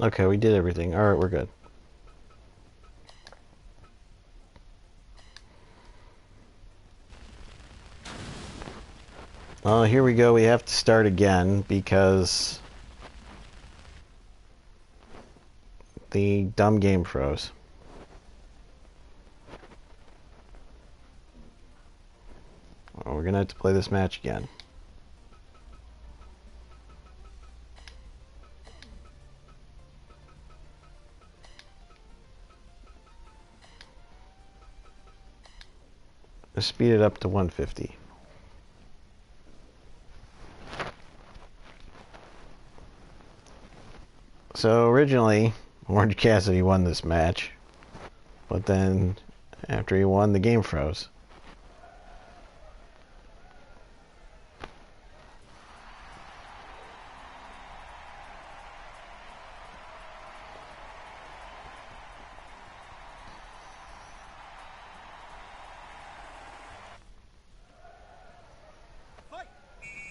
Okay, we did everything. Alright, we're good. Here we go. We have to start again because the dumb game froze. Oh, we're gonna have to play this match again. Let's speed it up to 150. So originally, Orange Cassidy won this match, but then after he won, the game froze.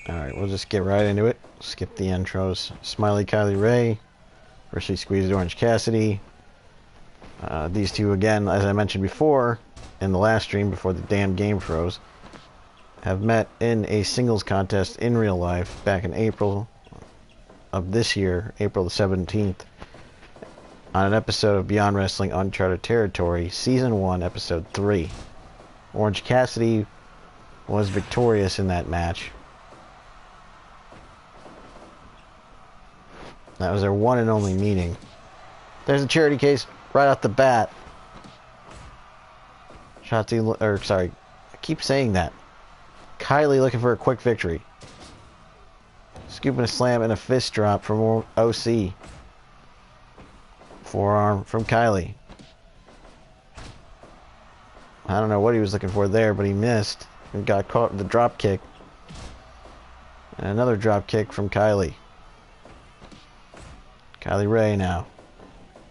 Alright, we'll just get right into it. Skip the intros. Smiley Kylie Ray versus Squeezed Orange Cassidy. These two, again, as I mentioned before, in the last stream before the damn game froze, have met in a singles contest in real life back in April of this year, April the 17th, on an episode of Beyond Wrestling Uncharted Territory, Season 1, Episode 3. Orange Cassidy was victorious in that match. That was their one and only meeting. There's a charity case right off the bat. Shotzi, or sorry, I keep saying that. Kylie looking for a quick victory. Scooping a slam and a fist drop from OC. Forearm from Kylie. I don't know what he was looking for there, but he missed and got caught with the drop kick. And another drop kick from Kylie. Kylie Ray now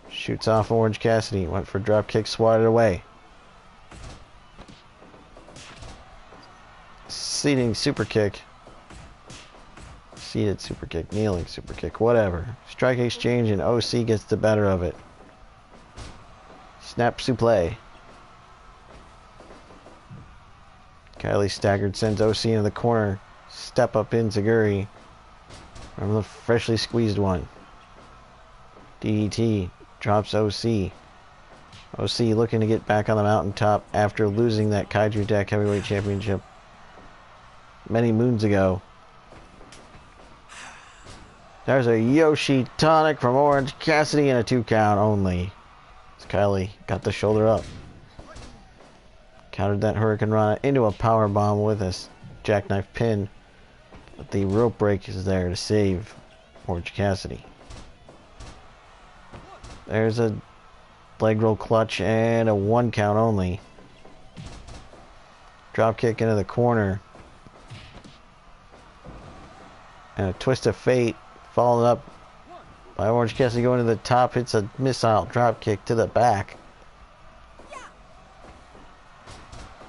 shoots off Orange Cassidy. Went for a drop kick, swatted away. Seating super kick. Seated super kick, kneeling super kick, whatever. Strike exchange and OC gets the better of it. Snap suplex. Kylie staggered, sends OC into the corner. Step up in Zaguri from the freshly squeezed one. DDT drops OC. OC looking to get back on the mountaintop after losing that Kaiju Deck Heavyweight Championship many moons ago. There's a Yoshi tonic from Orange Cassidy and a 2 count only. As Kylie got the shoulder up. Countered that Hurricane Rana into a power bomb with a jackknife pin. But the rope break is there to save Orange Cassidy. There's a leg roll clutch and a 1 count only. Drop kick into the corner. And a twist of fate followed up by Orange Cassidy going to the top. Hits a missile drop kick to the back.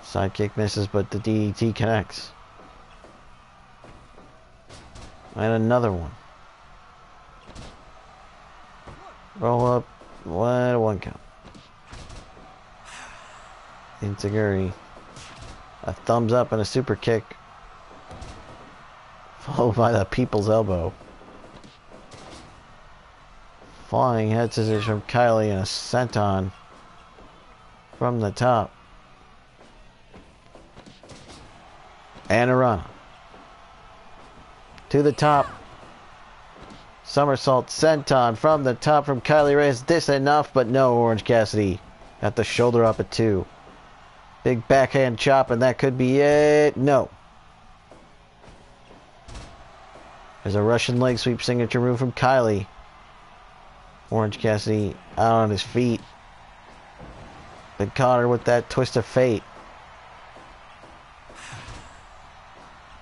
Side kick misses, but the DDT connects. And another one. Roll up. 1 count. Inzaguri. A thumbs up and a super kick. Followed by the people's elbow. Flying head scissors from Kylie and a senton from the top. And a run. To the top. Somersault senton from the top from Kylie Ray. Is this enough? But no, Orange Cassidy got the shoulder up at 2. Big backhand chop, and that could be it. No. There's a Russian leg sweep signature move from Kylie. Orange Cassidy out on his feet. But caught her with that twist of fate.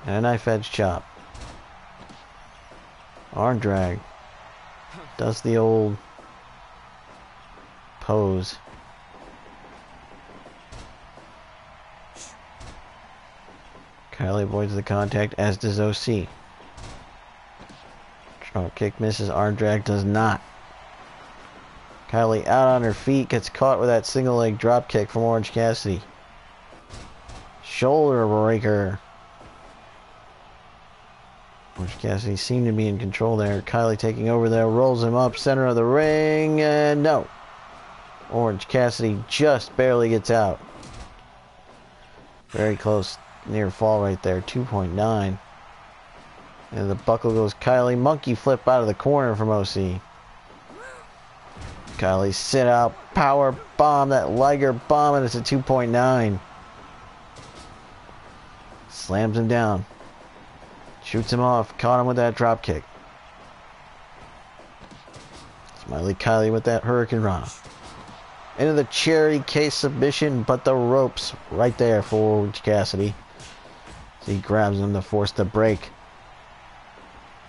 And a knife edge chop. Arm drag. Does the old pose. Kylie avoids the contact, as does OC. Drop kick misses. Arm drag does not. Kylie out on her feet, gets caught with that single leg drop kick from Orange Cassidy. Shoulder breaker. Orange Cassidy seemed to be in control there. Kylie taking over there, rolls him up, center of the ring, and no. Orange Cassidy just barely gets out. Very close, near fall right there, 2.9. And the buckle goes Kylie. Monkey flip out of the corner from OC. Kylie sit out, power bomb, that Liger bomb, and it's a 2.9. Slams him down. Shoots him off, caught him with that drop kick. Smiley Kylie with that Hurricane Rana. Into the cherry case submission, but the ropes right there for Orange Cassidy. So he grabs him to force the break.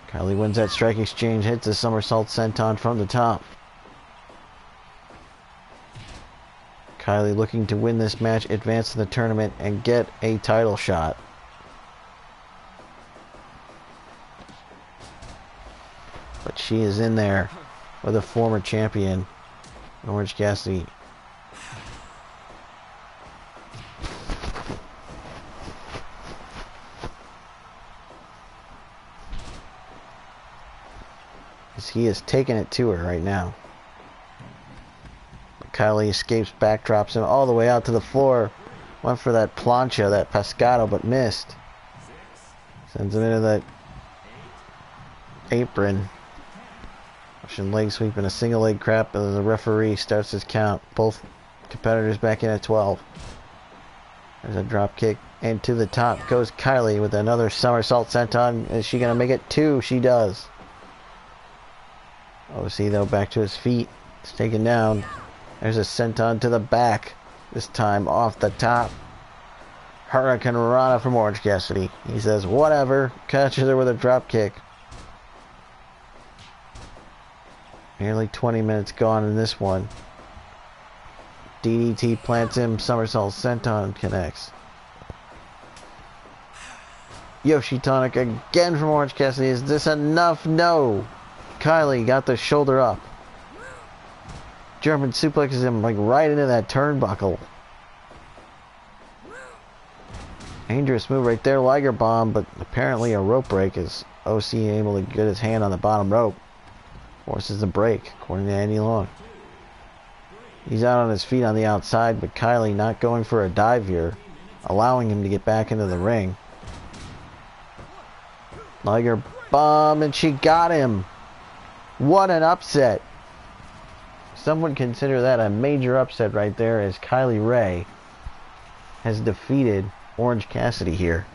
Kylie wins that strike exchange, hits a somersault senton from the top. Kylie looking to win this match, advance to the tournament, and get a title shot. But she is in there with a former champion, Orange Cassidy. He is taking it to her right now. Kylie escapes, backdrops him all the way out to the floor. Went for that plancha, that pescado, but missed. Sends him into that apron. Russian leg sweep and a single leg crap, and then the referee starts his count. Both competitors back in at 12. There's a drop kick, and to the top goes Kylie with another somersault senton. Is she going to make it 2? She does. OC though back to his feet. It's taken down. There's a senton to the back. This time off the top. Hurricane Rana from Orange Cassidy. He says whatever. Catches her with a drop kick. Nearly 20 minutes gone in this one. DDT plants him. Somersault senton connects. Yoshi Tonic again from Orange Cassidy. Is this enough? No. Kylie got the shoulder up. German suplexes him like right into that turnbuckle. Dangerous move right there, Liger bomb, but apparently a rope break is OC able to get his hand on the bottom rope. Forces the break, according to Andy Long. He's out on his feet on the outside, but Kylie not going for a dive here, allowing him to get back into the ring. Liger bomb, and she got him. What an upset. Some would consider that a major upset right there, as Kylie Ray has defeated Orange Cassidy here.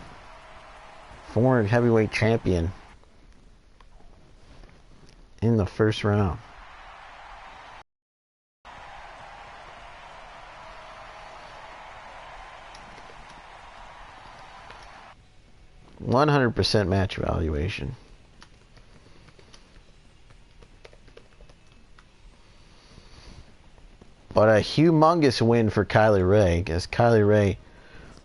Former heavyweight champion in the first round. %100% match evaluation. But a humongous win for Kylie Ray, as Kylie Ray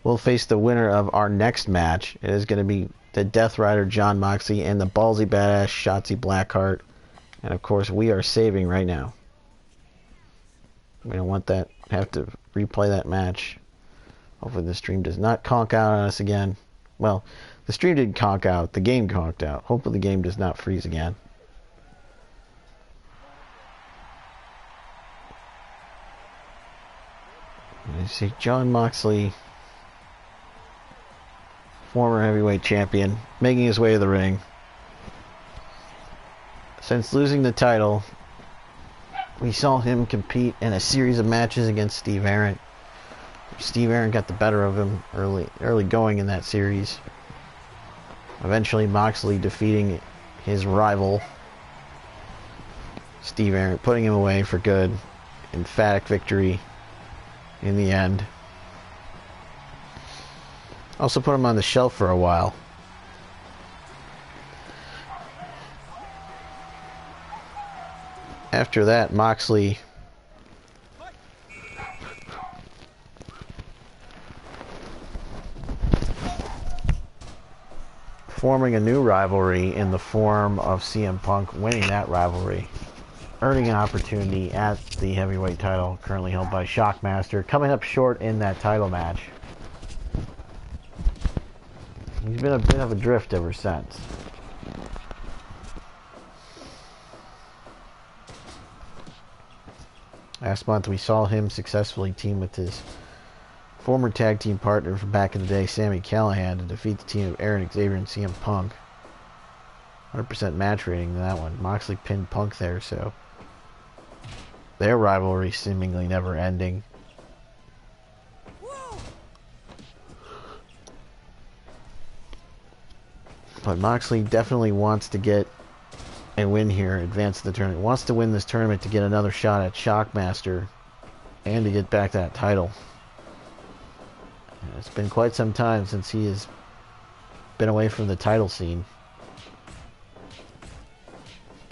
will face the winner of our next match. It is going to be the Death Rider Jon Moxley and the ballsy badass Shotzi Blackheart. And of course, we are saving right now. We don't want that, have to replay that match. Hopefully the stream does not conk out on us again. Well, the stream didn't conk out, the game conked out. Hopefully the game does not freeze again. You see Jon Moxley, former heavyweight champion, making his way to the ring. Since losing the title, we saw him compete in a series of matches against Steve Aaron. Steve Aaron got the better of him early going in that series. Eventually Moxley defeating his rival, Steve Aaron, putting him away for good. Emphatic victory in the end. Also put him on the shelf for a while. After that, Moxley forming a new rivalry in the form of CM Punk winning that rivalry. earning an opportunity at the heavyweight title currently held by Shockmaster, coming up short in that title match. He's been a bit of a drift ever since. Last month we saw him successfully team with his former tag team partner from back in the day, Sami Callihan, to defeat the team of Aaron Xavier and CM Punk. 100% match rating in that one. Moxley pinned Punk there, so their rivalry seemingly never ending. But Moxley definitely wants to get and win here, advance to the tournament. Wants to win this tournament to get another shot at Shockmaster and to get back that title. And it's been quite some time since he has been away from the title scene.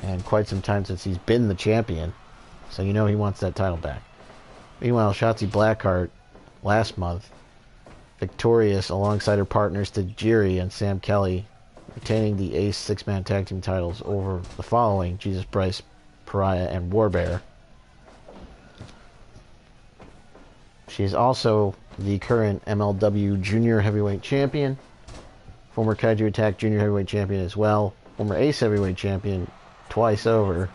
And quite some time since he's been the champion. So you know he wants that title back. Meanwhile, Shotzi Blackheart, last month, victorious alongside her partners Tajiri and Sam Kelly, retaining the Ace six-man tag team titles over the following: Jesus Bryce, Pariah, and Warbear. She is also the current MLW Junior Heavyweight Champion, former Kaiju Attack Junior Heavyweight Champion as well, former Ace Heavyweight Champion twice over,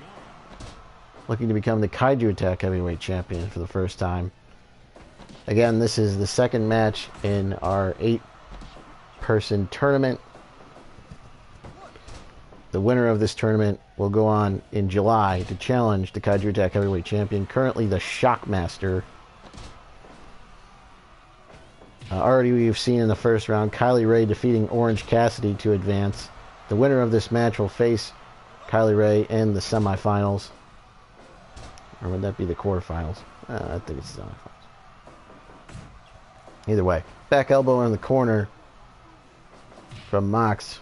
looking to become the Kaiju Attack Heavyweight Champion for the first time. Again, this is the second match in our 8-person tournament. The winner of this tournament will go on in July to challenge the Kaiju Attack Heavyweight Champion, currently the Shockmaster. Already we've seen in the first round Kylie Ray defeating Orange Cassidy to advance. The winner of this match will face Kylie Ray in the semifinals. Or would that be the quarterfinals? I think it's the semifinals. Either way. Back elbow in the corner from Mox.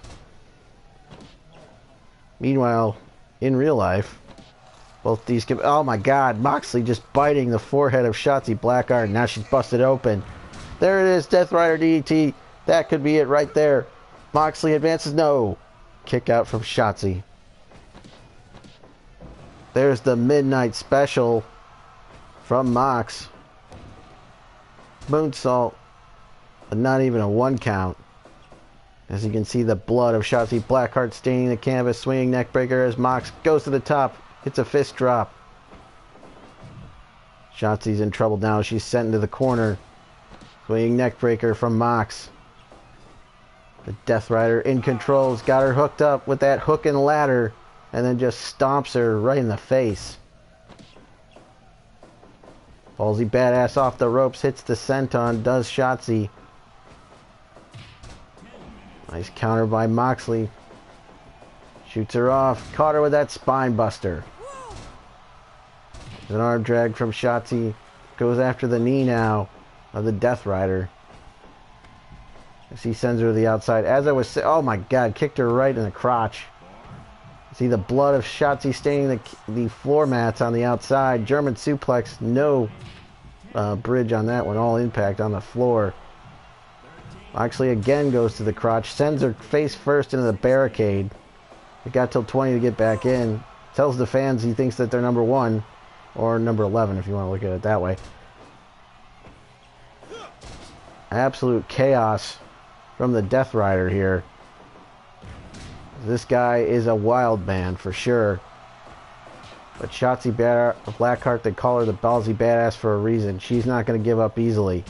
Meanwhile, in real life, both these... Oh my god, Moxley just biting the forehead of Shotzi Blackheart. Now she's busted open. There it is, Death Rider DDT. That could be it right there. Moxley advances. No. Kick out from Shotzi. There's the Midnight Special from Mox. Moonsault. But not even a 1 count. As you can see, the blood of Shotzi Blackheart staining the canvas, swinging neckbreaker as Mox goes to the top. It's a fist drop. Shotzi's in trouble now. She's sent into the corner. Swinging neckbreaker from Mox. The Death Rider in control. Has got her hooked up with that hook and ladder. And then just stomps her right in the face. Ballsy Badass off the ropes. Hits the senton. Does Shotzi. Nice counter by Moxley. Shoots her off. Caught her with that spine buster. An arm drag from Shotzi. Goes after the knee now of the Death Rider. As he sends her to the outside. As I was saying, oh my god, kicked her right in the crotch. See the blood of Shotzi staining the floor mats on the outside. German suplex, no bridge on that one. All impact on the floor. Moxley again goes to the crotch. Sends her face first into the barricade. It got till 20 to get back in. Tells the fans he thinks that they're number 1. Or number 11 if you want to look at it that way. Absolute chaos from the Death Rider here. This guy is a wild man for sure. But Shotzi Blackheart, they call her the Ballsy Badass for a reason. She's not going to give up easily.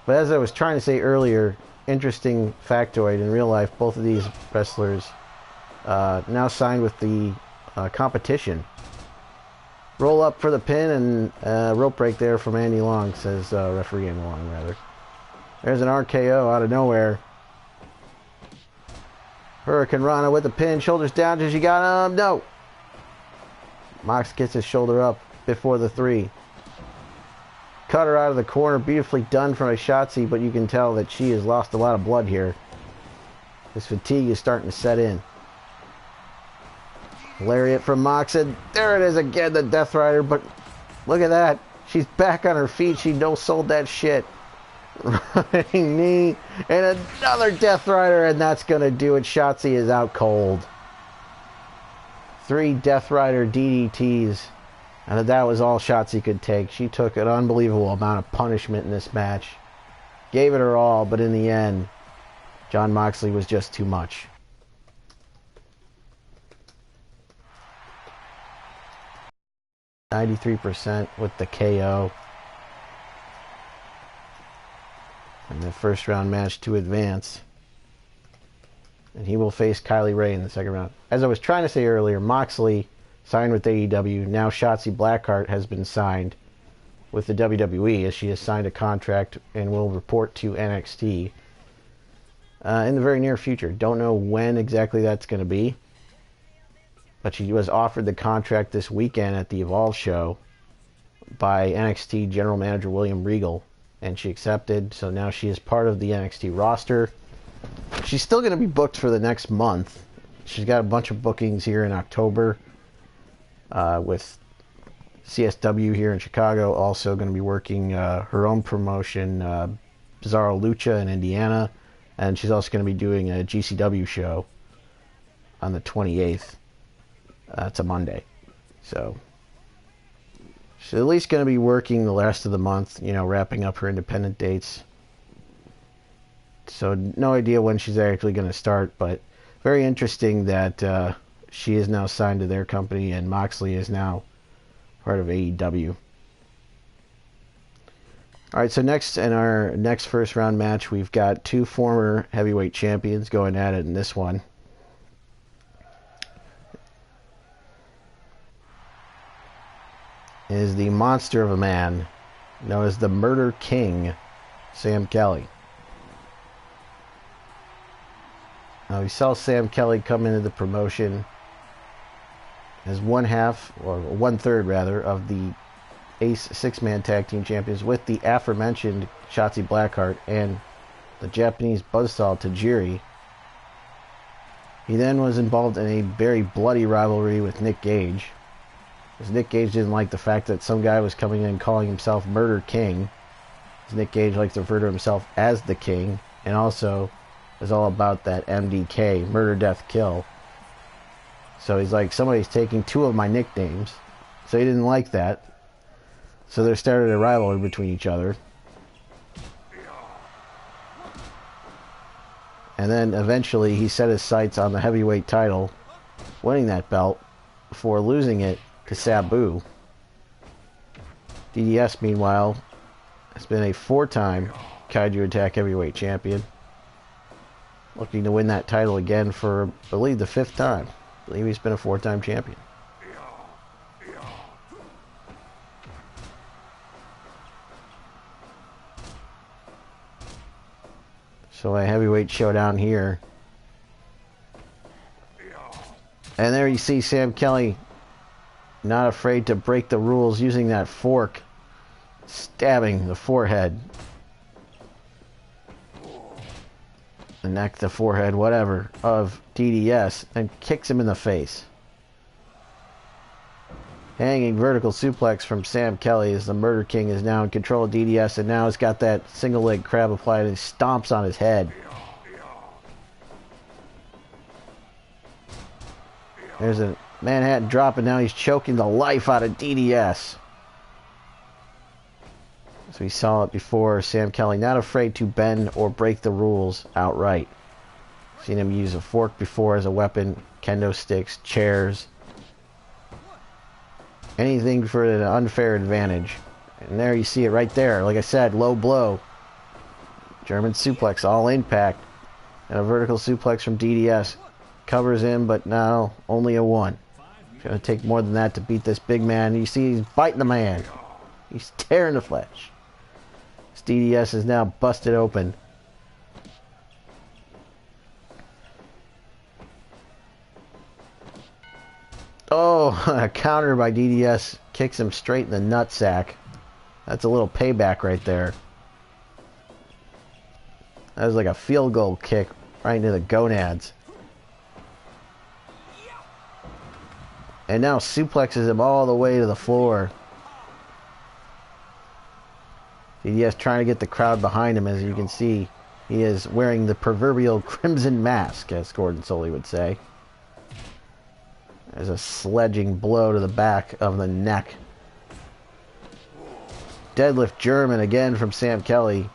But as I was trying to say earlier, interesting factoid, in real life, both of these wrestlers now signed with the competition. Roll up for the pin and rope break there from Andy Long, says referee Andy Long, rather. There's an RKO out of nowhere. Hurricane Rana with the pin, shoulders down. Does she got him? No. Mox gets his shoulder up before the 3. Cut her out of the corner, beautifully done from a Shotzi, but you can tell that she has lost a lot of blood here. This fatigue is starting to set in. Lariat from Mox, and there it is again, the Death Rider, but look at that. She's back on her feet. She no-sold that shit. Running knee, and another Death Rider, and that's going to do it. Shotzi is out cold. 3 Death Rider DDTs, and that was all Shotzi could take. She took an unbelievable amount of punishment in this match. Gave it her all, but in the end, Jon Moxley was just too much. %93 with the KO. In the first round match to advance. And he will face Kylie Ray in the second round. As I was trying to say earlier, Moxley signed with AEW. Now Shotzi Blackheart has been signed with the WWE, as she has signed a contract and will report to NXT in the very near future. Don't know when exactly that's going to be. But she was offered the contract this weekend at the Evolve show by NXT General Manager William Regal. And she accepted, so now she is part of the NXT roster. She's still going to be booked for the next month. She's got a bunch of bookings here in October with CSW here in Chicago. Also going to be working her own promotion, Bizarro Lucha in Indiana. And she's also going to be doing a GCW show on the 28th. It's a Monday. So she's at least going to be working the rest of the month, you know, wrapping up her independent dates. So no idea when she's actually going to start, but very interesting that she is now signed to their company and Moxley is now part of AEW. Alright, so next in our next first round match, we've got 2 former heavyweight champions going at it in this one. Is the monster of a man known as the Murder King, Sam Kelly. Now we saw Sam Kelly come into the promotion as 1/2, or 1/3 rather, of the Ace 6-man tag team champions with the aforementioned Shotzi Blackheart and the Japanese buzzsaw Tajiri. He then was involved in a very bloody rivalry with Nick Gage. Because Nick Gage didn't like the fact that some guy was coming in calling himself Murder King. Because Nick Gage likes to refer to himself as the King. And also is all about that MDK, Murder, Death, Kill. So he's like, somebody's taking 2 of my nicknames. So he didn't like that. So there started a rivalry between each other. And then eventually he set his sights on the heavyweight title, winning that belt before losing it to Sabu. DDS, meanwhile, has been a 4-time Kaiju Attack heavyweight champion. Looking to win that title again for, I believe, the 5th time. I believe he's been a 4-time champion. So a heavyweight showdown here. And there you see Sam Kelly, not afraid to break the rules, using that fork, stabbing the forehead. The neck, the forehead, whatever, of DDS, and kicks him in the face. Hanging vertical suplex from Sam Kelly as the Murder King is now in control of DDS, and now has got that single leg crab applied and stomps on his head. There's a Manhattan drop, and now he's choking the life out of DDS. So we saw it before. Sam Kelly not afraid to bend or break the rules outright. Seen him use a fork before as a weapon, kendo sticks, chairs. Anything for an unfair advantage. And there you see it right there. Like I said, low blow. German suplex, all impact. And a vertical suplex from DDS. Covers him, but now only a 1. It's going to take more than that to beat this big man. You see he's biting the man. He's tearing the flesh. This DDS is now busted open. Oh, a counter by DDS kicks him straight in the nutsack. That's a little payback right there. That was like a field goal kick right into the gonads. And now suplexes him all the way to the floor. DDS trying to get the crowd behind him. As you can see, he is wearing the proverbial crimson mask, as Gordon Soley would say. There's a sledging blow to the back of the neck. Deadlift German again from Sam Kelly.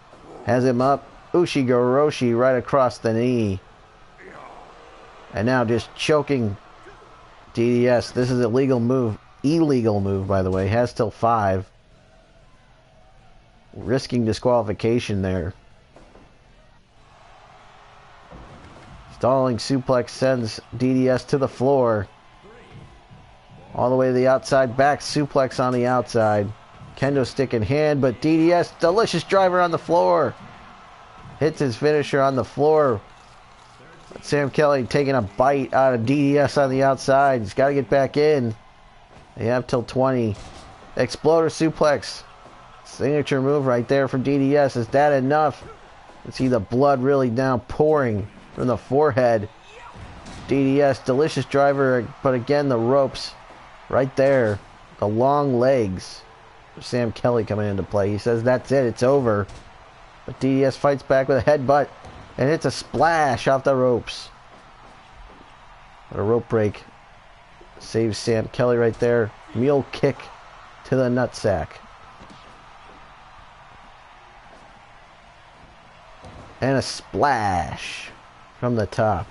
Has him up. Ushigoroshi right across the knee. And now just choking DDS. This is a illegal move, by the way. Has till 5. Risking disqualification there. Stalling suplex sends DDS to the floor. All the way to the outside. Back suplex on the outside. Kendo stick in hand, but DDS, delicious driver on the floor. Hits his finisher on the floor. Sam Kelly taking a bite out of DDS on the outside. He's got to get back in. They have till 20. Exploder suplex. Signature move right there from DDS. Is that enough? You see the blood really now pouring from the forehead. DDS, delicious driver, but again the ropes right there. The long legs. Sam Kelly coming into play. He says that's it, it's over. But DDS fights back with a headbutt and hits a splash off the ropes. But a rope break saves Sam Kelly right there. Mule kick to the nutsack. And a splash from the top.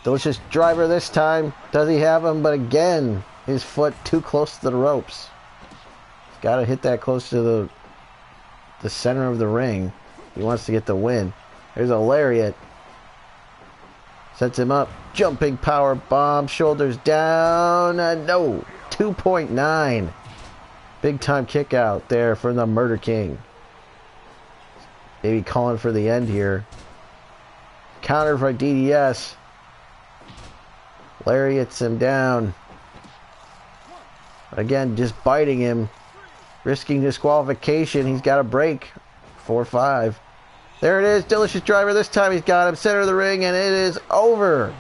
Delicious driver this time. Does he have him? But again, his foot too close to the ropes. He's got to hit that close to the center of the ring. He wants to get the win. There's a lariat. Sets him up. Jumping power bomb. Shoulders down. No. 2.9. Big time kick out there from the Murder King. Maybe calling for the end here. Counter by DDS. Lariats him down. Again, just biting him. Risking disqualification. He's got a break. 4-5. There it is. Delicious driver. This time he's got him. Center of the ring, and it is over.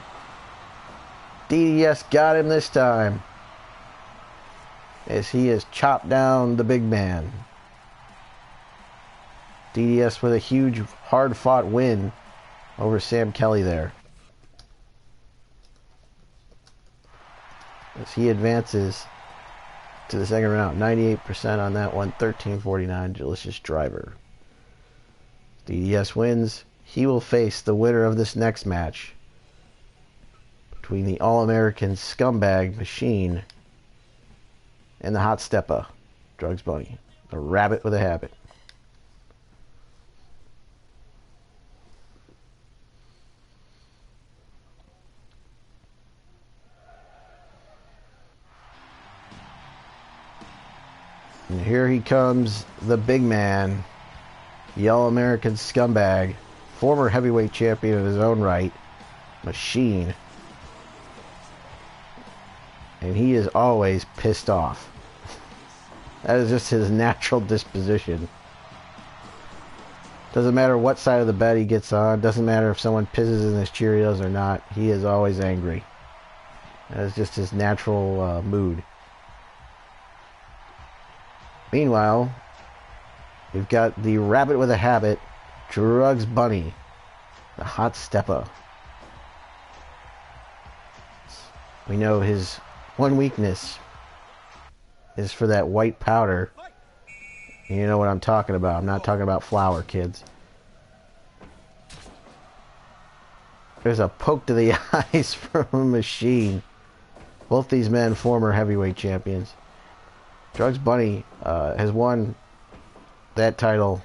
DDS got him this time. As he has chopped down the big man. DDS with a huge, hard-fought win over Sam Kelly there. As he advances to the second round. 98% on that one. 13-49. Delicious driver. DDS wins. He will face the winner of this next match between the All-American Scumbag Machine and the Hot Steppa, Drugs Bunny. The rabbit with a habit. And here he comes, the big man, the All-American Scumbag, former heavyweight champion in his own right, Machine. And he is always pissed off. That is just his natural disposition. Doesn't matter what side of the bed he gets on, doesn't matter if someone pisses in his Cheerios or not, he is always angry. That is just his natural mood. Meanwhile, we've got the rabbit with a habit, Drugs Bunny, the Hot Steppa. We know his one weakness is for that white powder. You know what I'm talking about. I'm not talking about flour, kids. There's a poke to the eyes from a Machine. Both these men, former heavyweight champions. Drugs Bunny has won that title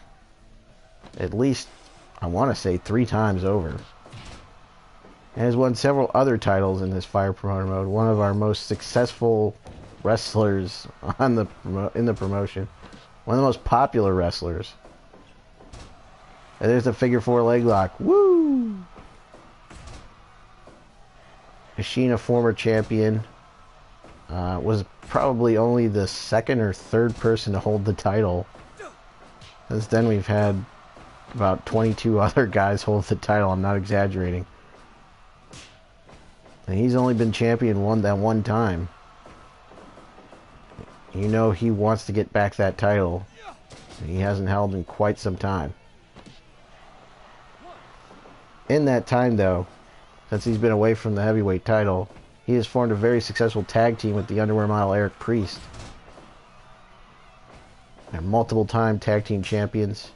at least, I want to say, 3 times over. And has won several other titles in this Fire Promoter mode. One of our most successful wrestlers in the promotion. One of the most popular wrestlers. And there's the figure 4 leg lock. Woo! Machine, a former champion, was probably only the second or third person to hold the title. Since then we've had about 22 other guys hold the title. I'm not exaggerating. And he's only been champion one time. You know he wants to get back that title. He hasn't held in quite some time. In that time, though, since he's been away from the heavyweight title, he has formed a very successful tag team with the underwear model Eric Priest. They're multiple-time tag team champions.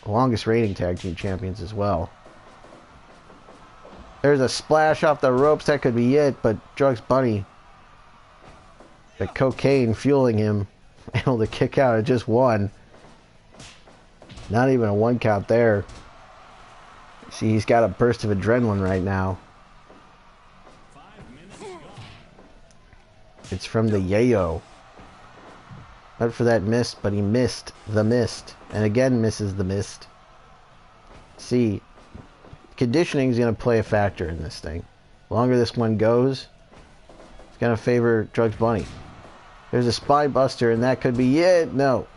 Longest reigning tag team champions as well. There's a splash off the ropes. That could be it, but Drugs Bunny, the cocaine fueling him, able to kick out at just one. Not even a one count there. See, he's got a burst of adrenaline right now. It's from the yayo. Not for that mist, but he missed the mist. And again misses the mist. See, conditioning is going to play a factor in this thing. The longer this one goes, it's going to favor Drugs Bunny. There's a spine buster, and that could be it. No.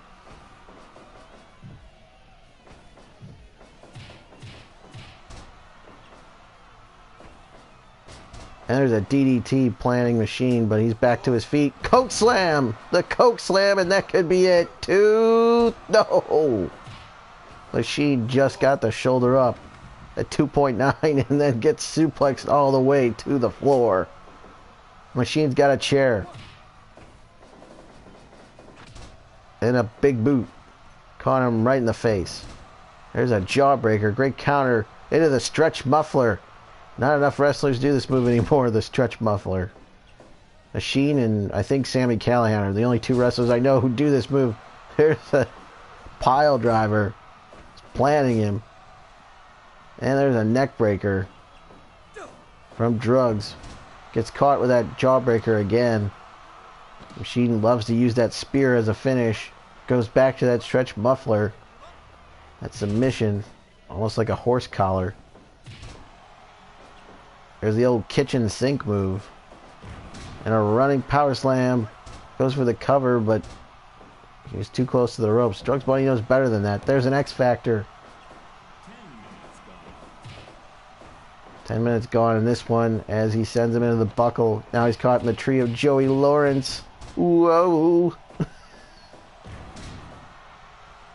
And there's a DDT planning machine, but he's back to his feet. Coke slam! The Coke slam, and that could be it. Two. No! Machine just got the shoulder up at 2.9 and then gets suplexed all the way to the floor. Machine's got a chair. And a big boot. Caught him right in the face. There's a jawbreaker. Great counter into the stretch muffler. Not enough wrestlers do this move anymore, the stretch muffler. Machine and I think Sami Callihan are the only two wrestlers I know who do this move. There's a pile driver. It's planning him. And there's a neck breaker from Drugs. Gets caught with that jawbreaker again. Machine loves to use that spear as a finish. Goes back to that stretch muffler. That submission. Almost like a horse collar. There's the old kitchen sink move. And a running power slam. Goes for the cover, but he's too close to the ropes. Drugs Bunny knows better than that. There's an X Factor. 10 minutes gone in this one as he sends him into the buckle. Now he's caught in the tree of Joey Lawrence. Whoa.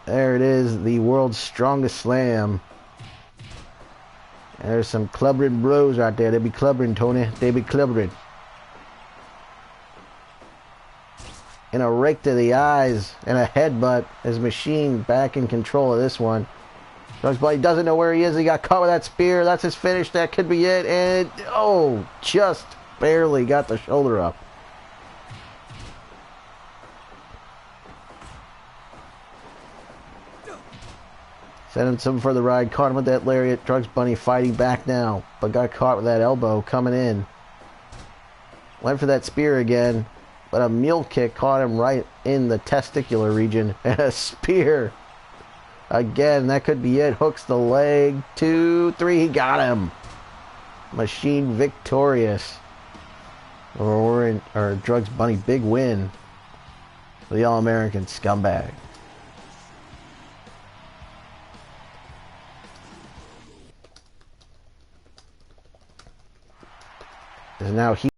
There it is, the world's strongest slam. And there's some clubbering bros right there. They be clubbering, Tony. They be clubbering. And a rake to the eyes and a headbutt as Machine back in control of this one. Drugs Bunny doesn't know where he is. He got caught with that spear. That's his finish. That could be it. And, oh, just barely got the shoulder up. Sent him some for the ride. Caught him with that lariat. Drugs Bunny fighting back now. But got caught with that elbow coming in. Went for that spear again. But a mule kick caught him right in the testicular region. And a spear. Again, that could be it. Hooks the leg. 2, 3. He got him. Machine victorious. Or Drugs Bunny, big win for the All-American scumbag. Is now he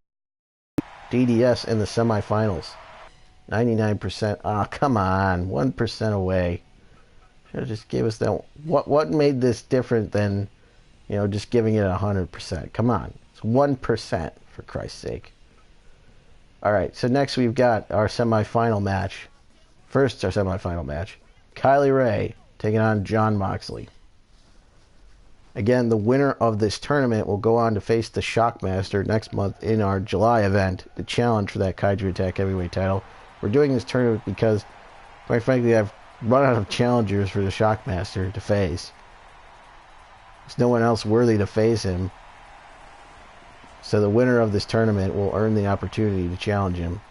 DDS in the semifinals. 99%. Ah, oh, come on. 1% away. Should have just gave us that. What made this different than, you know, just giving it 100%? Come on. It's 1% for Christ's sake. Alright, so next we've got our semifinal match. First, our semifinal match. Kylie Ray taking on Jon Moxley. Again, the winner of this tournament will go on to face the Shockmaster next month in our July event, the challenge for that Kaiju Attack Heavyweight title. We're doing this tournament because, quite frankly, I've run out of challengers for the Shockmaster to face. There's no one else worthy to face him. So the winner of this tournament will earn the opportunity to challenge him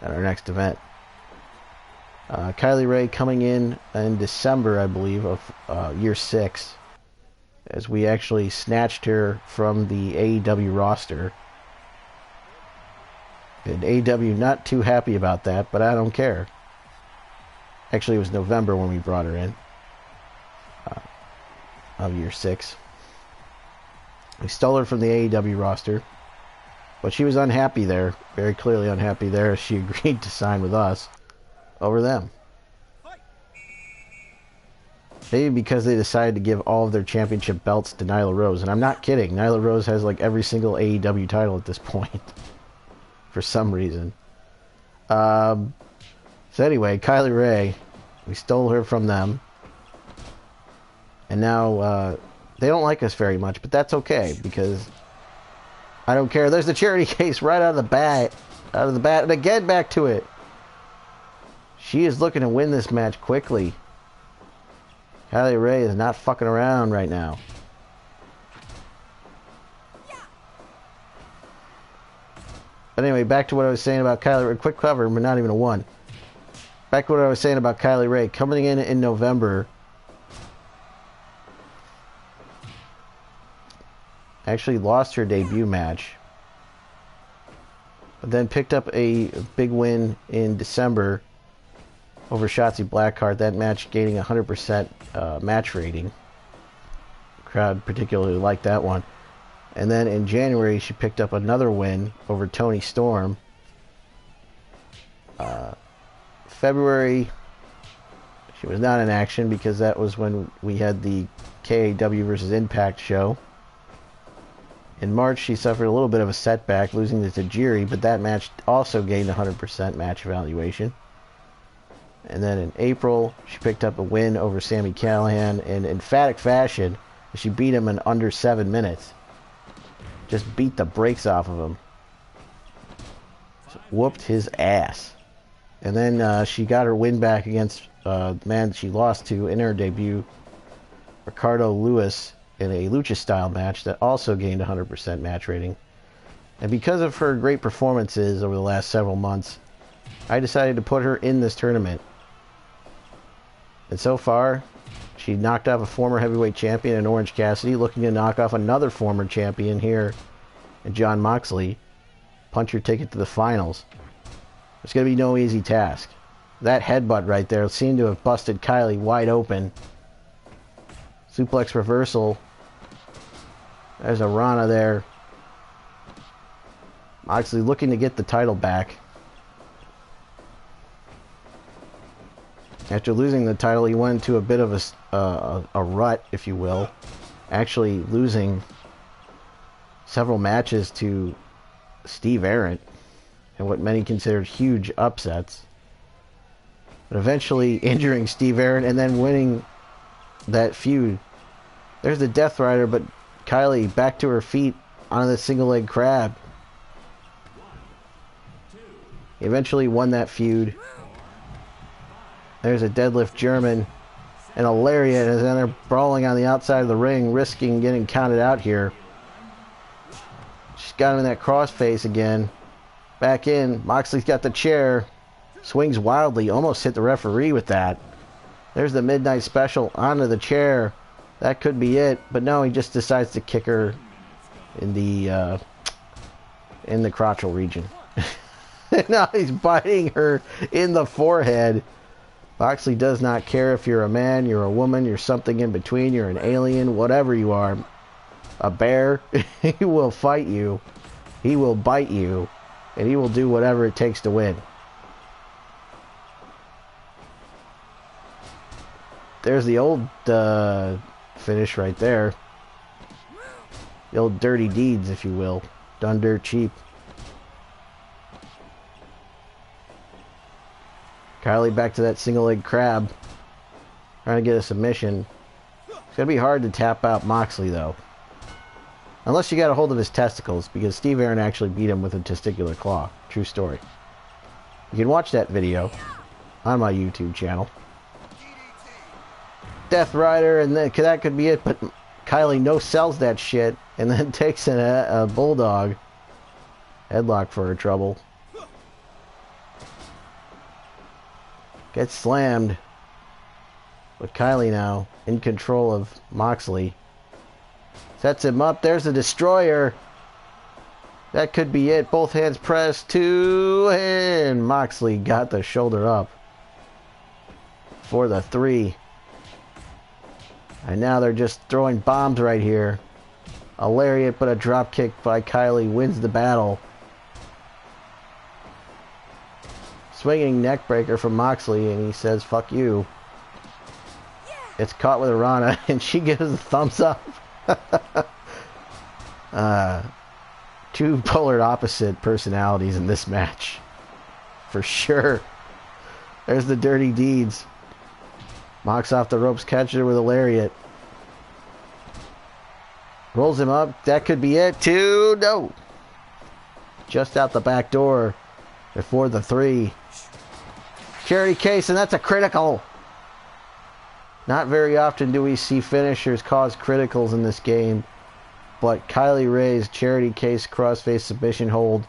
at our next event. Kylie Ray coming in December, I believe, of year 6. As we actually snatched her from the AEW roster. And AEW not too happy about that, but I don't care. Actually, it was November when we brought her in. Of year 6. We stole her from the AEW roster. But she was unhappy there. Very clearly unhappy there. She agreed to sign with us. over them. Maybe because they decided to give all of their championship belts to Nyla Rose. And I'm not kidding. Nyla Rose has like every single AEW title at this point. For some reason. So anyway, Kylie Rae. We stole her from them. And now they don't like us very much. But that's okay. Because I don't care. There's the charity case right out of the bat. Out of the bat. And again back to it. She is looking to win this match quickly. Kylie Rae is not fucking around right now. But anyway, back to what I was saying about Kylie Rae. Quick cover, but not even a one. Back to what I was saying about Kylie Rae. Coming in November. Actually lost her debut match. But then picked up a big win in December over Shotzi Blackheart. That match gaining 100% match rating. The crowd particularly liked that one. And then in January, she picked up another win over Toni Storm. February, she was not in action because that was when we had the KAW versus Impact show. In March, she suffered a little bit of a setback, losing to Tajiri, but that match also gained 100% match evaluation. And then in April, she picked up a win over Sami Callihan in emphatic fashion. She beat him in under 7 minutes. Just beat the brakes off of him. Whooped his ass. And then she got her win back against the man she lost to in her debut, Ricardo Lewis, in a lucha-style match that also gained 100% match rating. And because of her great performances over the last several months, I decided to put her in this tournament. And so far, she knocked off a former heavyweight champion in Orange Cassidy, looking to knock off another former champion here in Jon Moxley. Punch her ticket to the finals. It's going to be no easy task. That headbutt right there seemed to have busted Kylie wide open. Suplex reversal. There's a Rana there. Moxley looking to get the title back. After losing the title, he went into a bit of a rut, if you will. Actually losing several matches to Steve Arrett in what many considered huge upsets. But eventually injuring Steve Arrett and then winning that feud. There's the Death Rider, but Kylie back to her feet on the single leg crab. He eventually won that feud. There's a deadlift German and a lariat as they're brawling on the outside of the ring, risking getting counted out here. She's got him in that crossface again. Back in. Moxley's got the chair. Swings wildly. Almost hit the referee with that. There's the Midnight Special onto the chair. That could be it. But no, he just decides to kick her in the crotchal region. Now he's biting her in the forehead. Moxley does not care if you're a man, you're a woman, you're something in between, you're an alien, whatever you are. A bear, he will fight you, he will bite you, and he will do whatever it takes to win. There's the old finish right there. The old dirty deeds, if you will. Done dirt cheap. Kylie back to that single leg crab. Trying to get a submission. It's going to be hard to tap out Moxley, though. Unless you got a hold of his testicles, because Steve Arrett actually beat him with a testicular claw. True story. You can watch that video on my YouTube channel. Death Rider, and then, that could be it, but Kylie no-sells that shit, and then takes a bulldog. Headlock for her trouble. Gets slammed. But Kylie now in control of Moxley. Sets him up. There's the Destroyer. That could be it. Both hands pressed. And Moxley got the shoulder up for the 3. And now they're just throwing bombs right here. A lariat, but a drop kick by Kylie wins the battle. Swinging neck breaker from Moxley, and he says, fuck you. It's caught with a Rana, and she gives a thumbs up. Two polar opposite personalities in this match. For sure. There's the dirty deeds. Mox off the ropes, catches her with a lariat. Rolls him up. That could be it. 2. No. Just out the back door. Before the 3. Charity case, and that's a critical. Not very often do we see finishers cause criticals in this game. But Kylie Ray's charity case crossface submission hold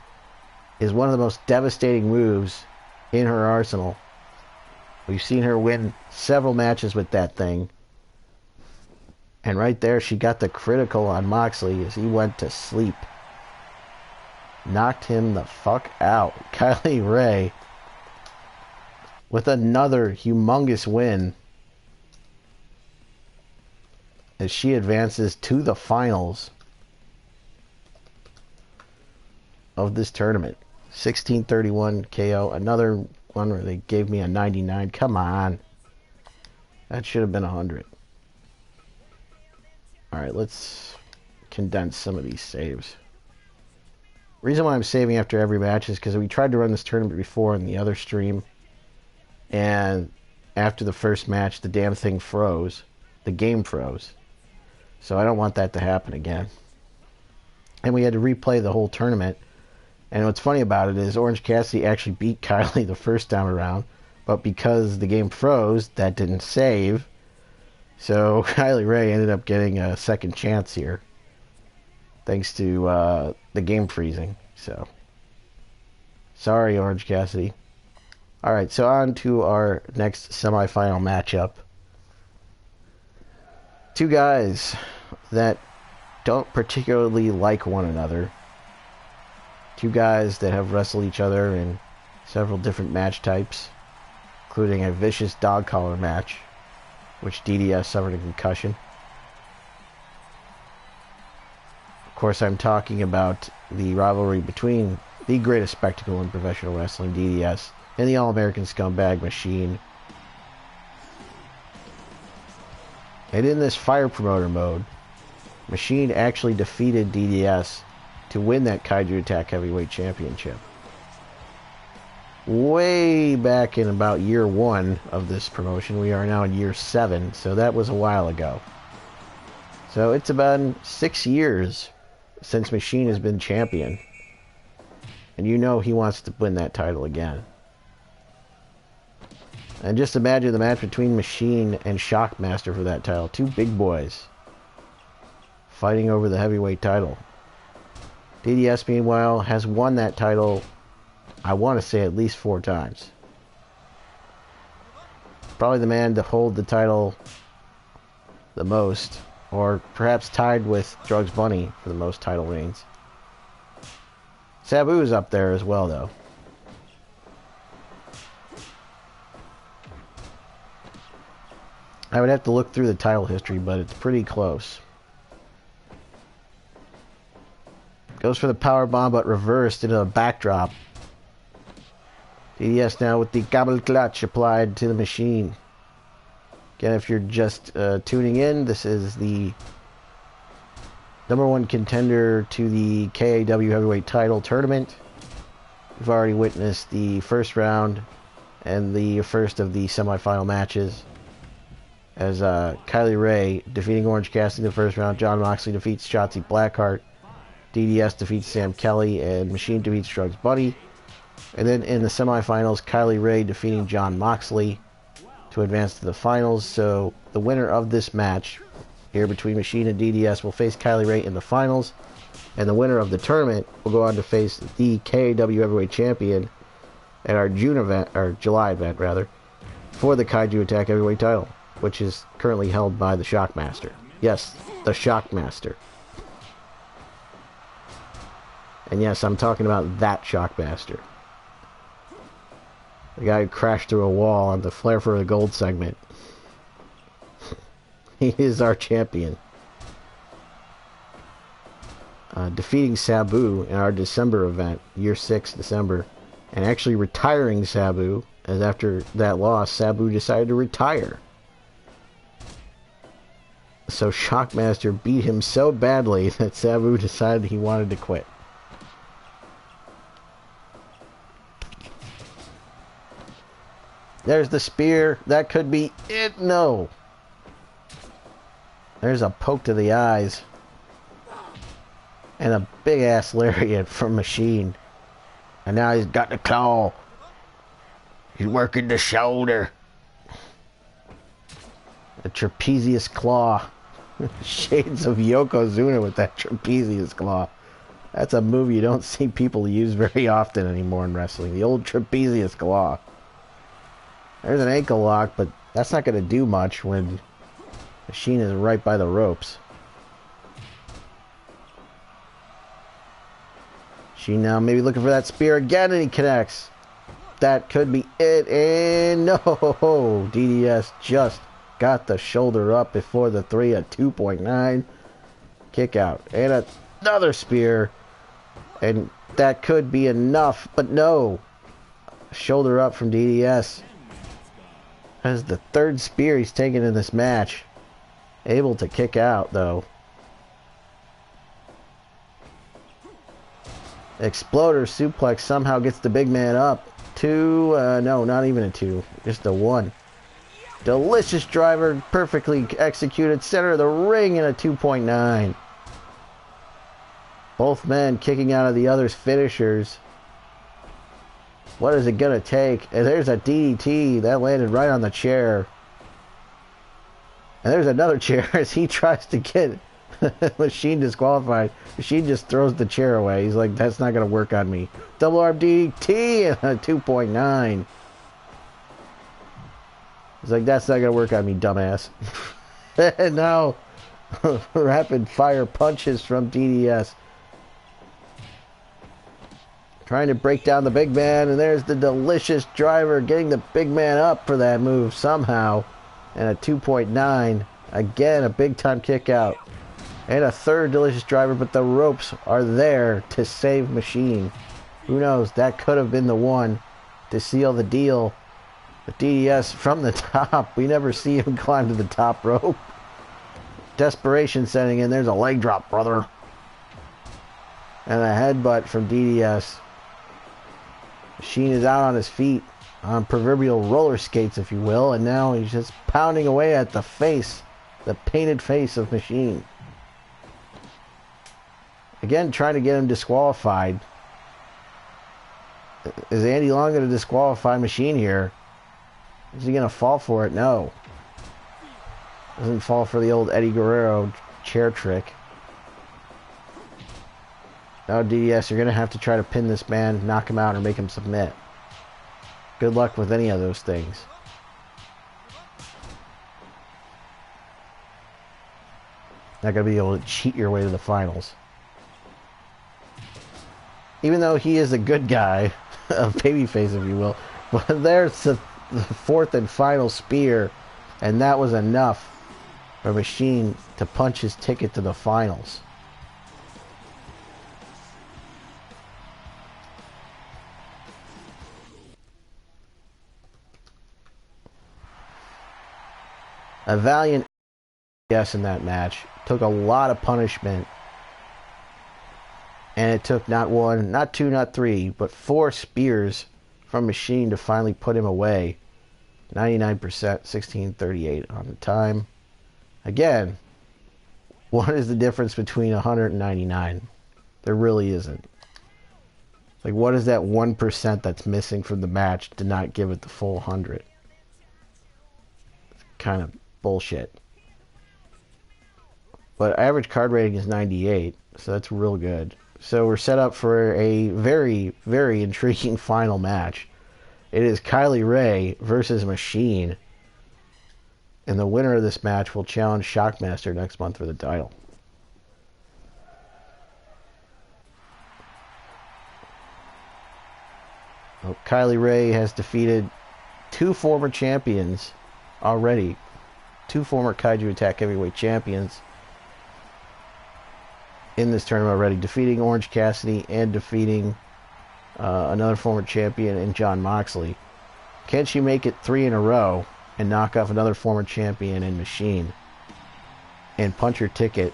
is one of the most devastating moves in her arsenal. We've seen her win several matches with that thing. And right there, she got the critical on Moxley as he went to sleep. Knocked him the fuck out. Kylie Ray with another humongous win as she advances to the finals of this tournament. 1631 KO. Another one where they gave me a 99. Come on. That should have been 100. Alright, let's condense some of these saves. Reason why I'm saving after every match is because we tried to run this tournament before in the other stream, and after the first match the damn thing froze. The game froze. So I don't want that to happen again. And we had to replay the whole tournament. And what's funny about it is Orange Cassidy actually beat Kylie the first time around, but because the game froze, that didn't save. So Kylie Ray ended up getting a second chance here, thanks to the game freezing. So sorry, Orange Cassidy. Alright, so on to our next semifinal matchup. Two guys that don't particularly like one another. Two guys that have wrestled each other in several different match types, including a vicious dog collar match, which DDS suffered a concussion. Of course, I'm talking about the rivalry between the greatest spectacle in professional wrestling, DDS, and the All-American Scumbag Machine. And in this fire promoter mode, Machine actually defeated DDS to win that Kaiju Attack Heavyweight Championship. Way back in about year 1 of this promotion. We are now in year 7, so that was a while ago. So it's about 6 years since Machine has been champion. And you know he wants to win that title again. And just imagine the match between Machine and Shockmaster for that title. Two big boys fighting over the heavyweight title. DDS, meanwhile, has won that title, I want to say, at least 4 times. Probably the man to hold the title the most, or perhaps tied with Drugs Bunny for the most title reigns. Sabu is up there as well, though. I would have to look through the title history, but it's pretty close. Goes for the power bomb, but reversed into a backdrop. DDS now with the gobble clutch applied to the Machine. Again, if you're just tuning in, this is the #1 contender to the KAW Heavyweight Title Tournament. We've already witnessed the first round and the first of the semifinal matches, as Kylie Ray defeating Orange Cassidy in the first round. Jon Moxley defeats Shotzi Blackheart. DDS defeats Sam Kelly, and Machine defeats Drugs Bunny. And then in the semifinals, Kylie Ray defeating Jon Moxley to advance to the finals. So the winner of this match here between Machine and DDS will face Kylie Ray in the finals, and the winner of the tournament will go on to face the KAW Heavyweight Champion at our July event rather, for the Kaiju Attack Heavyweight title, which is currently held by the Shockmaster. Yes, the Shockmaster. And yes, I'm talking about that Shockmaster. The guy who crashed through a wall on the Flair for the Gold segment. He is our champion. Defeating Sabu in our December event, year 6, December, and actually retiring Sabu, as after that loss, Sabu decided to retire. So Shockmaster beat him so badly that Sabu decided he wanted to quit. There's the spear. That could be it. No. There's a poke to the eyes. And a big-ass lariat from Machine. And now he's got the claw. He's working the shoulder. The trapezius claw. Shades of Yokozuna with that trapezius claw. That's a move you don't see people use very often anymore in wrestling. The old trapezius claw. There's an ankle lock, but that's not going to do much when Machine is right by the ropes. Machine now maybe looking for that spear again, and he connects. That could be it, and no! DDS just got the shoulder up before the 3 at 2.9. Kick out. And another spear. And that could be enough, but no. Shoulder up from DDS. That's the third spear he's taken in this match. Able to kick out, though. Exploder suplex somehow gets the big man up. 2, no, not even a 2. Just a 1. Delicious driver, perfectly executed, center of the ring, and a 2.9. Both men kicking out of the other's finishers. What is it going to take? And there's a DDT. That landed right on the chair. And there's another chair as he tries to get Machine disqualified. Machine just throws the chair away. He's like, that's not going to work on me. Double arm DDT and a 2.9. He's like, that's not going to work on me, dumbass. And now, rapid fire punches from DDS. Trying to break down the big man, and there's the delicious driver getting the big man up for that move somehow. And a 2.9. Again, a big time kick out. And a third delicious driver, but the ropes are there to save Machine. Who knows? That could have been the one to seal the deal. But DDS from the top. We never see him climb to the top rope. Desperation setting in. There's a leg drop, brother. And a headbutt from DDS. Machine is out on his feet, on proverbial roller skates, if you will, and now he's just pounding away at the face, the painted face of Machine. Again, trying to get him disqualified. Is Andy Long going to disqualify Machine here? Is he going to fall for it? No. Doesn't fall for the old Eddie Guerrero chair trick. Now, DDS, you're going to have to try to pin this man, knock him out, or make him submit. Good luck with any of those things. Not going to be able to cheat your way to the finals. Even though he is a good guy, a babyface, if you will. But there's the fourth and final spear, and that was enough for Machine to punch his ticket to the finals. A valiant yes in that match. Took a lot of punishment. And it took not one, not two, not three, but 4 spears from Machine to finally put him away. 99%, 16:38 on the time. Again, what is the difference between 100 and 99? There really isn't. Like, what is that 1% that's missing from the match to not give it the full 100? It's kind of bullshit. But average card rating is 98, so that's real good. So we're set up for a very, very intriguing final match. It is Kylie Rae versus Machine. And the winner of this match will challenge Shockmaster next month for the title. Well, Kylie Rae has defeated 2 former champions already. 2 former Kaiju Attack Heavyweight champions in this tournament already, defeating Orange Cassidy and defeating another former champion in Jon Moxley. Can she make it 3 in a row and knock off another former champion in Machine and punch her ticket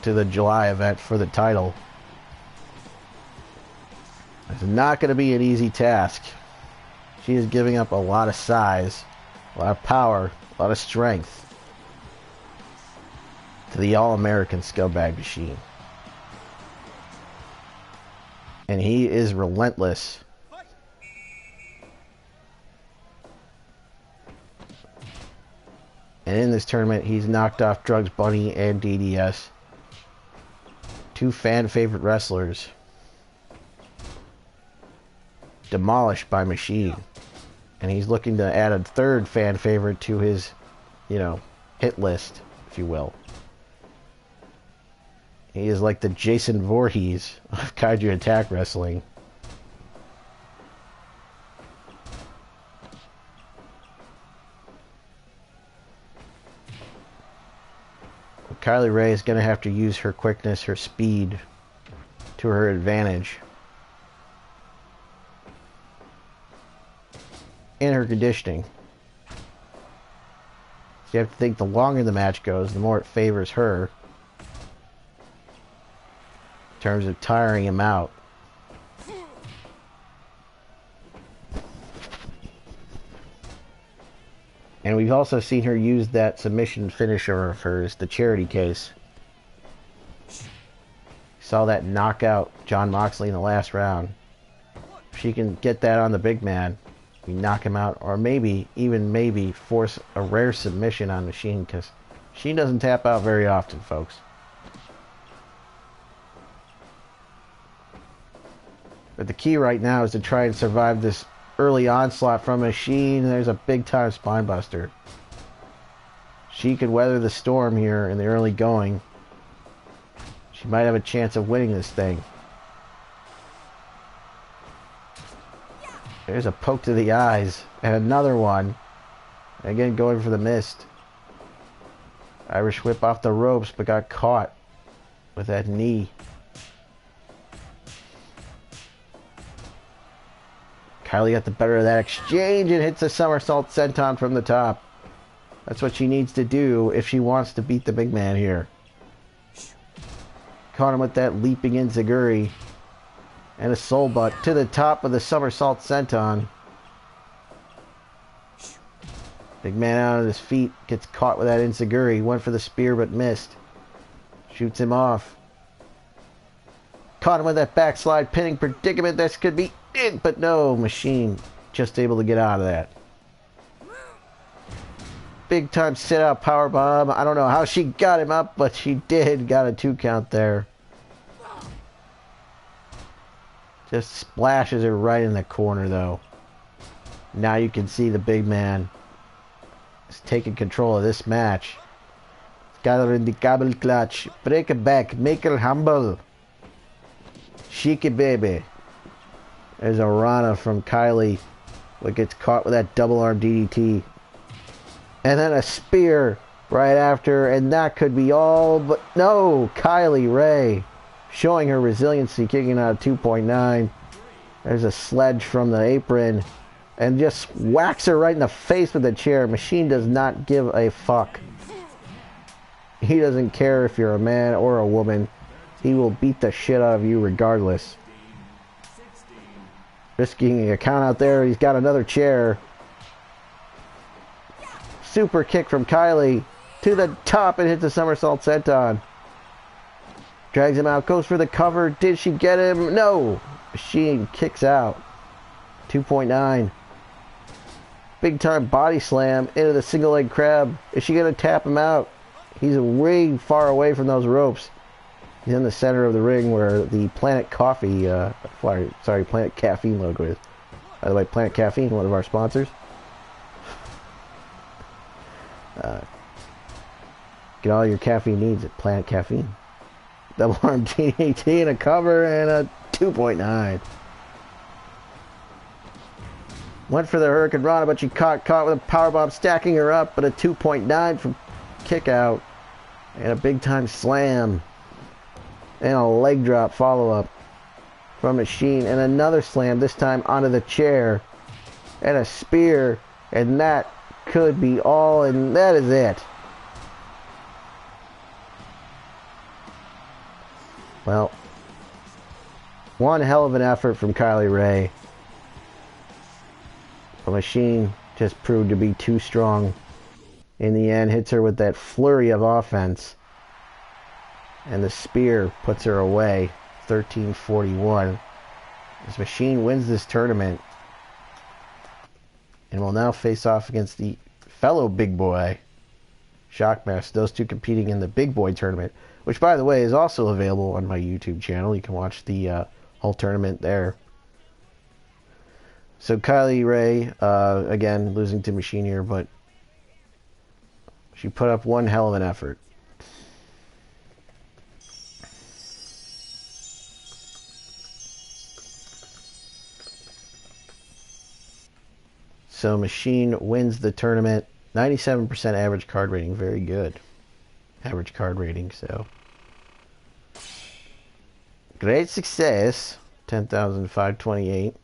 to the July event for the title? It's not going to be an easy task. She is giving up a lot of size, a lot of power, a lot of strength to the All-American scumbag Machine. And he is relentless. And in this tournament, he's knocked off Drugs Bunny and DDS. 2 fan-favorite wrestlers. Demolished by Machine. And he's looking to add a 3rd fan-favorite to his, hit list, if you will. He is like the Jason Voorhees of Kaiju Attack Wrestling. Kylie Rae is going to have to use her quickness, her speed, to her advantage. And her conditioning. So you have to think the longer the match goes, the more it favors her. In terms of tiring him out. And we've also seen her use that submission finisher of hers, the charity case. Saw that knockout Jon Moxley in the last round. If she can get that on the big man, we knock him out, or maybe, even maybe, force a rare submission on Machine, because she doesn't tap out very often, folks. But the key right now is to try and survive this early onslaught from Machine. There's a big time spine buster. She could weather the storm here in the early going. She might have a chance of winning this thing. There's a poke to the eyes. And another one. Again, going for the mist. Irish whip off the ropes, but got caught with that knee. Kylie got the better of that exchange and hits a somersault senton from the top. That's what she needs to do if she wants to beat the big man here. Caught him with that leaping enziguri. And a soul butt to the top of the somersault senton. Big man out on his feet. Gets caught with that enziguri. Went for the spear but missed. Shoots him off. Caught him with that backslide pinning predicament. This could be it, but no. Machine just able to get out of that. Big time sit out powerbomb. I don't know how she got him up, but she did. Got a 2 count there. Just splashes her right in the corner though. Now you can see the big man is taking control of this match. Got her in the gobble clutch. Break her back. Make her humble. Shake it, baby. There's a Rana from Kylie. What gets caught with that double arm DDT. And then a spear right after. And that could be all. But no. Kylie Rae showing her resiliency. Kicking out of 2.9. There's a sledge from the apron. And just whacks her right in the face with the chair. Machine does not give a fuck. He doesn't care if you're a man or a woman. He will beat the shit out of you regardless. Risking a count out there. He's got another chair. Super kick from Kylie. To the top and hits a somersault senton. Drags him out. Goes for the cover. Did she get him? No. Machine kicks out. 2.9. Big time body slam into the single leg crab. Is she going to tap him out? He's way far away from those ropes. He's in the center of the ring where the Planet Coffee, Planet Caffeine logo is. By the way, Planet Caffeine, one of our sponsors. Get all your caffeine needs at Planet Caffeine. Double arm DDT and a cover and a 2.9. Went for the Hurricane Rana, but she caught with a powerbomb, stacking her up, but a 2.9 from kick out. And a big time slam. And a leg drop follow-up. from Machine, and another slam, this time onto the chair, and a spear, and that could be all, and that is it. Well, one hell of an effort from Kylie Ray. The Machine just proved to be too strong. In the end, hits her with that flurry of offense. And the spear puts her away. 13-41. This Machine wins this tournament. And will now face off against the fellow big boy, Shockmaster. Those two competing in the big boy tournament. Which, by the way, is also available on my YouTube channel. You can watch the whole tournament there. So Kylie Ray, again, losing to Machine here, but she put up one hell of an effort. So Machine wins the tournament. 97% average card rating. Very good. Average card rating, so. Great success. 10,528.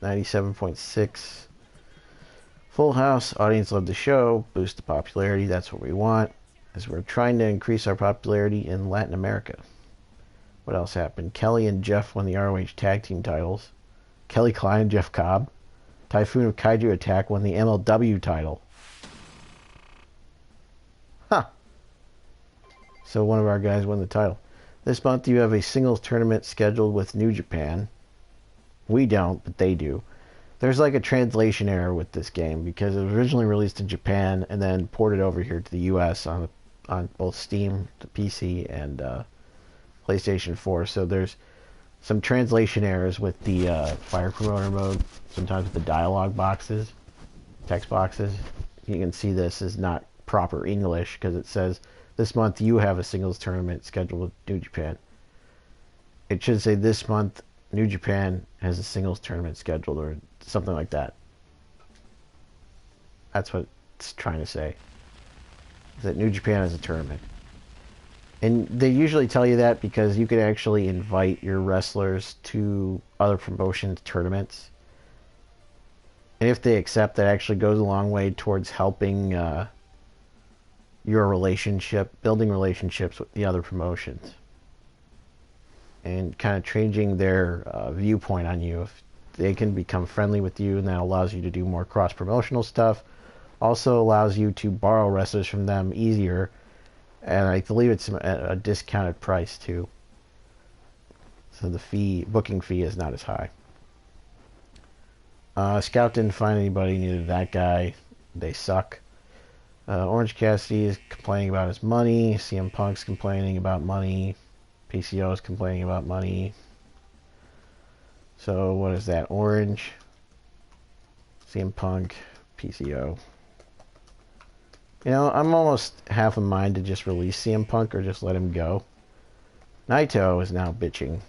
97.6. Full house. Audience loved the show. Boost the popularity. That's what we want. As we're trying to increase our popularity in Latin America. What else happened? Kelly and Jeff won the ROH tag team titles. Kelly Klein and Jeff Cobb. Typhoon of Kaiju Attack won the MLW title. Huh. So one of our guys won the title. This month you have a singles tournament scheduled with New Japan. We don't, but they do. There's like a translation error with this game because it was originally released in Japan and then ported over here to the US on both Steam, the PC, and PlayStation 4. So there's some translation errors with the Fire Promoter mode, sometimes with the dialogue boxes, text boxes. You can see this is not proper English because it says, this month you have a singles tournament scheduled with New Japan. It should say, this month New Japan has a singles tournament scheduled, or something like that. That's what it's trying to say. That New Japan has a tournament. And they usually tell you that because you could actually invite your wrestlers to other promotions tournaments. And if they accept, that actually goes a long way towards helping your relationship, building relationships with the other promotions. And kind of changing their viewpoint on you. If they can become friendly with you, and that allows you to do more cross-promotional stuff. Also allows you to borrow wrestlers from them easier. And I believe it's a discounted price too. So the booking fee is not as high. Scout didn't find anybody, neither that guy. They suck. Orange Cassidy is complaining about his money. CM Punk's complaining about money. PCO is complaining about money. So what is that? Orange, CM Punk, PCO. You know, I'm almost half a mind to just release CM Punk or just let him go. Naito is now bitching.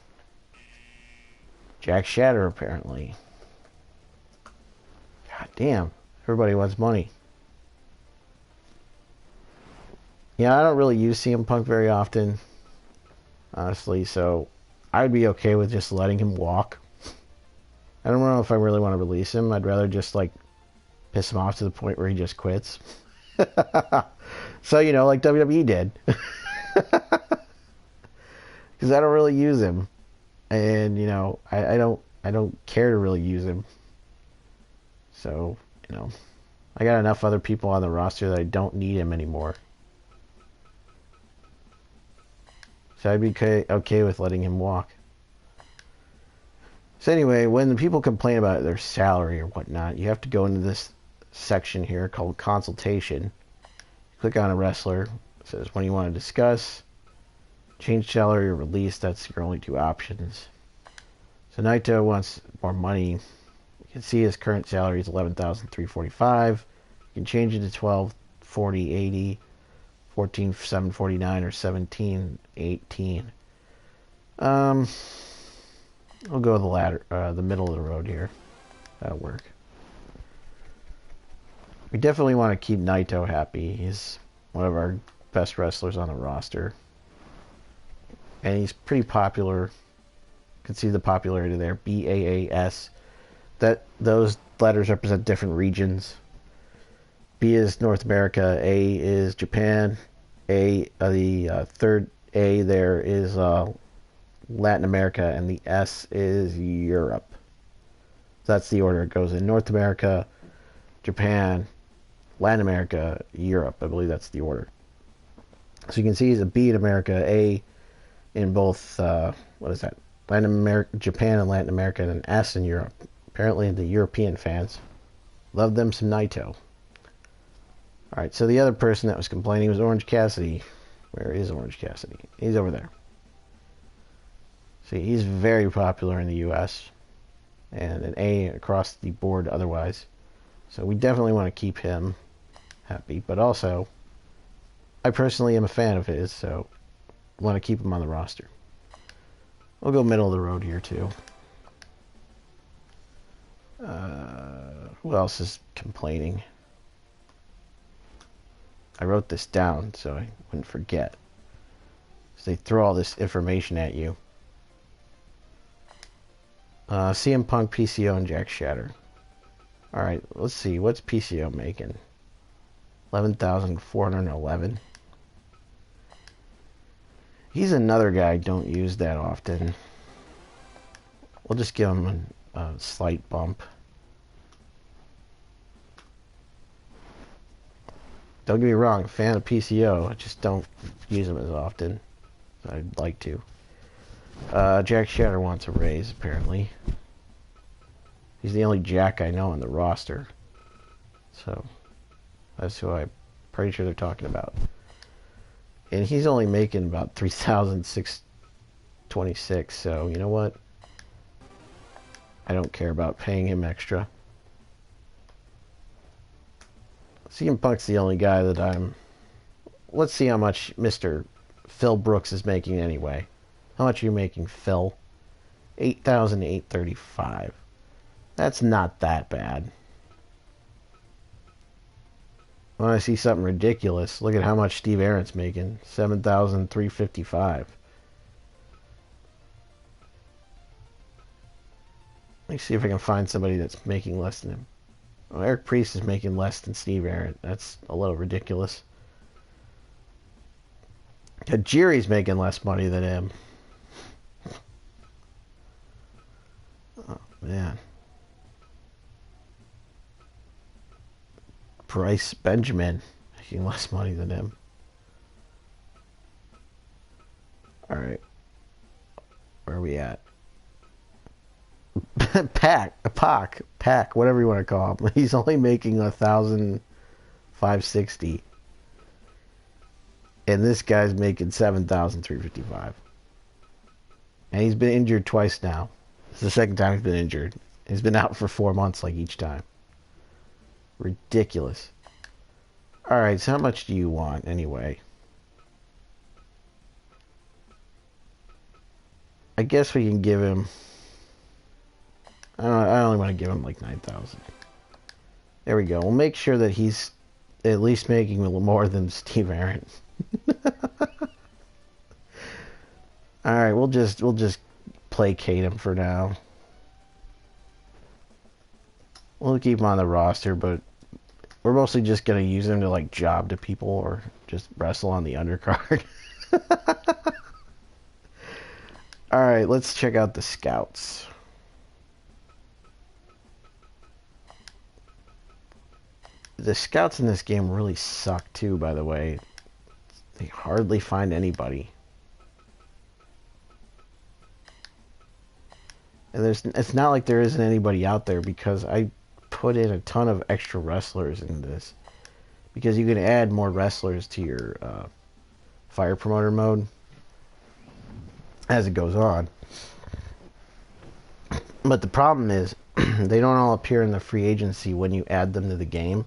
Jack Shatter, apparently. God damn. Everybody wants money. Yeah, I don't really use CM Punk very often, honestly, so I'd be okay with just letting him walk. I don't know if I really want to release him. I'd rather just, like, piss him off to the point where he just quits. So, you know, like WWE did. Because I don't really use him. And, you know, I don't care to really use him. So, you know, I got enough other people on the roster that I don't need him anymore. So I'd be okay with letting him walk. So anyway, when the people complain about their salary or whatnot, you have to go into this section here called consultation. Click on a wrestler. It says, when you want to discuss, change salary or release, that's your only two options. So Naito wants more money. You can see his current salary is $11,345. You can change it to $12,480, $14,749, or $17,818. I'll go the middle of the road here. That'll work. We definitely want to keep Naito happy. He's one of our best wrestlers on the roster. And he's pretty popular can see the popularity there. BAAS. Those letters represent different regions. B is North America. A is Japan. The third A there is Latin America, and the S is Europe. That's the order it goes in. North America, Japan, Latin America, Europe. I believe that's the order. So you can see he's a B in America, A in both, what is that? Latin America, Japan and Latin America, and an S in Europe. Apparently the European fans love them some Naito. Alright, so the other person that was complaining was Orange Cassidy. Where is Orange Cassidy? He's over there. See, he's very popular in the U.S. and an A across the board otherwise. So we definitely want to keep him happy. But also, I personally am a fan of his, so I want to keep him on the roster. We'll go middle of the road here, too. Who else is complaining? I wrote this down so I wouldn't forget. So they throw all this information at you. CM Punk, PCO, and Jack Shatter. Alright, let's see. What's PCO making? 11,411. He's another guy I don't use that often. We'll just give him a slight bump. Don't get me wrong, fan of PCO. I just don't use him as often as I'd like to. Jack Shatter wants a raise, apparently. He's the only Jack I know on the roster. So, that's who I'm pretty sure they're talking about. And he's only making about 3,626, so you know what? I don't care about paying him extra. CM Punk's the only guy that I'm... Let's see how much Mr. Phil Brooks is making anyway. How much are you making, Phil? 8,835. That's not that bad. When I see something ridiculous, look at how much Steve Arrett's making. 7,355. Let me see if I can find somebody that's making less than him. Well, Eric Priest is making less than Steve Arrett. That's a little ridiculous. Tajiri's making less money than him. Oh, man. Bryce Benjamin making less money than him. Alright. Where are we at? Pac, whatever you want to call him. He's only making 1,560. And this guy's making 7,355. And he's been injured twice now. It's the second time he's been injured. He's been out for 4 months like each time. Ridiculous. Alright, so how much do you want anyway? I guess we can give him... I only want to give him like 9,000. There we go. We'll make sure that he's at least making a little more than Steve Arrett. Alright, we'll just placate him for now. We'll keep him on the roster, but we're mostly just going to use him to like job to people or just wrestle on the undercard. Alright, let's check out the scouts. The scouts in this game really suck too, by the way. They hardly find anybody. And it's not like there isn't anybody out there because I put in a ton of extra wrestlers in this. Because you can add more wrestlers to your fire promoter mode as it goes on. But the problem is they don't all appear in the free agency when you add them to the game.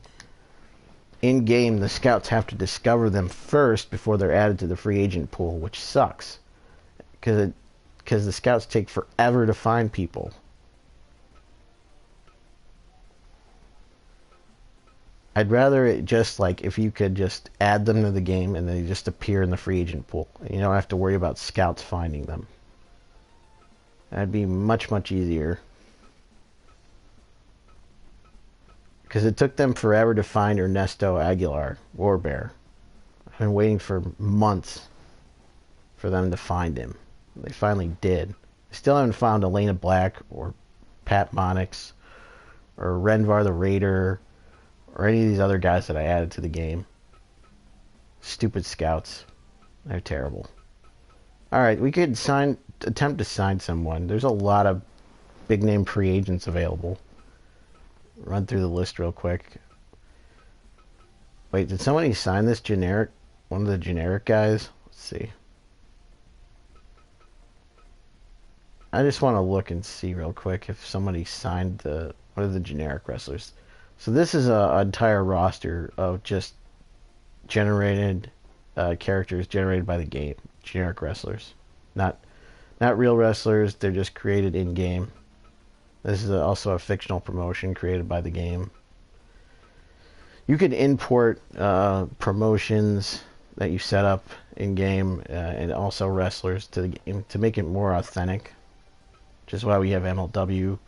In game, the scouts have to discover them first before they're added to the free agent pool, which sucks. Because the scouts take forever to find people. I'd rather it just like if you could just add them to the game and they just appear in the free agent pool. You don't have to worry about scouts finding them. That'd be much, much easier. Because it took them forever to find Ernesto Aguilar, Warbear. I've been waiting for months for them to find him. They finally did. They still haven't found Elena Black or Pat Monix or Renvar the Raider or any of these other guys that I added to the game. Stupid scouts. They're terrible. Alright, we could attempt to sign someone. There's a lot of big name free agents available. Run through the list real quick. Wait, did somebody sign this generic? One of the generic guys? Let's see. I just want to look and see real quick if somebody signed one of the generic wrestlers. So this is an entire roster of just generated characters generated by the game. Generic wrestlers. Not real wrestlers, they're just created in-game. This is also a fictional promotion created by the game. You can import promotions that you set up in-game and also wrestlers to the game to make it more authentic. Which is why we have MLW.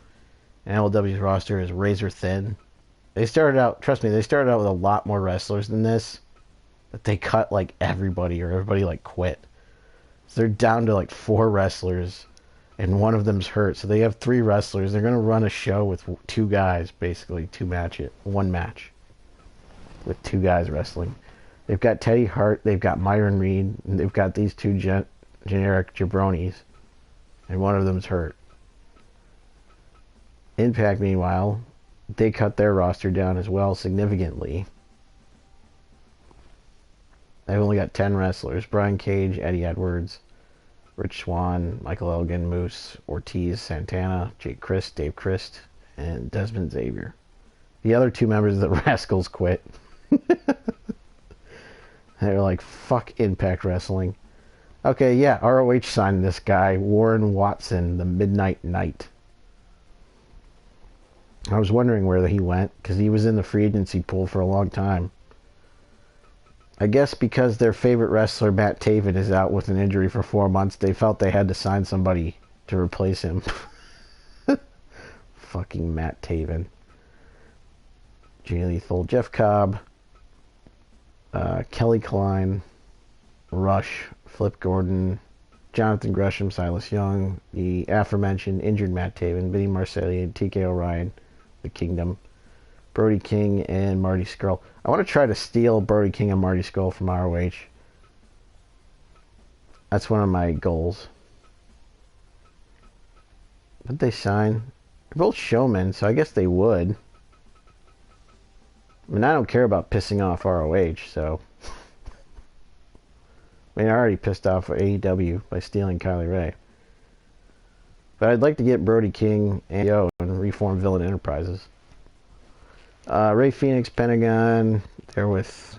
And MLW's roster is razor thin. They started out, trust me, they started out with a lot more wrestlers than this. But they cut like everybody, or everybody like quit. So they're down to like 4 wrestlers. And one of them's hurt. So they have 3 wrestlers. They're going to run a show with 2 guys, basically. 1 match. With 2 guys wrestling. They've got Teddy Hart. They've got Myron Reed. And they've got these 2 generic jabronis. And one of them's hurt. Impact, meanwhile, they cut their roster down as well significantly. They've only got 10 wrestlers. Brian Cage, Eddie Edwards, Rich Swann, Michael Elgin, Moose, Ortiz, Santana, Jake Christ, Dave Christ, and Desmond Xavier. The other 2 members of the Rascals quit. They're like, fuck Impact Wrestling. Okay, yeah, ROH signed this guy, Warren Watson, the Midnight Knight. I was wondering where he went, because he was in the free agency pool for a long time. I guess because their favorite wrestler, Matt Taven, is out with an injury for 4 months, they felt they had to sign somebody to replace him. Fucking Matt Taven. Jay Lethal, Jeff Cobb, Kelly Klein, Rush, Flip Gordon, Jonathan Gresham, Silas Young, the aforementioned injured Matt Taven, Vinny Marseglia, TK O'Ryan, The Kingdom, Brody King, and Marty Scurll. I want to try to steal Brody King and Marty Scurll from ROH. That's one of my goals. Would they sign? They're both showmen, so I guess they would. I mean, I don't care about pissing off ROH, so... I mean, I already pissed off AEW by stealing Kylie Ray. But I'd like to get Brody King and Yo and reform Villain Enterprises. Ray Phoenix, Pentagon, they're with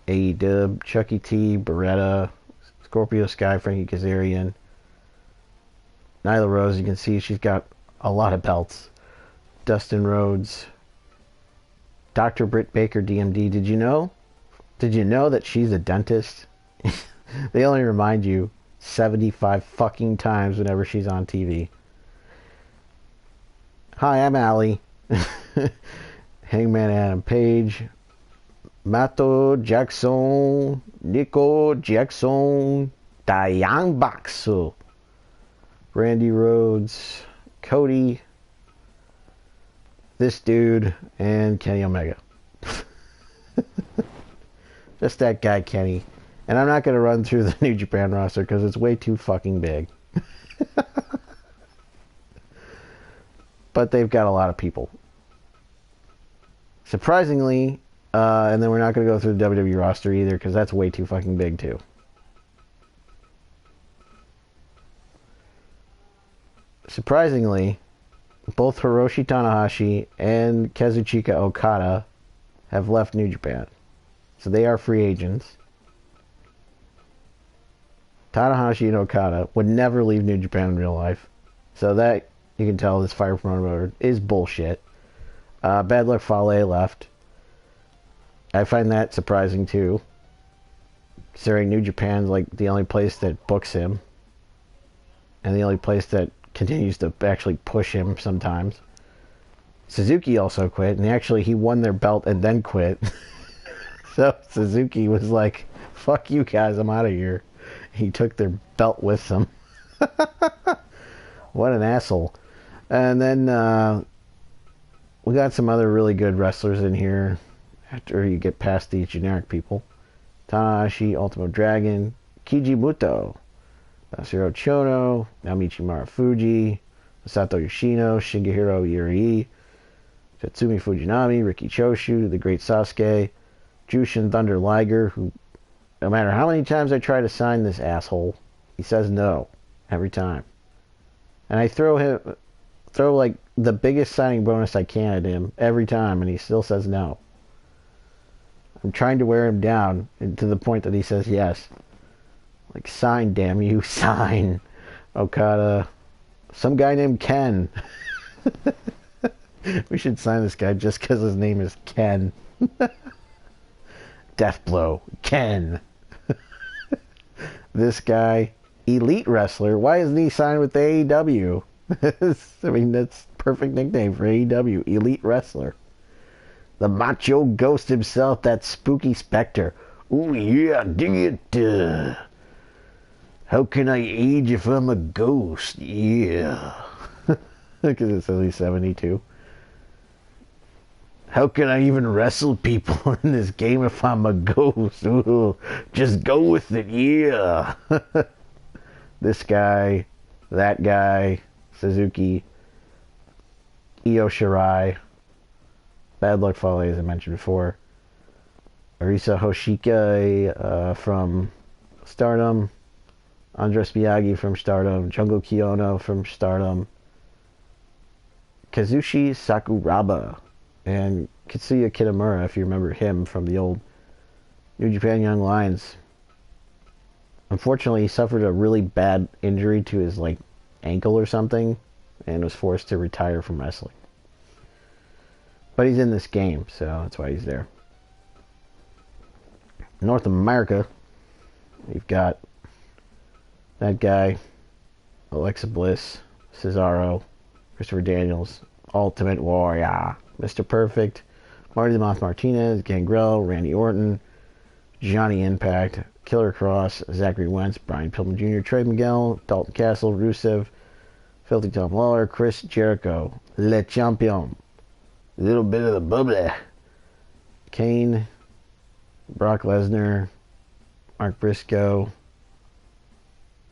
AEW, Chucky T, Beretta, Scorpio Sky, Frankie Kazarian, Nyla Rose. You can see she's got a lot of belts. Dustin Rhodes, Dr. Britt Baker, DMD. Did you know that she's a dentist? They only remind you 75 fucking times whenever she's on TV. Hi, I'm Allie. Hangman Adam Page, Mato Jackson, Nico Jackson, Diane Baxo, Randy Rhodes, Cody, this dude, and Kenny Omega. Just that guy, Kenny. And I'm not going to run through the New Japan roster because it's way too fucking big. But they've got a lot of people. Surprisingly, and then we're not going to go through the WWE roster either because that's way too fucking big too. Surprisingly, both Hiroshi Tanahashi and Kazuchika Okada have left New Japan. So they are free agents. Tanahashi and Okada would never leave New Japan in real life. So that, you can tell this Fire Promoter is bullshit. Bad Luck Fale left. I find that surprising too. Considering New Japan's like the only place that books him. And the only place that continues to actually push him sometimes. Suzuki also quit, and he won their belt and then quit. So Suzuki was like, fuck you guys, I'm out of here. He took their belt with him. What an asshole. And then we got some other really good wrestlers in here after you get past these generic people. Tanahashi, Ultimo Dragon, Keiji Muto, Masahiro Chono, Naomichi Marufuji, Masato Yoshino, Shigehiro Irie, Tatsumi Fujinami, Riki Choshu, The Great Sasuke, Jushin Thunder Liger, who, no matter how many times I try to sign this asshole, he says no every time. And I throw like the biggest signing bonus I can at him every time, and he still says no. I'm trying to wear him down to the point that he says yes. Like, sign, damn you, sign. Okada. Some guy named Ken. We should sign this guy just because his name is Ken. Deathblow. Ken. This guy, elite wrestler. Why isn't he signed with the AEW? I mean, that's perfect nickname for AEW. Elite wrestler. The macho ghost himself, that spooky specter. Ooh, yeah, dig it. How can I age if I'm a ghost? Yeah. Because it says he's 72. How can I even wrestle people in this game if I'm a ghost? Ooh, just go with it, yeah. This guy, that guy, Suzuki, Io Shirai, Bad Luck Fale, as I mentioned before, Arisa Hoshika from Stardom, Andres Miyagi from Stardom, Jungle Kiyono from Stardom, Kazushi Sakuraba, and Kitsuya Kitamura, if you remember him from the old New Japan Young Lions. Unfortunately, he suffered a really bad injury to his ankle or something and was forced to retire from wrestling. But he's in this game, so that's why he's there. North America, we've got that guy, Alexa Bliss, Cesaro, Christopher Daniels, Ultimate Warrior, Mr. Perfect, Marty the Moth Martinez, Gangrel, Randy Orton, Johnny Impact, Killer Cross, Zachary Wentz, Brian Pillman Jr., Trey Miguel, Dalton Castle, Rusev, Filthy Tom Lawler, Chris Jericho, Le Champion, a little bit of the bubbly, Kane, Brock Lesnar, Mark Briscoe,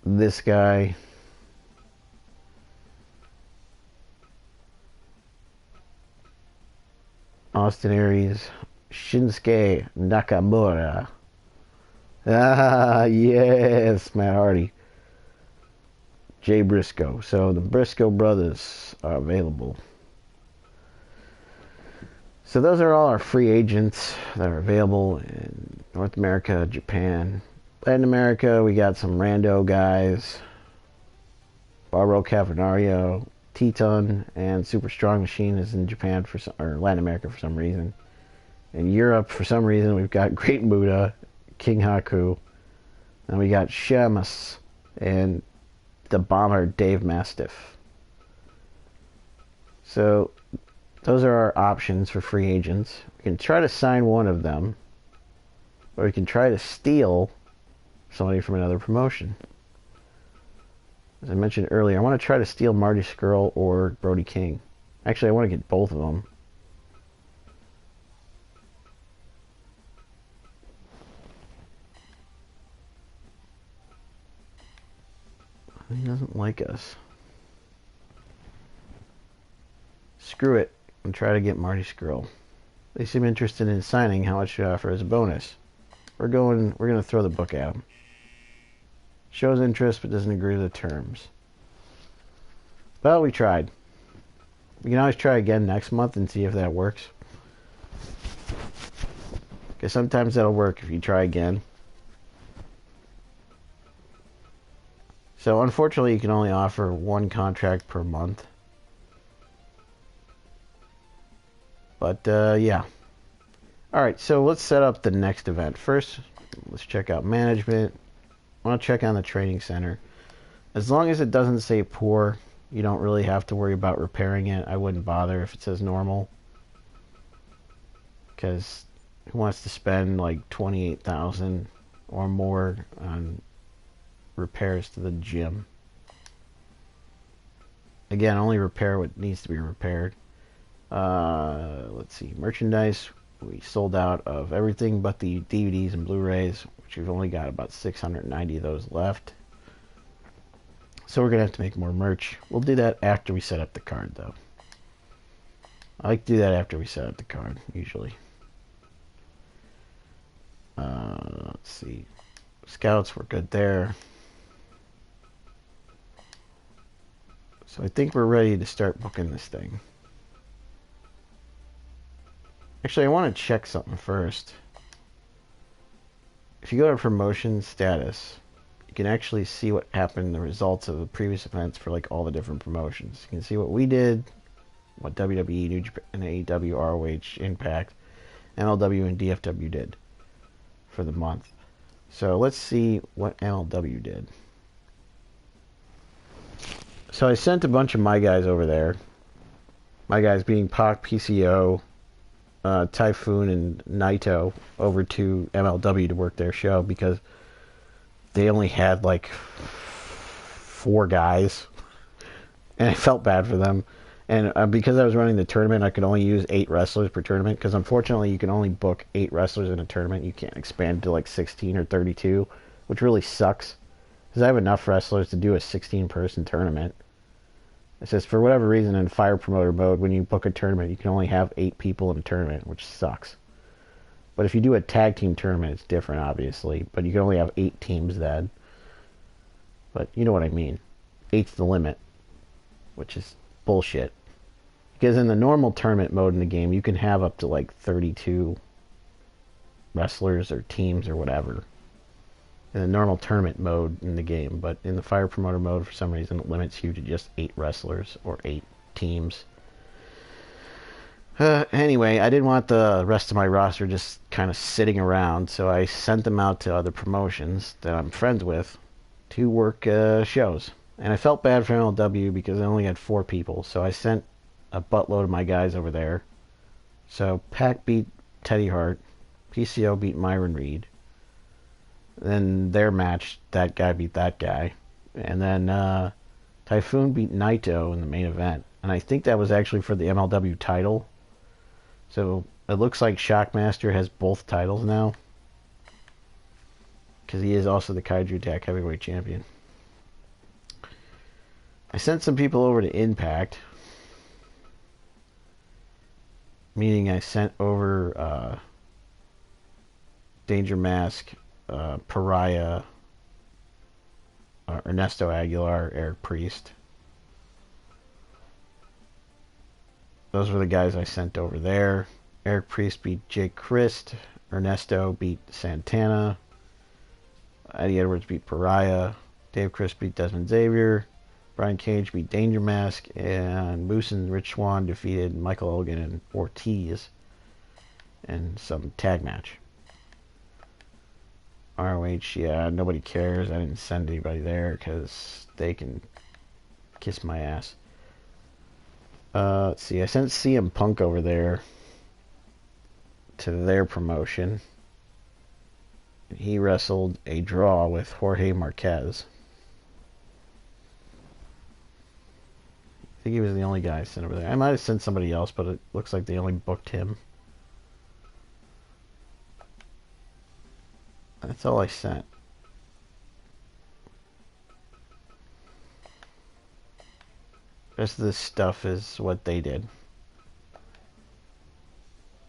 this guy, Austin Aries, Shinsuke Nakamura. Ah, yes, Matt Hardy. Jay Briscoe. So the Briscoe brothers are available. So those are all our free agents that are available in North America, Japan. Latin America, we got some rando guys. Barbaro Cavernario, Teton, and Super Strong Machine is in Japan or Latin America for some reason. In Europe, for some reason, we've got Great Muta, King Haku, and we got Sheamus and the Bomber Dave Mastiff. So those are our options for free agents. We can try to sign one of them, or we can try to steal somebody from another promotion. As I mentioned earlier, I want to try to steal Marty Scurll or Brody King. Actually, I want to get both of them. He doesn't like us. Screw it and try to get Marty Scurll. They seem interested in signing. How much should I offer as a bonus? We're going to throw the book at him. Shows interest but doesn't agree to the terms. Well, we tried. We can always try again next month and see if that works. Because sometimes that'll work if you try again. So unfortunately, you can only offer one contract per month. But yeah. Alright, so let's set up the next event. First, let's check out management. I want to check on the training center. As long as it doesn't say poor, You don't really have to worry about repairing it. I wouldn't bother if it says normal. Because who wants to spend like 28,000 or more on repairs to the gym? Again, only repair what needs to be repaired. Let's see. Merchandise. We sold out of everything but the DVDs and Blu-rays, which we've only got about 690 of those left. So we're going to have to make more merch. We'll do that after we set up the card, though. I like to do that after we set up the card, usually. Let's see. Scouts, we're good there. So I think we're ready to start booking this thing. Actually, I want to check something first. If you go to promotion status, you can actually see what happened in the results of the previous events for like all the different promotions. You can see what we did, what WWE, New Japan, AEW, ROH, Impact, MLW, and DFW did for the month. So let's see what MLW did. So I sent a bunch of my guys over there. My guys being Pac, PCO, Typhoon, and Naito over to MLW to work their show because they only had like 4 guys. And I felt bad for them. And because I was running the tournament, I could only use 8 wrestlers per tournament. Because unfortunately, you can only book 8 wrestlers in a tournament. You can't expand to like 16 or 32, which really sucks. Because I have enough wrestlers to do a 16-person tournament. It says, for whatever reason, in Fire Promoter mode, when you book a tournament, you can only have 8 people in a tournament, which sucks. But if you do a tag team tournament, it's different, obviously. But you can only have 8 teams then. But you know what I mean. 8's the limit, which is bullshit. Because in the normal tournament mode in the game, you can have up to like 32 wrestlers or teams or whatever in the normal tournament mode in the game. But in the Fire Promoter mode, for some reason, it limits you to just 8 wrestlers or 8 teams. Anyway, I didn't want the rest of my roster just kind of sitting around, so I sent them out to other promotions that I'm friends with to work shows. And I felt bad for MLW because I only had 4 people, so I sent a buttload of my guys over there. So Pac beat Teddy Hart, PCO beat Myron Reed. Then their match, that guy beat that guy. And then Typhoon beat Naito in the main event. And I think that was actually for the MLW title. So it looks like Shockmaster has both titles now. Because he is also the Kaiju Tag Heavyweight Champion. I sent some people over to Impact. Meaning I sent over Danger Mask, Pariah, Ernesto Aguilar, Eric Priest. Those were the guys I sent over there. Eric Priest beat Jake Christ. Ernesto beat Santana. Eddie Edwards beat Pariah. Dave Christ beat Desmond Xavier. Brian Cage beat Danger Mask. And Moose and Rich Swann defeated Michael Elgin and Ortiz in some tag match. ROH, yeah, nobody cares. I didn't send anybody there because they can kiss my ass. Let's see, I sent CM Punk over there to their promotion. He wrestled a draw with Jorge Marquez. I think he was the only guy I sent over there. I might have sent somebody else, but it looks like they only booked him. That's all I sent. The rest of this stuff is what they did.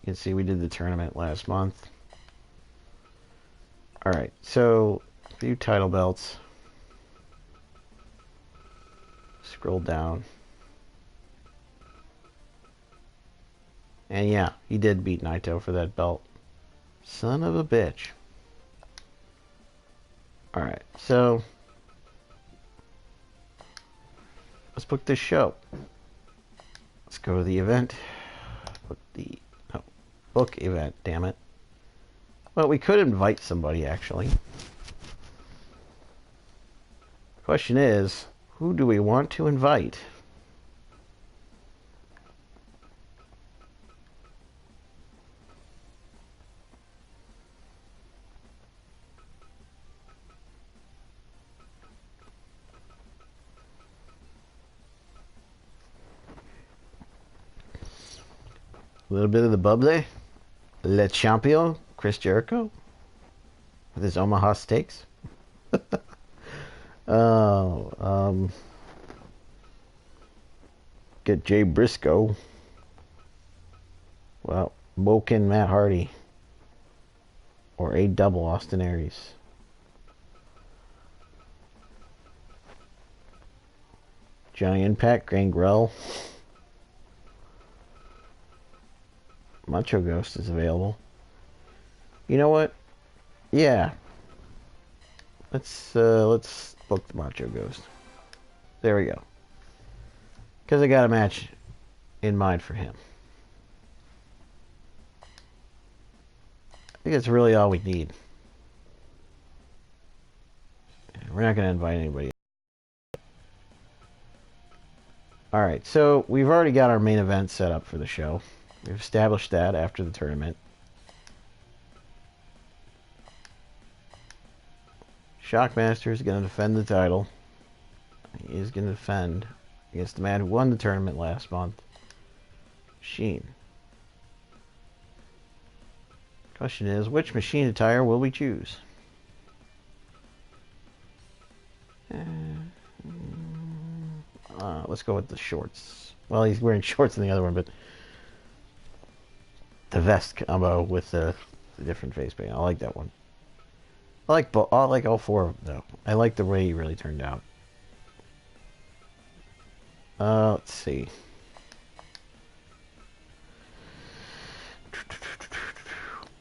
You can see we did the tournament last month. Alright, so a few title belts. Scroll down. And yeah, he did beat Naito for that belt. Son of a bitch. Alright, so let's book this show. Let's go to the event. Book event, damn it. Well, we could invite somebody, actually. Question is, Who do we want to invite? A little bit of the bubbly. Le Champion, Chris Jericho, with his Omaha Steaks. Oh, get Jay Briscoe. Well, Woken Matt Hardy. Or a double Austin Aries. Johnny Impact, Gangrel. Macho Ghost is available. You know what? Yeah. Let's book the Macho Ghost. There we go. Because I got a match in mind for him. I think that's really all we need. We're not going to invite anybody. Alright, so we've already got our main event set up for the show. We've established that after the tournament. Shockmaster is going to defend the title. He is going to defend against the man who won the tournament last month, Sheen. Question is, which Machine attire will we choose? Let's go with the shorts. Well, he's wearing shorts in the other one, but the vest combo with the different face paint. I like that one. I like all four of them, though. I like the way he really turned out. Let's see.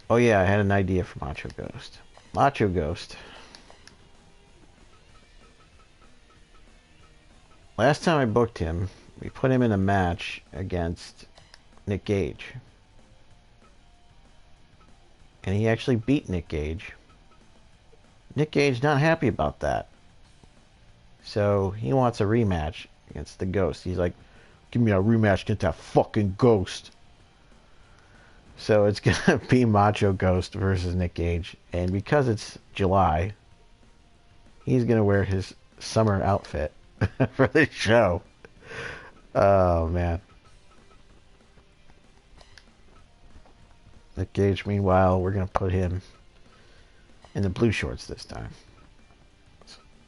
Oh yeah, I had an idea for Macho Ghost. Macho Ghost. Last time I booked him, we put him in a match against Nick Gage. And he actually beat Nick Gage. Nick Gage not happy about that. So he wants a rematch against the Ghost. He's like, give me a rematch against that fucking Ghost. So it's going to be Macho Ghost versus Nick Gage. And because it's July, he's going to wear his summer outfit for the show. Oh, man. Nick Gage, meanwhile, we're going to put him in the blue shorts this time.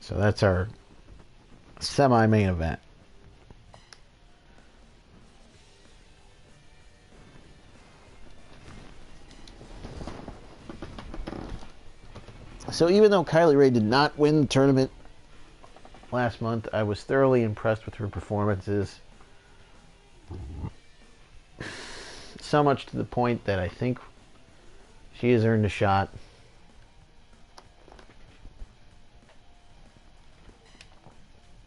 So that's our semi-main event. So even though Kylie Rae did not win the tournament last month, I was thoroughly impressed with her performances. So much to the point that I think she has earned a shot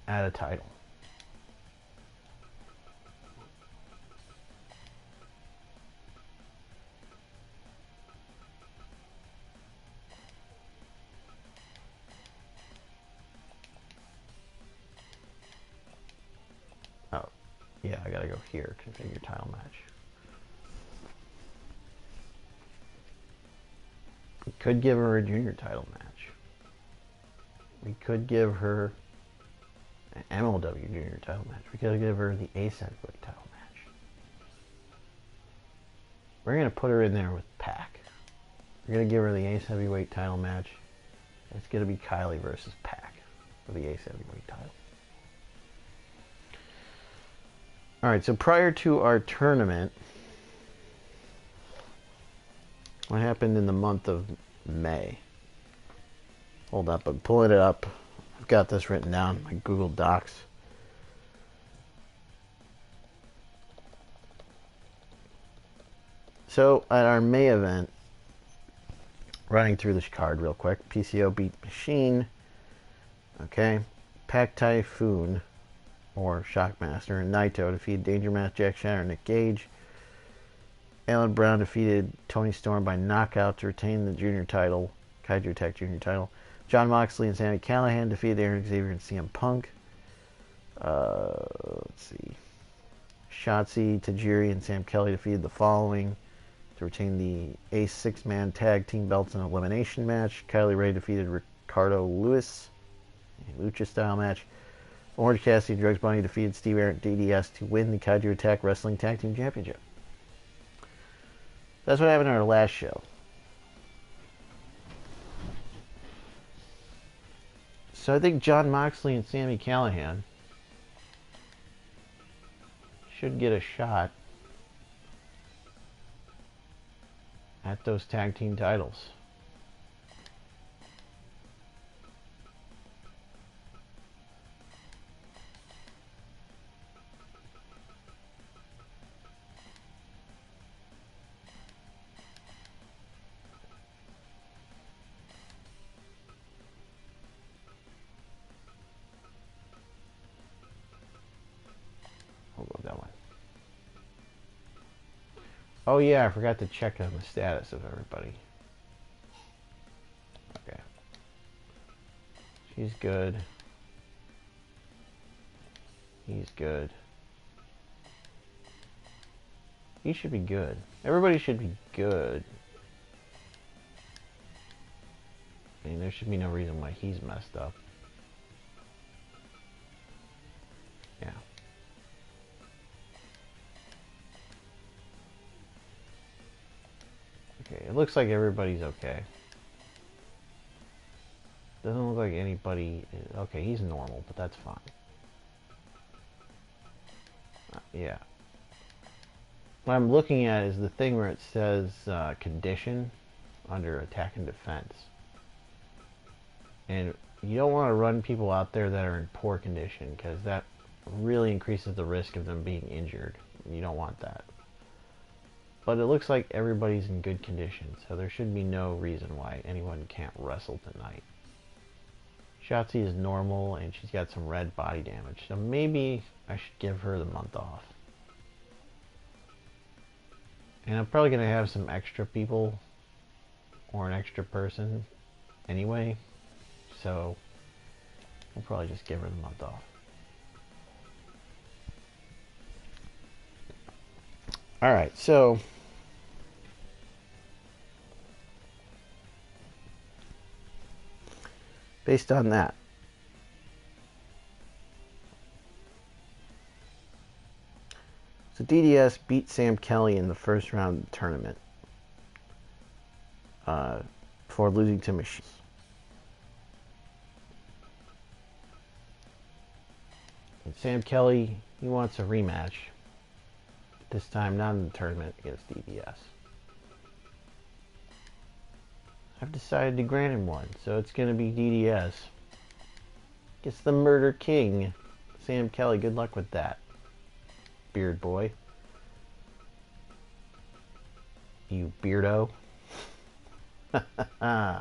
at a title. Oh, yeah, I gotta go here, configure title match. We could give her a junior title match. We could give her an MLW junior title match. We could give her the Ace Heavyweight title match. We're going to put her in there with Pac. We're going to give her the Ace Heavyweight title match. It's going to be Kylie versus Pac for the Ace Heavyweight title. Alright, so prior to our tournament, what happened in the month of May? Hold up, I'm pulling it up. I've got this written down in my Google Docs. So, at our May event, running through this card real quick, PCO beat Machine. Okay. Pac Typhoon, or Shockmaster, and Naito defeated Danger Mouse, Jack Shannon, and Nick Gage. Alan Brown defeated Tony Storm by knockout to retain the junior title, Kaiju Tech junior title. John Moxley and Sami Callihan defeated Aaron Xavier and CM Punk. Let's see. Shotzi, Tajiri, and Sam Kelly defeated the following to retain the Ace six-man tag team belts in an elimination match. Kylie Ray defeated Ricardo Lewis in a lucha-style match. Orange Cassidy and Drugs Bunny defeated Steve Aaron DDS to win the Kaiju Attack Wrestling Tag Team Championship. That's what happened in our last show. So I think Jon Moxley and Sami Callihan should get a shot at those tag team titles. We'll go that one. Oh yeah, I forgot to check on the status of everybody. Okay. She's good. He's good. He should be good. Everybody should be good. I mean, there should be no reason why he's messed up. Yeah. Okay, it looks like everybody's okay. Doesn't look like anybody is, okay, he's normal, but that's fine. Yeah. What I'm looking at is the thing where it says condition under attack and defense. And you don't want to run people out there that are in poor condition, because that really increases the risk of them being injured. You don't want that. But it looks like everybody's in good condition, so there should be no reason why anyone can't wrestle tonight. Shotzi is normal, and she's got some red body damage, so maybe I should give her the month off. And I'm probably going to have some extra people, or an extra person, anyway, so we'll probably just give her the month off. Alright, so based on that, so DDS beat Sam Kelly in the first round of the tournament before losing to Machine. And Sam Kelly, he wants a rematch. This time not in the tournament against DDS. I've decided to grant him one, so it's going to be DDS. It's the Murder King, Sam Kelly. Good luck with that, beard boy. You beardo. Alright,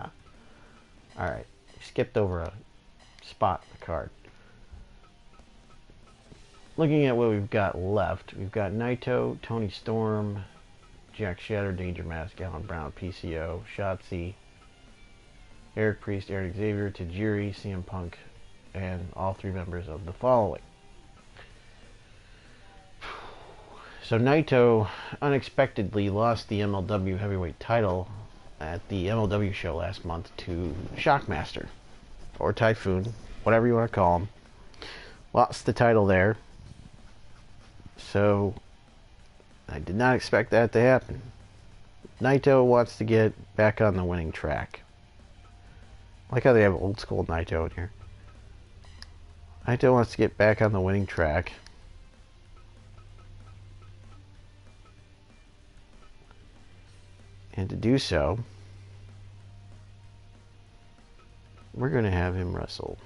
skipped over a spot in the card. Looking at what we've got left, we've got Naito, Tony Storm, Jack Shatter, Danger Mask, Alan Brown, PCO, Shotzi, Eric Priest, Eric Xavier, Tajiri, CM Punk, and all three members of the following. So Naito unexpectedly lost the MLW heavyweight title at the MLW show last month to Shockmaster, or Typhoon, whatever you want to call him. Lost the title there. So I did not expect that to happen. Naito wants to get back on the winning track. I like how they have old school Naito in here. Naito wants to get back on the winning track. And to do so, we're going to have him wrestle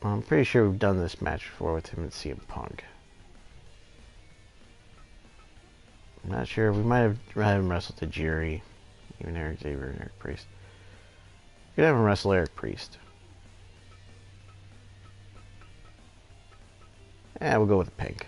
I'm pretty sure we've done this match before with him and CM Punk. I'm not sure. We might have had him wrestle Tajiri, even Eric Xavier and Eric Priest. We could have him wrestle Eric Priest. We'll go with Pink.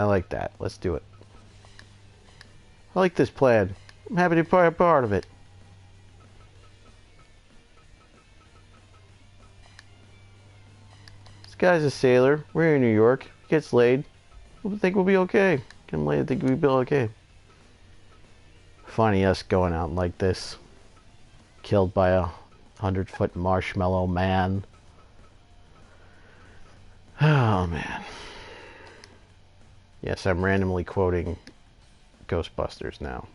I like that. Let's do it. I like this plan. I'm happy to be a part of it. This guy's a sailor. We're here in New York. He gets laid. I think we'll be okay. Get him laid. I think we'll be okay. Funny us going out like this. Killed by a 100-foot marshmallow man. Oh, man. Yes, I'm randomly quoting Ghostbusters now.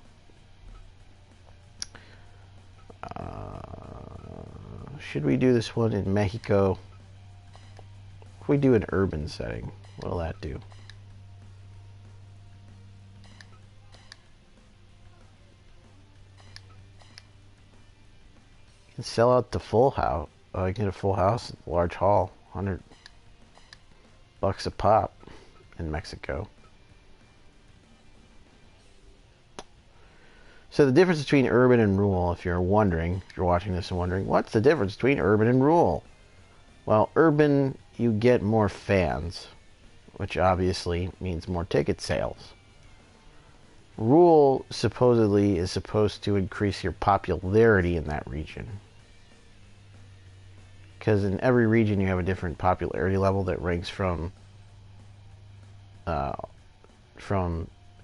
Should we do this one in Mexico? If we do an urban setting, what'll that do? You can sell out the full house. You get a full house, large hall, $100 a pop in Mexico. So the difference between urban and rural, if you're wondering, if you're watching this and wondering, what's the difference between urban and rural? Well, urban, you get more fans, which obviously means more ticket sales. Rural supposedly is supposed to increase your popularity in that region. Because in every region you have a different popularity level that ranks from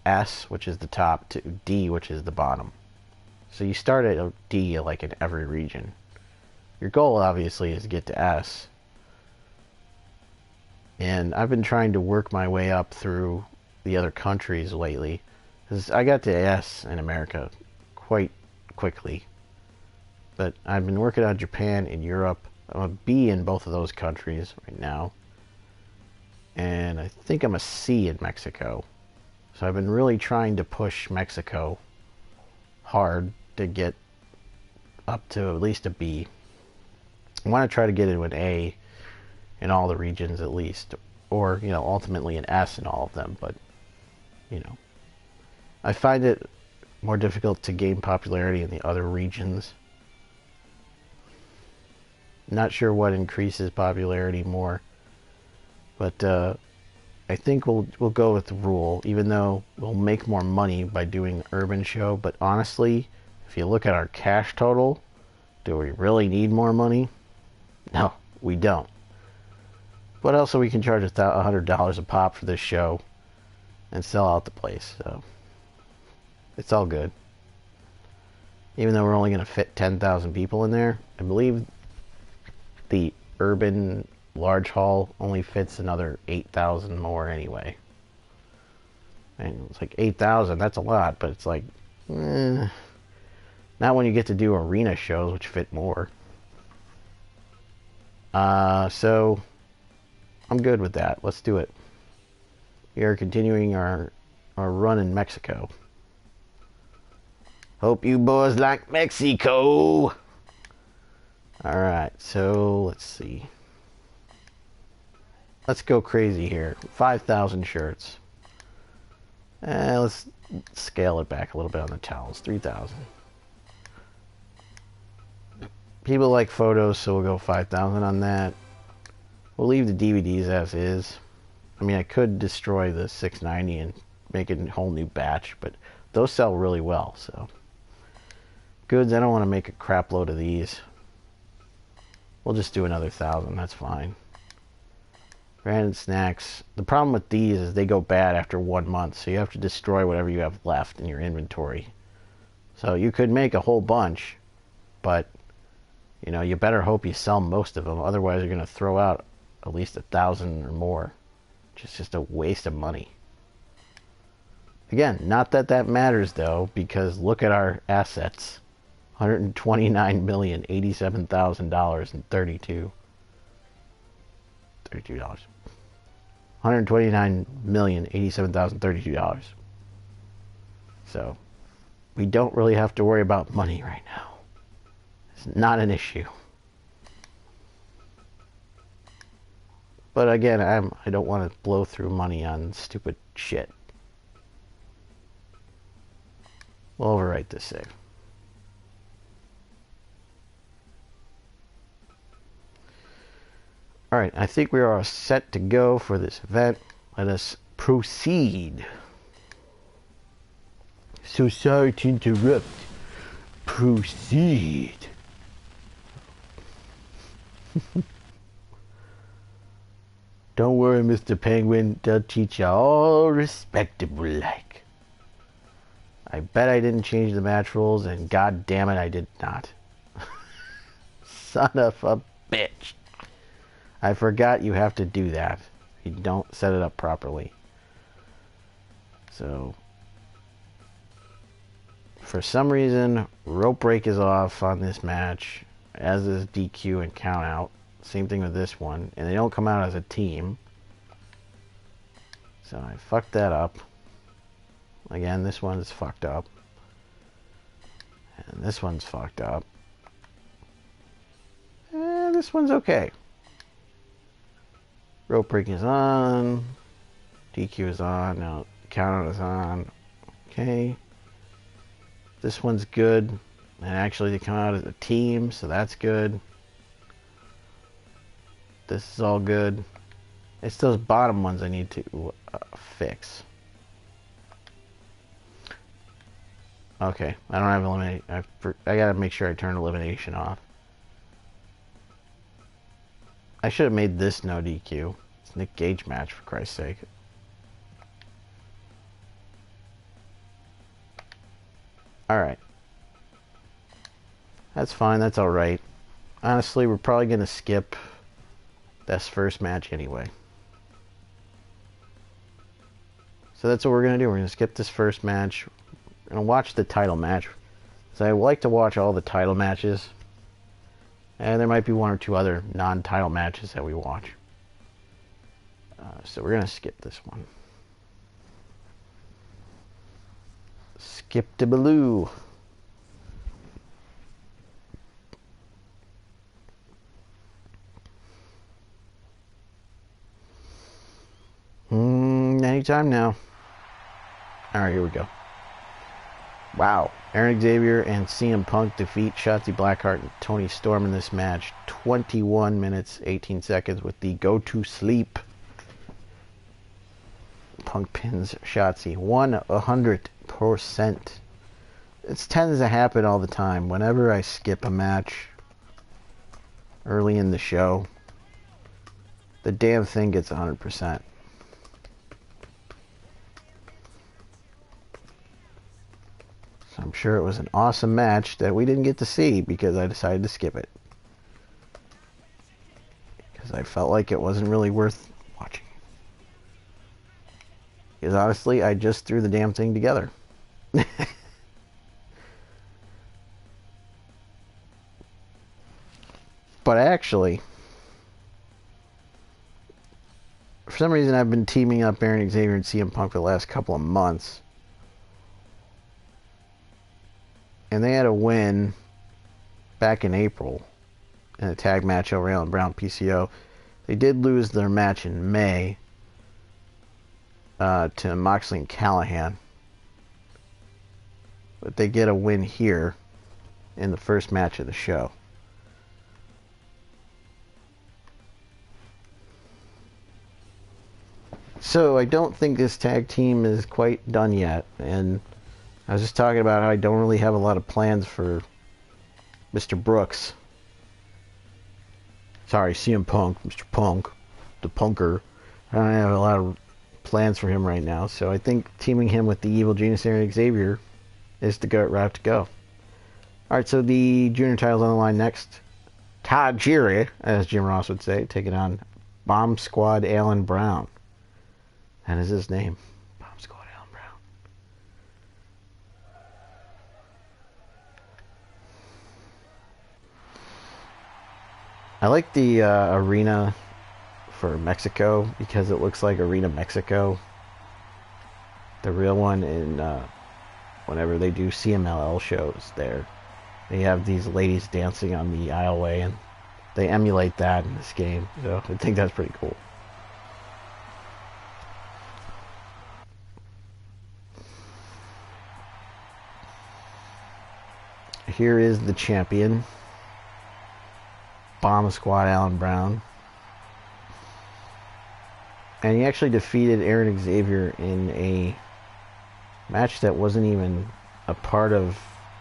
S, which is the top, to D, which is the bottom. So you start at a D like in every region. Your goal obviously is to get to S. And I've been trying to work my way up through the other countries lately. Because I got to S in America quite quickly. But I've been working on Japan and Europe. I'm a B in both of those countries right now. And I think I'm a C in Mexico. So I've been really trying to push Mexico hard to get up to at least a B. I want to try to get into an A in all the regions at least. Or, you know, ultimately an S in all of them. But, you know, I find it more difficult to gain popularity in the other regions. Not sure what increases popularity more. But I think we'll go with the rural, even though we'll make more money by doing the urban show. But honestly, if you look at our cash total, do we really need more money? No, we don't. But also we can charge $100 a pop for this show and sell out the place. So it's all good. Even though we're only going to fit 10,000 people in there, I believe the urban large hall only fits another 8,000 more anyway. And it's like 8,000, that's a lot, but it's like, not when you get to do arena shows, which fit more. So, I'm good with that. Let's do it. We are continuing our run in Mexico. Hope you boys like Mexico! Alright, so let's see. Let's go crazy here. 5,000 shirts. Let's scale it back a little bit on the towels. 3,000. People like photos, so we'll go 5,000 on that. We'll leave the DVDs as is. I mean, I could destroy the 690 and make it a whole new batch, but those sell really well, so. Goods, I don't want to make a crap load of these. We'll just do another 1,000, that's fine. Branded snacks. The problem with these is they go bad after 1 month, so you have to destroy whatever you have left in your inventory. So you could make a whole bunch, but you know, you better hope you sell most of them, otherwise you're going to throw out at least 1,000 or more, which is just a waste of money. Again, not that that matters though, because look at our assets. $129,087,000 and $32. $129,087,032. So, we don't really have to worry about money right now. It's not an issue. But again, I don't want to blow through money on stupid shit. We'll overwrite this save. Alright, I think we are set to go for this event. Let us Proceed. So sorry to interrupt. Proceed. Don't worry, Mr. Penguin. They'll teach you all respectable like. I bet I didn't change the match rules, and god damn it, I did not. Son of a bitch. I forgot you have to do that. You don't set it up properly. So, for some reason, rope break is off on this match, as is DQ and count out. Same thing with this one. And they don't come out as a team. So I fucked that up. Again, this one's fucked up. And this one's fucked up. And this one's okay. Rope break is on. DQ is on. Now count out is on. Okay. This one's good. And actually they come out as a team, so that's good. This is all good. It's those bottom ones I need to fix. Okay, I don't have eliminate. I gotta make sure I turn elimination off. I should have made this no DQ. It's Nick Gage match, for Christ's sake. Alright. That's fine, that's alright. Honestly, we're probably gonna skip this first match anyway. So that's what we're going to do. We're going to skip this first match. We're going to watch the title match. So I like to watch all the title matches. And there might be one or two other non-title matches that we watch. So we're going to skip this one. Skip to Baloo. Anytime now. Alright, here we go. Wow. Aaron Xavier and CM Punk defeat Shotzi Blackheart and Toni Storm in this match. 21 minutes, 18 seconds with the go to sleep. Punk pins Shotzi 100%. It tends to happen all the time. Whenever I skip a match early in the show, the damn thing gets 100%. So I'm sure it was an awesome match that we didn't get to see because I decided to skip it. Because I felt like it wasn't really worth watching. Because honestly, I just threw the damn thing together. But actually, for some reason I've been teaming up Aaron Xavier and CM Punk for the last couple of months. And they had a win back in April in a tag match over Allen Brown PCO. They did lose their match in May to Moxley and Callahan. But they get a win here in the first match of the show. So I don't think this tag team is quite done yet. And I was just talking about how I don't really have a lot of plans for Mr. Brooks. Sorry, CM Punk, Mr. Punk, the punker. I don't have a lot of plans for him right now, so I think teaming him with the Evil Genius Aaron Xavier is the route to go. Alright, so the junior title's on the line next. Tajiri, as Jim Ross would say, taking on Bomb Squad Allen Brown. That is his name. Bomb Squad Allen Brown. I like the arena for Mexico because it looks like Arena Mexico. The real one in whenever they do CMLL shows there. They have these ladies dancing on the aisleway and they emulate that in this game. So I think that's pretty cool. Here is the champion, Bomb Squad Allen Brown. And he actually defeated Aaron Xavier in a match that wasn't even a part of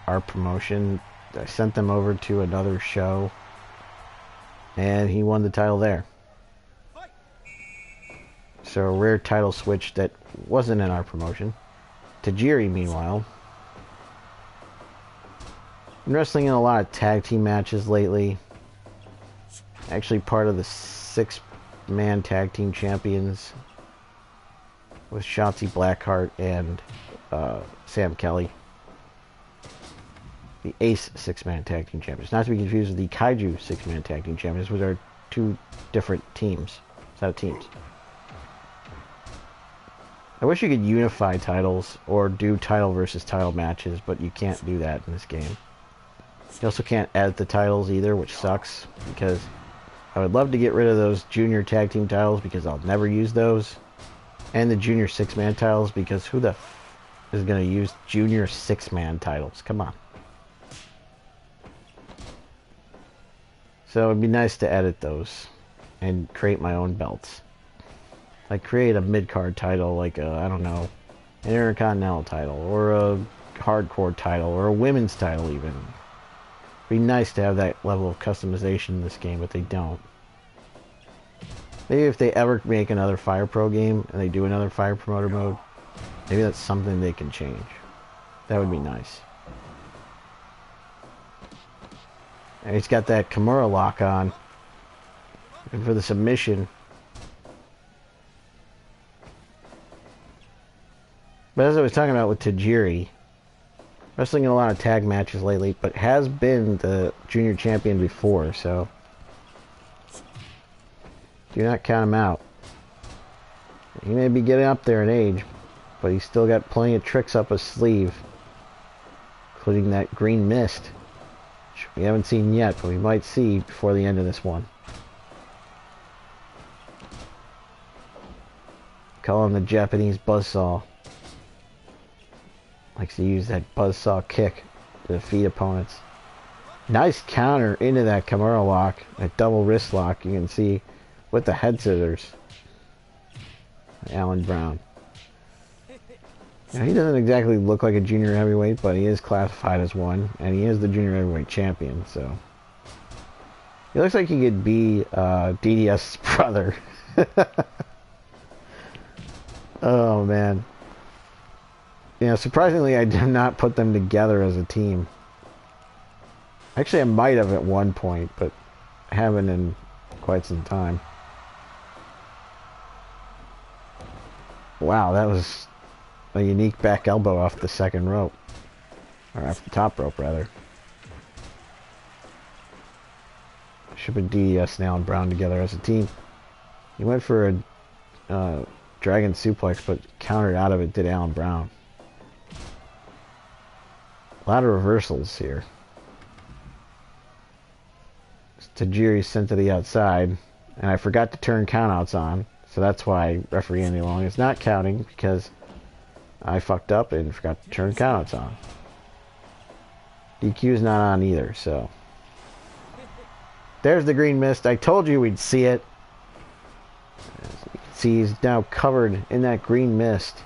our promotion. I sent them over to another show, and he won the title there. So a rare title switch that wasn't in our promotion. Tajiri, meanwhile, been wrestling in a lot of tag team matches lately. Actually part of the 6-man tag team champions with Shotzi Blackheart and Sam Kelly. The Ace 6-man tag team champions. Not to be confused with the Kaiju 6-man tag team champions, which are two different teams. Set of teams. I wish you could unify titles or do title versus title matches, but you can't do that in this game. You also can't edit the titles either, which sucks, because I would love to get rid of those junior tag team titles because I'll never use those. And the junior 6-man titles, because who the f is going to use junior 6-man titles? Come on. So it'd be nice to edit those and create my own belts. Like create a mid-card title, like a, I don't know, an Intercontinental title, or a hardcore title, or a women's title even. It'd be nice to have that level of customization in this game, but they don't. Maybe if they ever make another Fire Pro game, and they do another Fire Promoter mode, maybe that's something they can change. That would be nice. And he's got that Kimura lock on. Looking for the submission. But as I was talking about with Tajiri, wrestling in a lot of tag matches lately, but has been the junior champion before, so do not count him out. He may be getting up there in age, but he's still got plenty of tricks up his sleeve, including that green mist, which we haven't seen yet, but we might see before the end of this one. Call him the Japanese buzzsaw. Likes to use that buzzsaw kick to defeat opponents. Nice counter into that Kimura lock, that double wrist lock you can see with the head scissors. Alan Brown. Now, he doesn't exactly look like a junior heavyweight, but he is classified as one, and he is the junior heavyweight champion, so. He looks like he could be DDS's brother. Oh, man. You know, surprisingly, I did not put them together as a team. Actually, I might have at one point, but I haven't in quite some time. Wow, that was a unique back elbow off the second rope. Or off the top rope, rather. Should have been DDS and Alan Brown together as a team. He went for a dragon suplex, but countered out of it, did Alan Brown. A lot of reversals here. Tajiri sent to the outside, and I forgot to turn countouts on, so that's why referee Andy Long is not counting, because I fucked up and forgot to turn countouts on. DQ's not on either, so. There's the green mist. I told you we'd see it. As you can see, he's now covered in that green mist.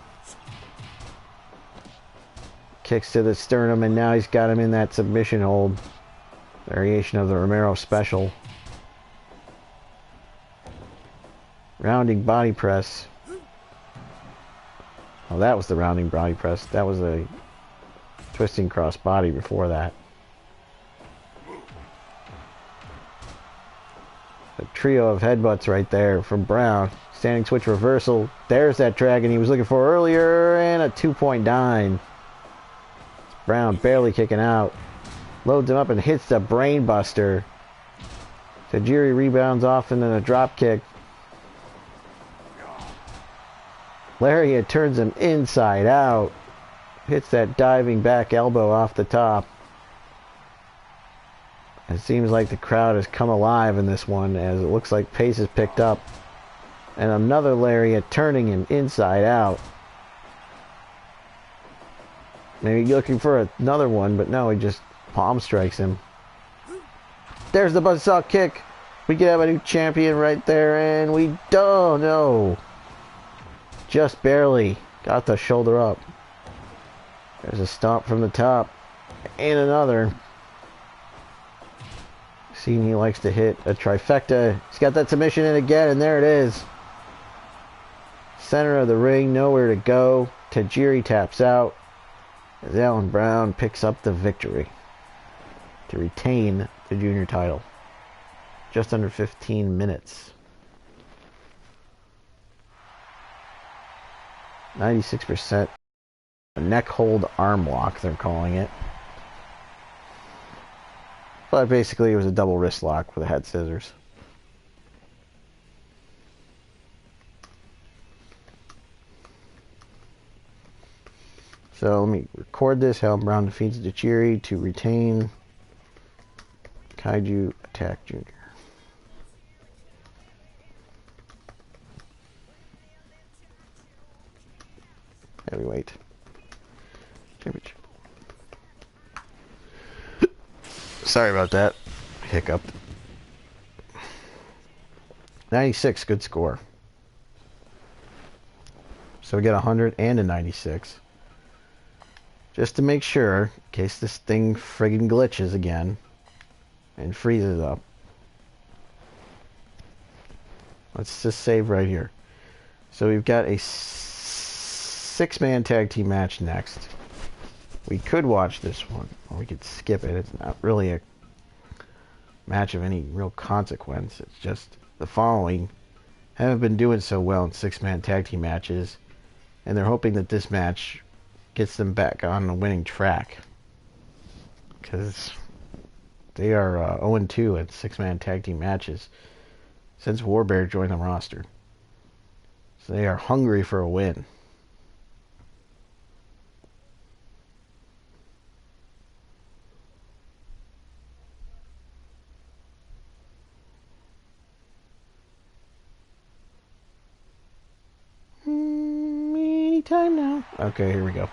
Kicks to the sternum, and now he's got him in that submission hold. Variation of the Romero special. Rounding body press. Oh, that was the rounding body press. That was a twisting cross body before that. A trio of headbutts right there from Brown. Standing switch reversal. There's that dragon he was looking for earlier, and a 2.9. Brown barely kicking out. Loads him up and hits the brain buster. Tajiri rebounds off and then a drop kick. Lariat turns him inside out. Hits that diving back elbow off the top. It seems like the crowd has come alive in this one, as it looks like pace is picked up. And another lariat turning him inside out. Maybe looking for another one, but no, he just palm strikes him. There's the buzzsaw kick. We could have a new champion right there, and we don't know. Just barely got the shoulder up. There's a stomp from the top. And another. Seeing he likes to hit a trifecta. He's got that submission in again, and there it is. Center of the ring, nowhere to go. Tajiri taps out as Alan Brown picks up the victory to retain the junior title. Just under 15 minutes. 96%. A neck hold arm lock, they're calling it. But basically it was a double wrist lock with a head scissors. So let me record this. Alan Brown defeats Tajiri to retain Kaiju Attack Jr. Heavyweight championship. Sorry about that. Hiccuped. 96, good score. So we get 100 and a 96. Just to make sure, in case this thing friggin' glitches again and freezes up. Let's just save right here. So we've got a 6-man tag team match next. We could watch this one, or we could skip it. It's not really a match of any real consequence. It's just the following haven't been doing so well in 6-man tag team matches, and they're hoping that this match gets them back on the winning track, because they are 0-2 at 6-man tag team matches since Warbear joined the roster. So they are hungry for a win. Anytime now. Okay, here we go.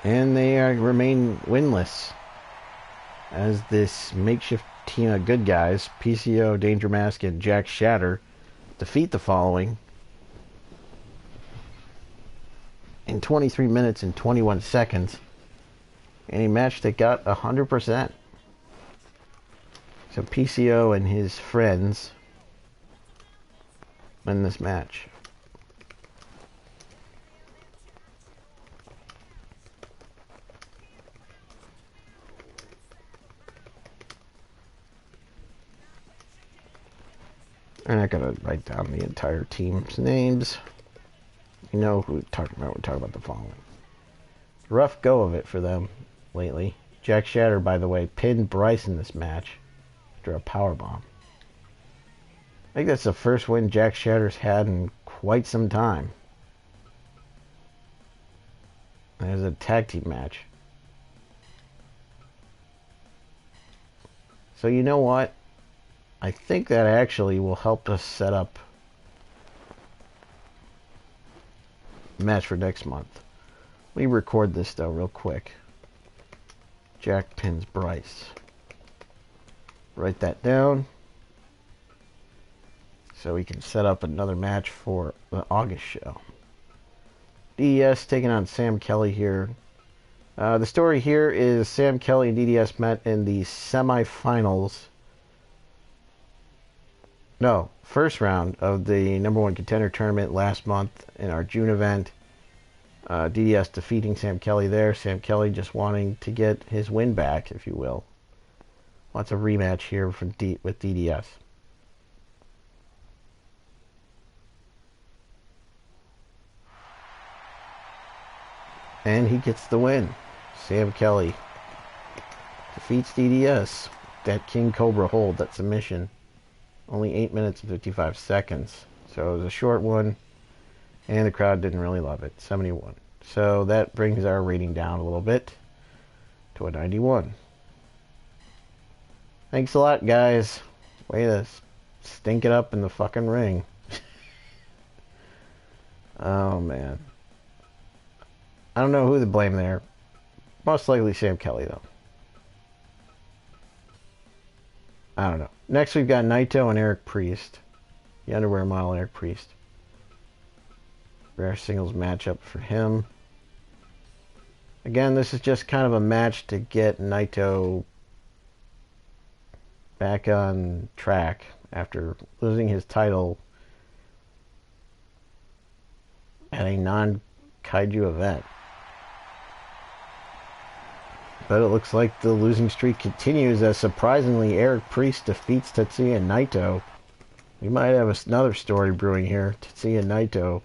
And they remain winless as this makeshift team of good guys, PCO, Danger Mask, and Jack Shatter, defeat the following in 23 minutes and 21 seconds in a match that got 100%. So PCO and his friends win this match. I'm not going to write down the entire team's names. You know who we're talking about. We're talking about the following. Rough go of it for them lately. Jack Shatter, by the way, pinned Bryce in this match after a powerbomb. I think that's the first win Jack Shatter's had in quite some time. And it was a tag team match. So you know what? I think that actually will help us set up the match for next month. Let me record this though real quick. Jack pins Bryce. Write that down so we can set up another match for the August show. DDS taking on Sam Kelly here. The story here is Sam Kelly and DDS met in the semifinals. No, first round of the #1 contender tournament last month in our June event. DDS defeating Sam Kelly there. Sam Kelly just wanting to get his win back, if you will. Wants a rematch here with DDS. And he gets the win. Sam Kelly defeats DDS. That King Cobra hold, that submission. Only 8 minutes and 55 seconds. So it was a short one, and the crowd didn't really love it. 71. So that brings our rating down a little bit to a 91. Thanks a lot, guys. Way to stink it up in the fucking ring. Oh, man. I don't know who to blame there. Most likely Sam Kelly, though. I don't know. Next, we've got Naito and Eric Priest. The underwear model Eric Priest. Rare singles matchup for him. Again, this is just kind of a match to get Naito back on track after losing his title at a non-Kaiju event. But it looks like the losing streak continues as surprisingly Eric Priest defeats Tetsuya Naito. We might have another story brewing here. Tetsuya Naito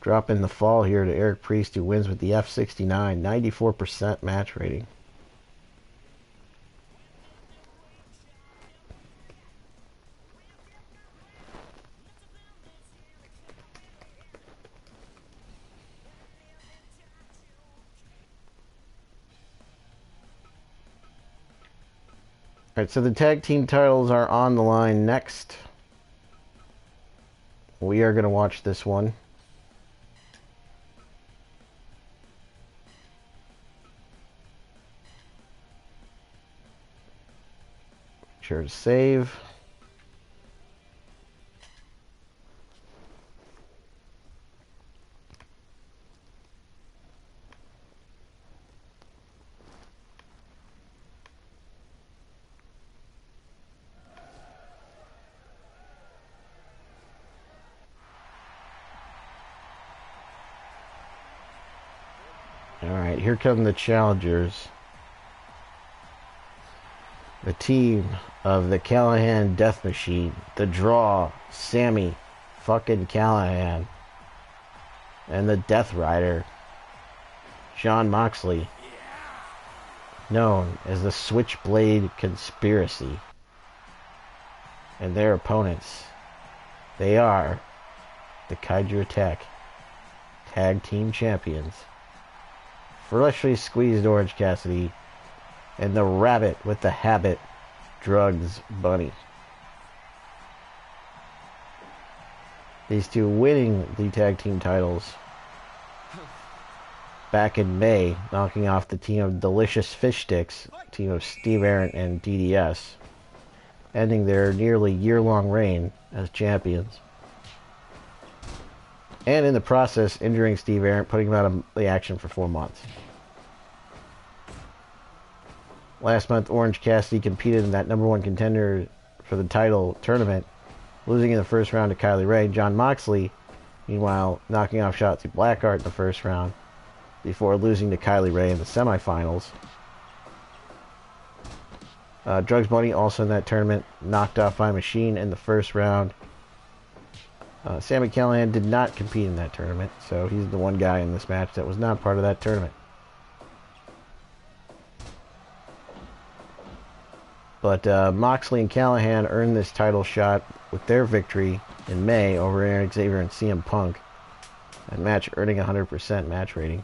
dropping the fall here to Eric Priest, who wins with the F69, 94% match rating. Alright, so the tag team titles are on the line next. We are going to watch this one. Make sure to save. Alright, here come the challengers. The team of the Callahan Death Machine. The Draw, Sammy fucking Callahan. And the Death Rider, Jon Moxley. Known as the Switchblade Conspiracy. And their opponents. They are the Kaiju Attack Tag Team Champions. Freshly squeezed Orange Cassidy and the rabbit with the habit, Drugs Bunny. These two winning the tag team titles back in May, knocking off the team of Delicious Fish Sticks, team of Steve Arndt and DDS, ending their nearly year-long reign as champions. And in the process, injuring Steve Arndt, putting him out of the action for 4 months. Last month, Orange Cassidy competed in that #1 contender for the title tournament, losing in the first round to Kylie Ray. Jon Moxley, meanwhile, knocking off Shotzi Blackheart in the first round, before losing to Kylie Ray in the semifinals. Drugs Bunny, also in that tournament, knocked off by Machine in the first round. Sami Callihan did not compete in that tournament, so he's the one guy in this match that was not part of that tournament. But Moxley and Callahan earned this title shot with their victory in May over Eric Xavier and CM Punk. That match earning 100% match rating.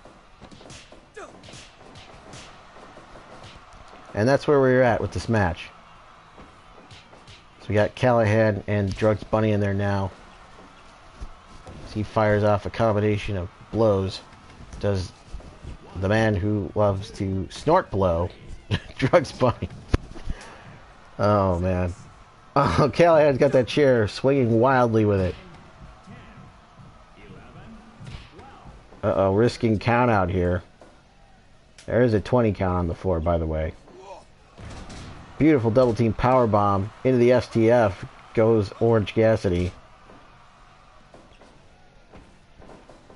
And that's where we're at with this match. So we got Callahan and Drugs Bunny in there now. So he fires off a combination of blows. Does the man who loves to snort blow, Drugs Bunny. Oh, man. Oh, Callahan's got that chair swinging wildly with it. Uh-oh, risking count out here. There is a 20 count on the floor, by the way. Beautiful double team power bomb into the STF goes Orange Cassidy.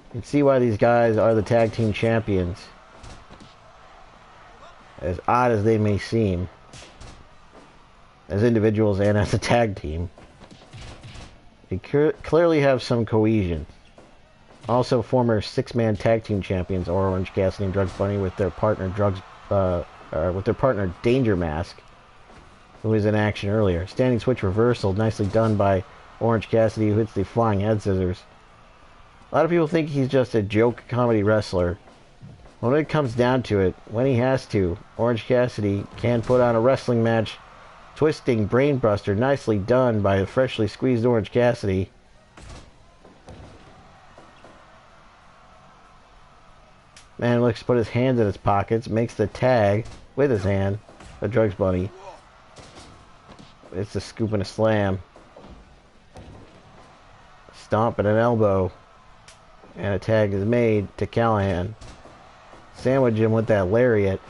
You can see why these guys are the tag team champions. As odd as they may seem, as individuals and as a tag team, they clearly have some cohesion. Also, former 6-man tag team champions Orange Cassidy and Drugs Bunny with their partner Danger Mask, who was in action earlier. Standing switch reversal, nicely done by Orange Cassidy, who hits the flying head scissors. A lot of people think he's just a joke comedy wrestler. When it comes down to it, when he has to, Orange Cassidy can put on a wrestling match. Twisting brainbuster, nicely done by a freshly squeezed Orange Cassidy. Man looks to put his hands in his pockets, makes the tag with his hand, the Drugs Bunny. It's a scoop and a slam. Stomp and an elbow. And a tag is made to Callahan. Sandwich him with that lariat.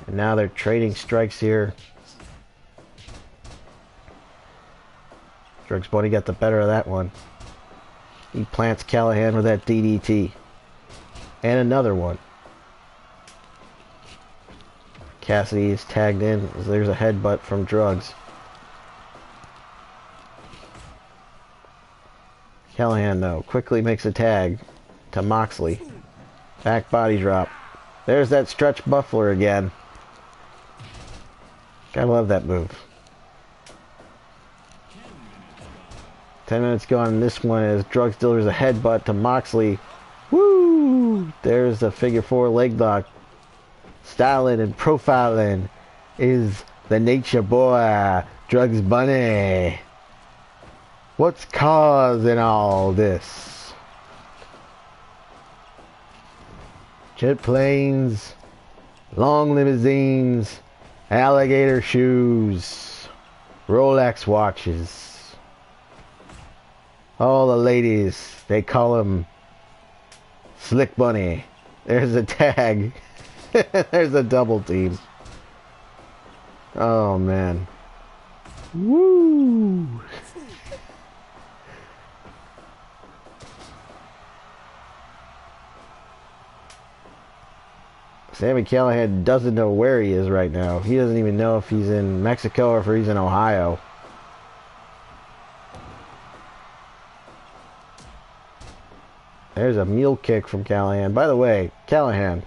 And now they're trading strikes here. Drugs Buddy got the better of that one. He plants Callahan with that DDT. And another one. Cassidy is tagged in. There's a headbutt from Drugs. Callahan, though, quickly makes a tag to Moxley. Back body drop. There's that stretch buffler again. Gotta love that move. 10 minutes gone in this one as Drugs delivers a headbutt to Moxley. Woo! There's the figure 4 leg lock. Styling and profiling is the nature boy, Drugs Bunny. What's causing all this? Jet planes, long limousines, alligator shoes, Rolex watches. All the ladies, they call him Slick Bunny. There's a tag. There's a double team. Oh, man. Woo! Sami Callihan doesn't know where he is right now. He doesn't even know if he's in Mexico or if he's in Ohio. There's a mule kick from Callahan. By the way, Callahan,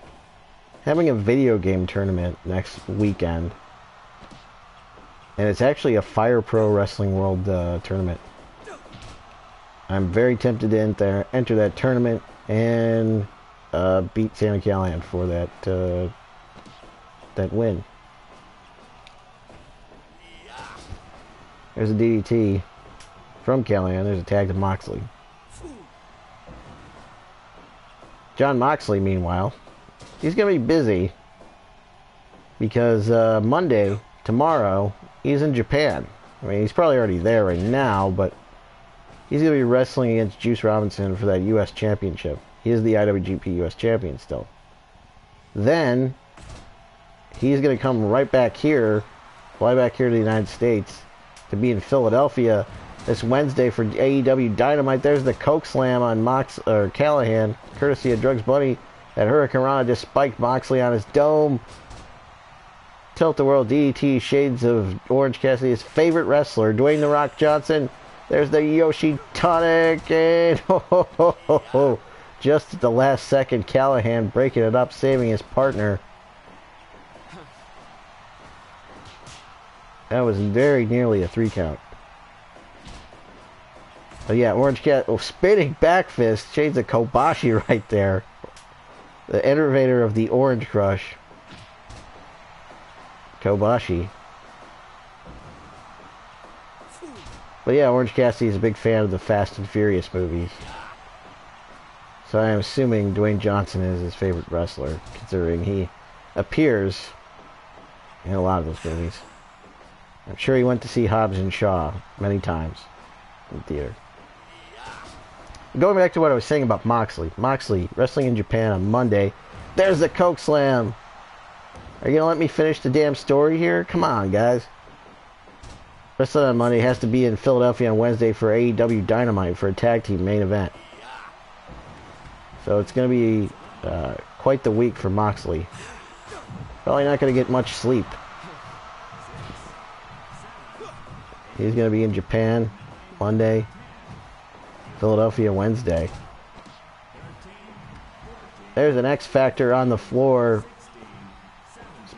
having a video game tournament next weekend. And it's actually a Fire Pro Wrestling World tournament. I'm very tempted to enter that tournament and beat Sami Callihan for that win. There's a DDT from Callahan. There's a tag to Moxley. John Moxley, meanwhile, he's going to be busy because Monday, tomorrow, he's in Japan. I mean, he's probably already there right now, but he's going to be wrestling against Juice Robinson for that U.S. Championship. He is the IWGP U.S. Champion still. Then, he's going to come right back here, fly back here to the United States, to be in Philadelphia this Wednesday for AEW Dynamite. There's the Coke Slam on Callahan, courtesy of Drugs Bunny. That Hurricane Rana just spiked Moxley on his dome. Tilt the World DDT, shades of Orange Cassidy's favorite wrestler, Dwayne "The Rock" Johnson. There's the Yoshi Tonic, and just at the last second, Callahan breaking it up, saving his partner. That was very nearly a 3 count. But yeah, Orange Cat, spinning back fist, shades of Kobashi right there. The innovator of the Orange Crush. Kobashi. But yeah, Orange Cassidy is a big fan of the Fast and Furious movies. So I am assuming Dwayne Johnson is his favorite wrestler, considering he appears in a lot of those movies. I'm sure he went to see Hobbs and Shaw many times in the theater. Going back to what I was saying about Moxley. Moxley, wrestling in Japan on Monday. There's the Coke Slam. Are you going to let me finish the damn story here? Come on, guys. Wrestling on Monday, has to be in Philadelphia on Wednesday for AEW Dynamite for a tag team main event. So it's going to be quite the week for Moxley. Probably not going to get much sleep. He's going to be in Japan Monday, Philadelphia Wednesday. There's an X Factor on the floor.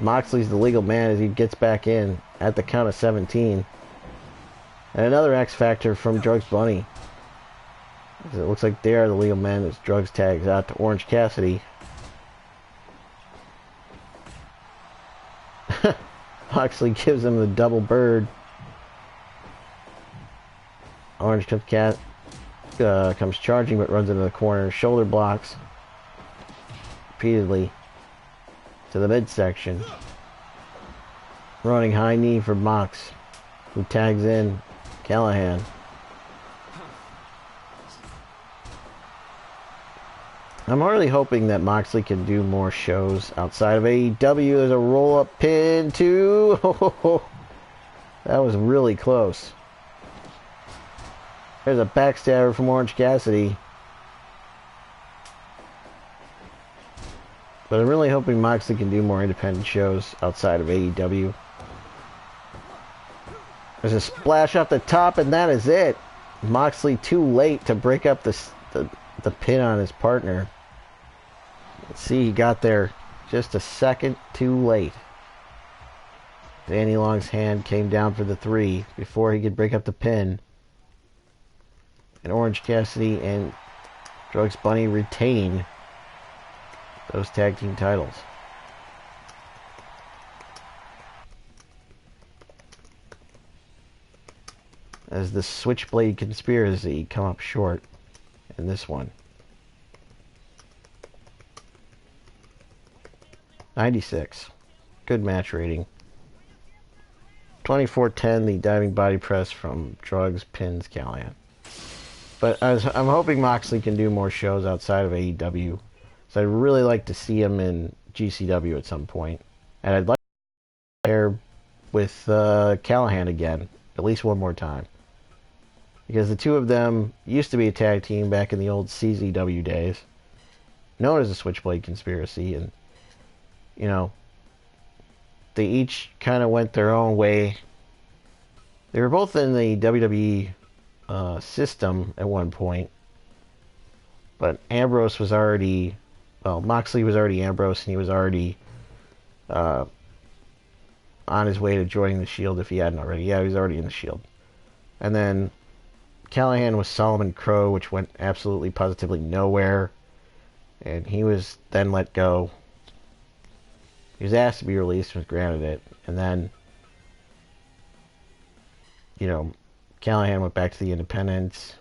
Moxley's the legal man as he gets back in at the count of 17. And another X Factor from Drugs Bunny. It looks like they are the legal men as Drugs tags out to Orange Cassidy. Moxley gives him the double bird. Orange comes charging but runs into the corner. Shoulder blocks repeatedly to the midsection. Running high knee for Mox, who tags in Callahan. I'm really hoping that Moxley can do more shows outside of AEW. There's a roll-up pin, too. That was really close. There's a backstabber from Orange Cassidy. But I'm really hoping Moxley can do more independent shows outside of AEW. There's a splash off the top, and that is it. Moxley too late to break up the pin on his partner. Let's see, he got there just a second too late. Danny Long's hand came down for the 3 before he could break up the pin. And Orange Cassidy and Drugs Bunny retain those tag team titles. As the Switchblade Conspiracy come up short in this one. 96. Good match rating. 24-10, the diving body press from Drugs pins Callahan. But I'm hoping Moxley can do more shows outside of AEW. So I'd really like to see him in GCW at some point. And I'd like to pair with Callahan again, at least one more time. Because the two of them used to be a tag team back in the old CZW days, known as the Switchblade Conspiracy, and, you know, they each kind of went their own way. They were both in the WWE system at one point, but Ambrose was already, well, Moxley was already Ambrose, and he was already on his way to joining the Shield if he hadn't already. Yeah, he was already in the Shield. And then Callahan was Solomon Crow, which went absolutely positively nowhere, and he was then let go. He was asked to be released and was granted it, and then, you know, Callahan went back to the Independents,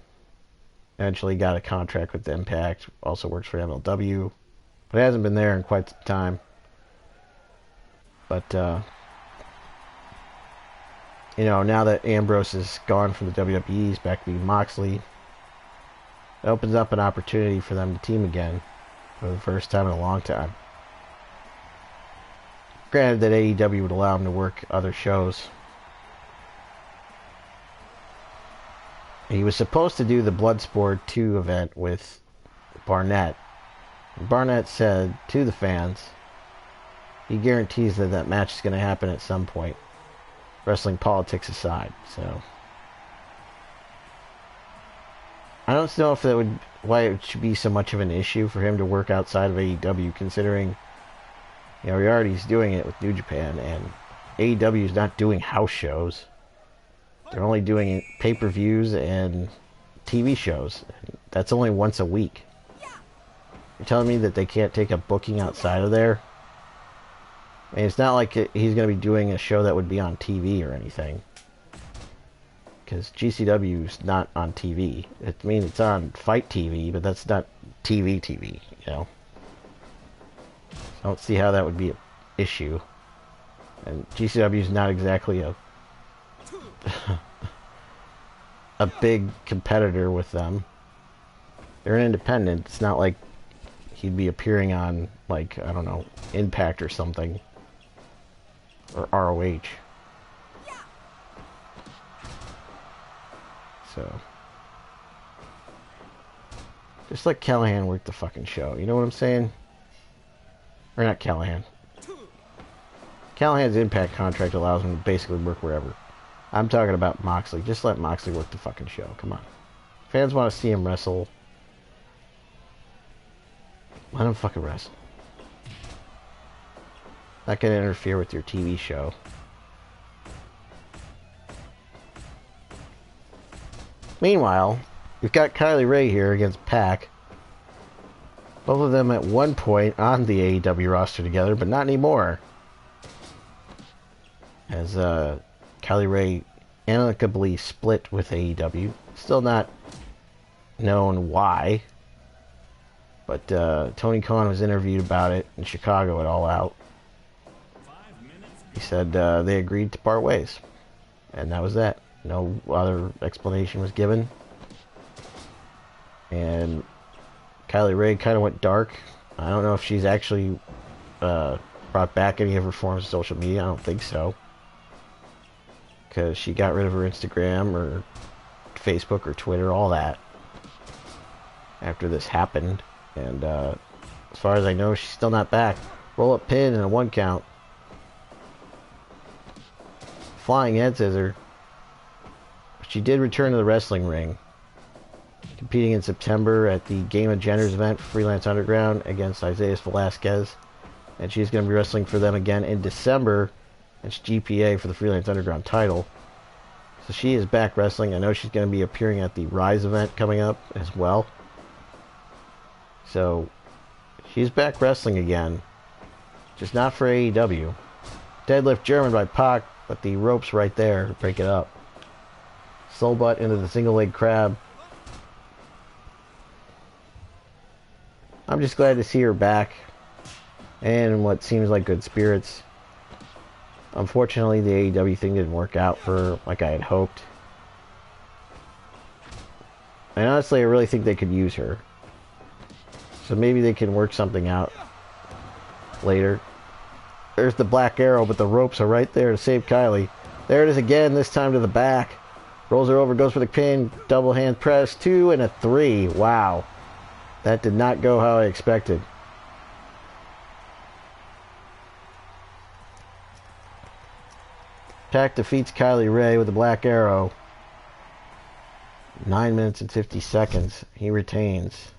eventually got a contract with Impact, also works for MLW, but hasn't been there in quite some time. But, you know, now that Ambrose is gone from the WWE, he's back to being Moxley, it opens up an opportunity for them to team again for the first time in a long time. Granted that AEW would allow him to work other shows. He was supposed to do the Bloodsport 2 event with Barnett. Barnett said to the fans, he guarantees that that match is going to happen at some point, wrestling politics aside. So I don't know if that would, why it should be so much of an issue for him to work outside of AEW, considering, you know, he already is doing it with New Japan, and AEW is not doing house shows. They're only doing pay-per-views and TV shows. That's only once a week. You're telling me that they can't take a booking outside of there? And it's not like he's going to be doing a show that would be on TV or anything. Because GCW is not on TV. I mean, it's on Fight TV, but that's not TV, you know? I don't see how that would be an issue. And GCW is not exactly a big competitor with them. They're an independent. It's not like he'd be appearing on, like, I don't know, Impact or something. Or ROH. So just let Callahan work the fucking show. You know what I'm saying? Or not Callahan. Callahan's Impact contract allows him to basically work wherever. I'm talking about Moxley. Just let Moxley work the fucking show. Come on. Fans want to see him wrestle. Let him fucking wrestle. Not gonna interfere with your TV show. Meanwhile, we've got Kylie Ray here against Pac. Both of them at one point on the AEW roster together, but not anymore. As Kylie Ray amicably split with AEW. Still not known why. But Tony Khan was interviewed about it in Chicago at All Out. He said they agreed to part ways. And that was that. No other explanation was given. And Kylie Ray kind of went dark. I don't know if she's actually brought back any of her forms of social media. I don't think so. Because she got rid of her Instagram or Facebook or Twitter, all that, after this happened. And as far as I know, she's still not back. Roll up pin and a 1 count. Flying head scissor. She did return to the wrestling ring, competing in September at the Game of Genders event for Freelance Underground against Isaiah Velasquez. And she's going to be wrestling for them again in December. It's GPA for the Freelance Underground title. So she is back wrestling. I know she's going to be appearing at the Rise event coming up as well. So she's back wrestling again. Just not for AEW. Deadlift German by Pac, but the rope's right there to break it up. Soul butt into the single leg crab. I'm just glad to see her back. And in what seems like good spirits. Unfortunately, the AEW thing didn't work out for her like I had hoped. And honestly, I really think they could use her. So maybe they can work something out later. There's the Black Arrow, but the ropes are right there to save Kylie. There it is again, this time to the back. Rolls her over, goes for the pin. Double hand press, 2 and a 3. Wow. That did not go how I expected. Pac defeats Kylie Ray with the Black Arrow. 9 minutes and 50 seconds. He retains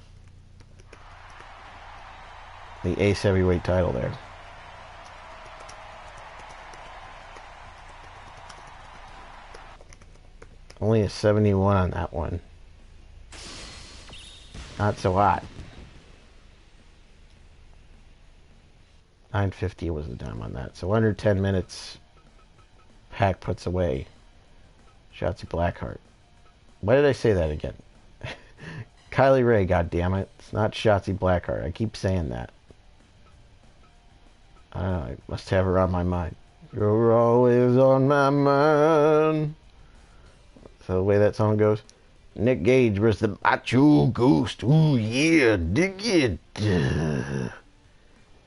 the Ace Heavyweight title there. Only a 71 on that one. Not so hot. 950 was the time on that. So under 10 minutes, Pac puts away Shotzi Blackheart. Why did I say that again? Kylie Ray, goddammit. It's not Shotzi Blackheart. I keep saying that. I don't know. I must have her on my mind. You're always on my mind. So the way that song goes. Nick Gage versus the Macho Ghost. Ooh, yeah. Dig it.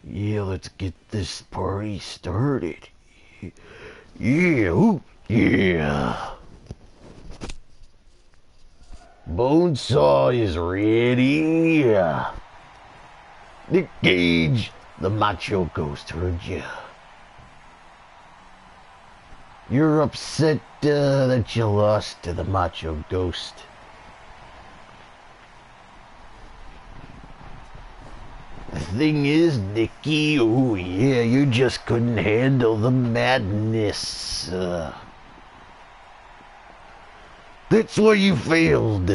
Yeah, let's get this party started. Yeah, ooh, yeah. Bonesaw is ready. Nick Gage, the Macho Ghost, heard ya. You're upset that you lost to the Macho Ghost. The thing is, Nikki, oh yeah, you just couldn't handle the madness. That's why you failed.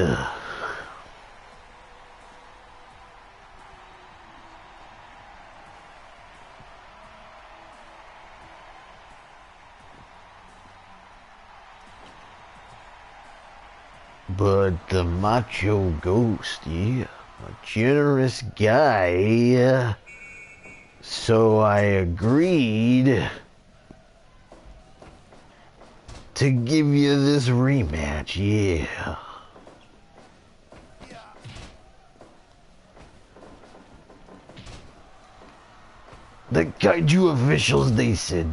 But the Macho Ghost, yeah, a generous guy. So I agreed to give you this rematch, yeah. The Kaiju officials, they said,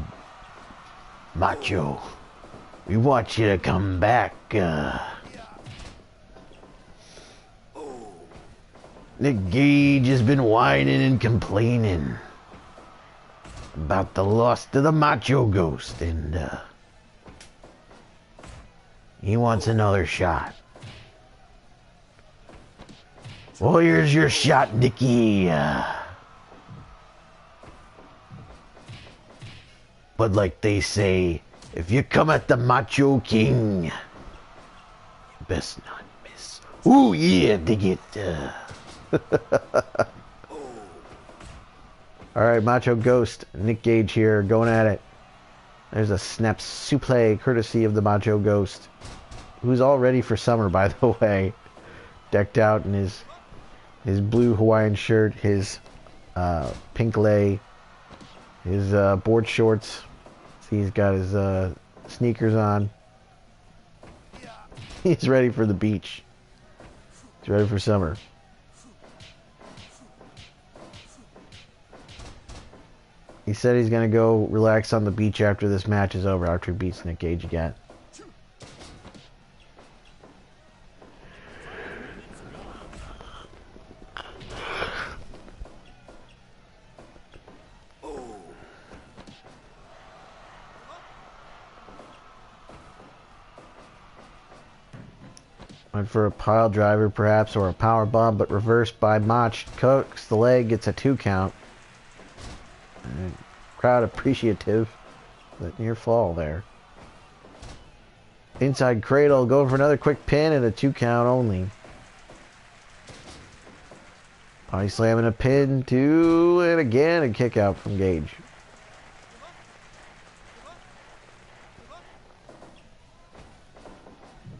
Macho, we want you to come back. Nick Gage has been whining and complaining about the loss to the Macho Ghost, and he wants another shot. Well, here's your shot, Nicky. But like they say, if you come at the Macho King, you best not miss. Ooh, yeah, dig it. Alright, Macho Ghost, Nick Gage here, going at it. There's a snap suplex courtesy of the Macho Ghost, who's all ready for summer, by the way. Decked out in his blue Hawaiian shirt, his pink lei, his board shorts. See, he's got his sneakers on. He's ready for the beach. He's ready for summer. He said he's gonna go relax on the beach after this match is over, after he beats Nick Gage again. Went for a pile driver perhaps, or a power bomb, but reversed by Mach. Cooks the leg, gets a 2 count. Crowd appreciative. That near fall there. Inside cradle, going for another quick pin and a 2 count only. Body slamming a pin, 2, and again a kick out from Gage.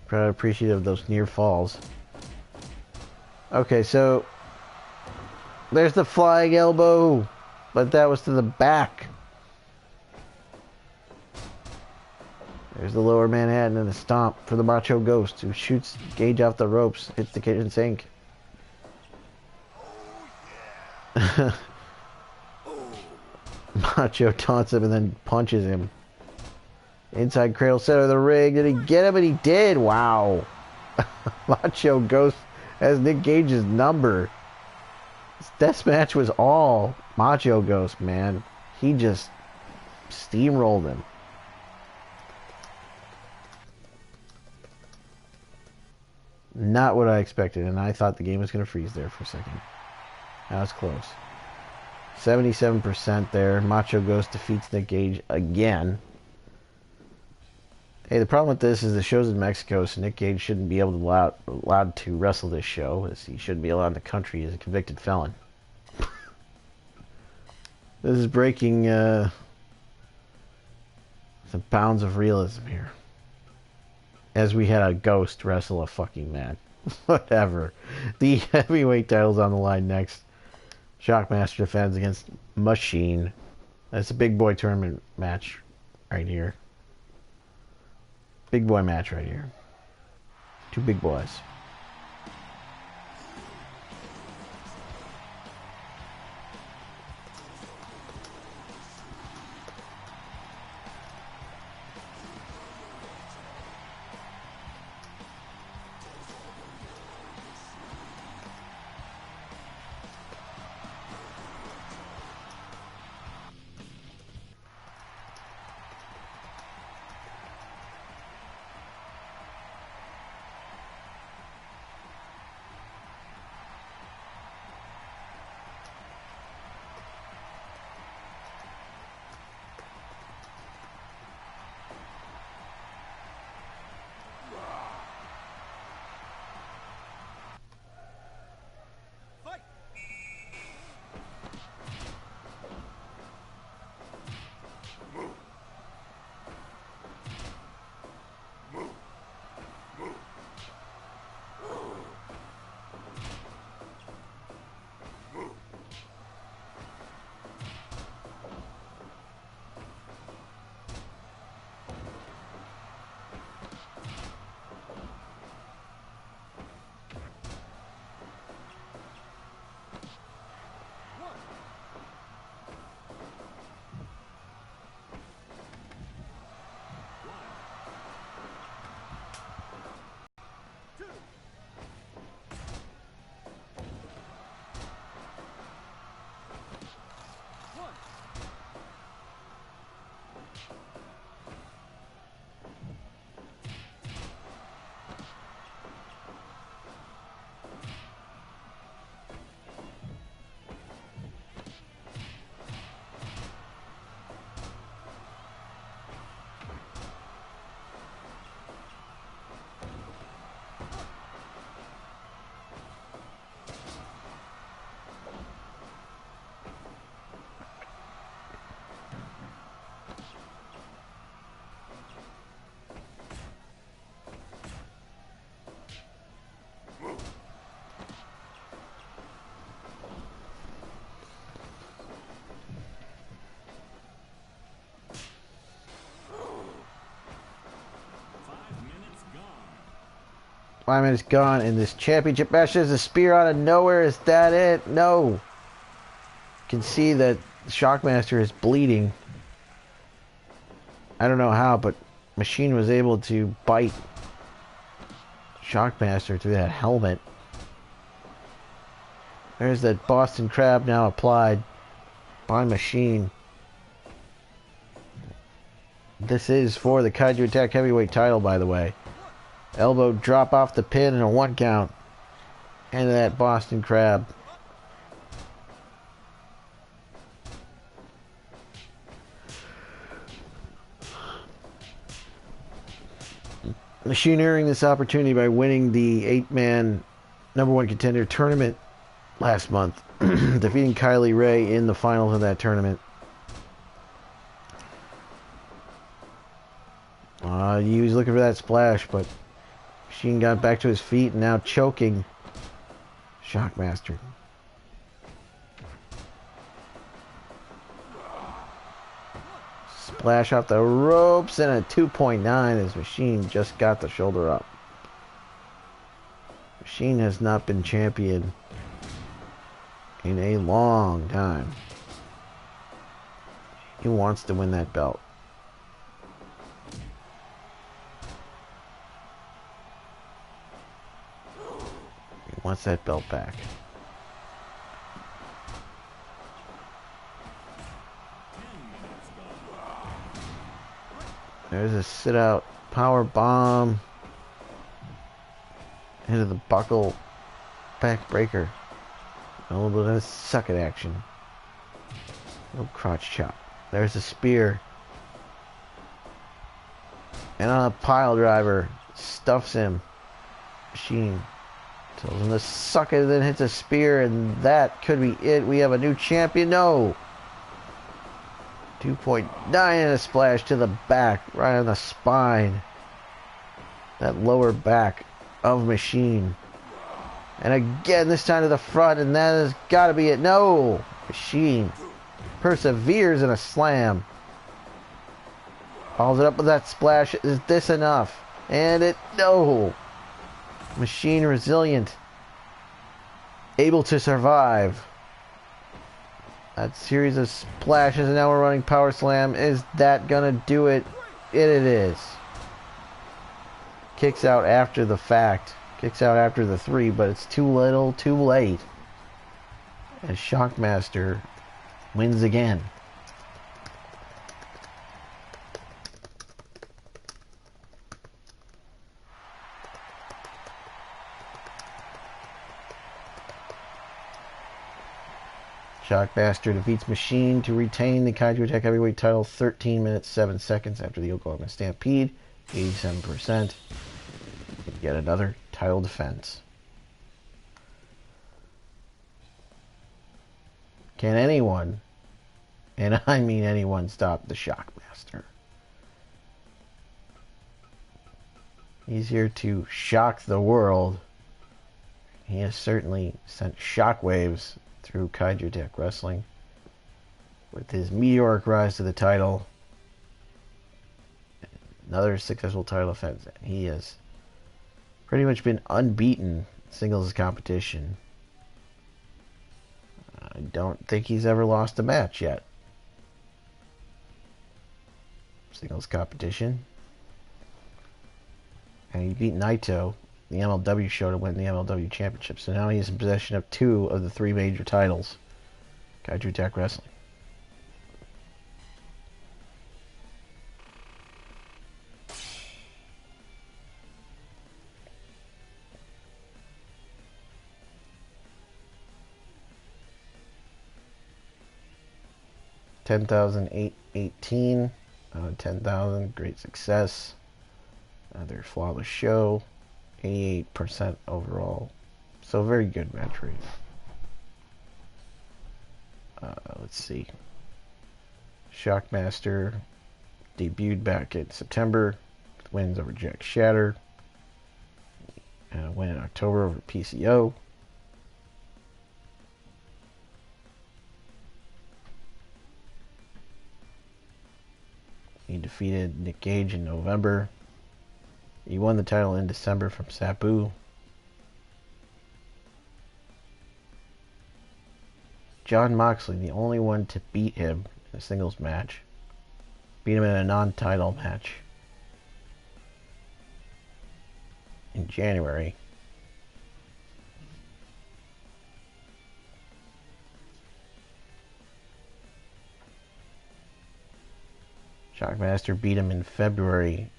Crowd appreciative of those near falls. Okay, so there's the flying elbow, but that was to the back. There's the lower Manhattan and the stomp for the Macho Ghost, who shoots Gage off the ropes, hits the kitchen sink. Macho taunts him and then punches him. Inside cradle center of the ring. Did he get him? And he did. Wow. Macho Ghost has Nick Gage's number. This death match was all Macho Ghost, man. He just steamrolled him. Not what I expected, and I thought the game was going to freeze there for a second. That was close. 77% there. Macho Ghost defeats Nick Gage again. Hey, the problem with this is the show's in Mexico, so Nick Gage shouldn't be allowed to wrestle this show, as he shouldn't be allowed in the country as a convicted felon. This is breaking some bounds of realism here. As we had a ghost wrestle a fucking man. Whatever. The heavyweight title's on the line next. Shockmaster defends against Machine. That's a big boy tournament match right here. Big boy match right here. 2 big boys. Lyman is gone in this championship match. There's a spear out of nowhere. Is that it? No. You can see that Shockmaster is bleeding. I don't know how, but Machine was able to bite Shockmaster through that helmet. There's that Boston Crab now applied by Machine. This is for the Kaiju Attack Heavyweight title, by the way. Elbow drop off the pin and a 1 count. Into that Boston Crab. Machine earning this opportunity by winning the 8-man #1 contender tournament last month, defeating Kylie Ray in the finals of that tournament. He was looking for that splash, but Machine got back to his feet and now choking Shockmaster. Splash off the ropes and a 2.9 as Machine just got the shoulder up. Machine has not been champion in a long time. He wants to win that belt. He wants that belt back. There's a sit-out power bomb into the buckle backbreaker. A little bit of suck-it action. A little crotch chop. There's a spear. And on a pile driver. Stuffs him. Machine tells him to suck it, then hits a spear, and that could be it. We have a new champion. No! 2.9 and a splash to the back, right on the spine. That lower back of Machine. And again, this time to the front, and that has got to be it. No! Machine perseveres in a slam. Follows it up with that splash. Is this enough? And it, no! Machine resilient. Able to survive. That series of splashes, and now we're running Power Slam. Is that gonna do it? It is. Kicks out after the fact. Kicks out after the 3, but it's too little, too late. As Shockmaster wins again. Shockmaster defeats Machine to retain the Kaiju Attack Heavyweight title 13 minutes 7 seconds after the Oklahoma Stampede. 87%. Yet another title defense. Can anyone, and I mean anyone, stop the Shockmaster? He's here to shock the world. He has certainly sent shockwaves through Kaiju Attack Wrestling with his meteoric rise to the title. Another successful title defense. He has pretty much been unbeaten in singles competition. I don't think he's ever lost a match yet. Singles competition. And he beat Naito, the MLW show, to win the MLW Championship. So now he's in possession of 2 of the 3 major titles. Kaiju Attack Wrestling. $10,818 out of 10,000. Great success. Another flawless show. 88% overall. So very good match rate. Let's see. Shockmaster debuted back in September with wins over Jack Shatter. Win in October over PCO. He defeated Nick Gage in November. He won the title in December from Sabu. John Moxley, the only one to beat him in a singles match. Beat him in a non-title match in January. Shockmaster beat him in February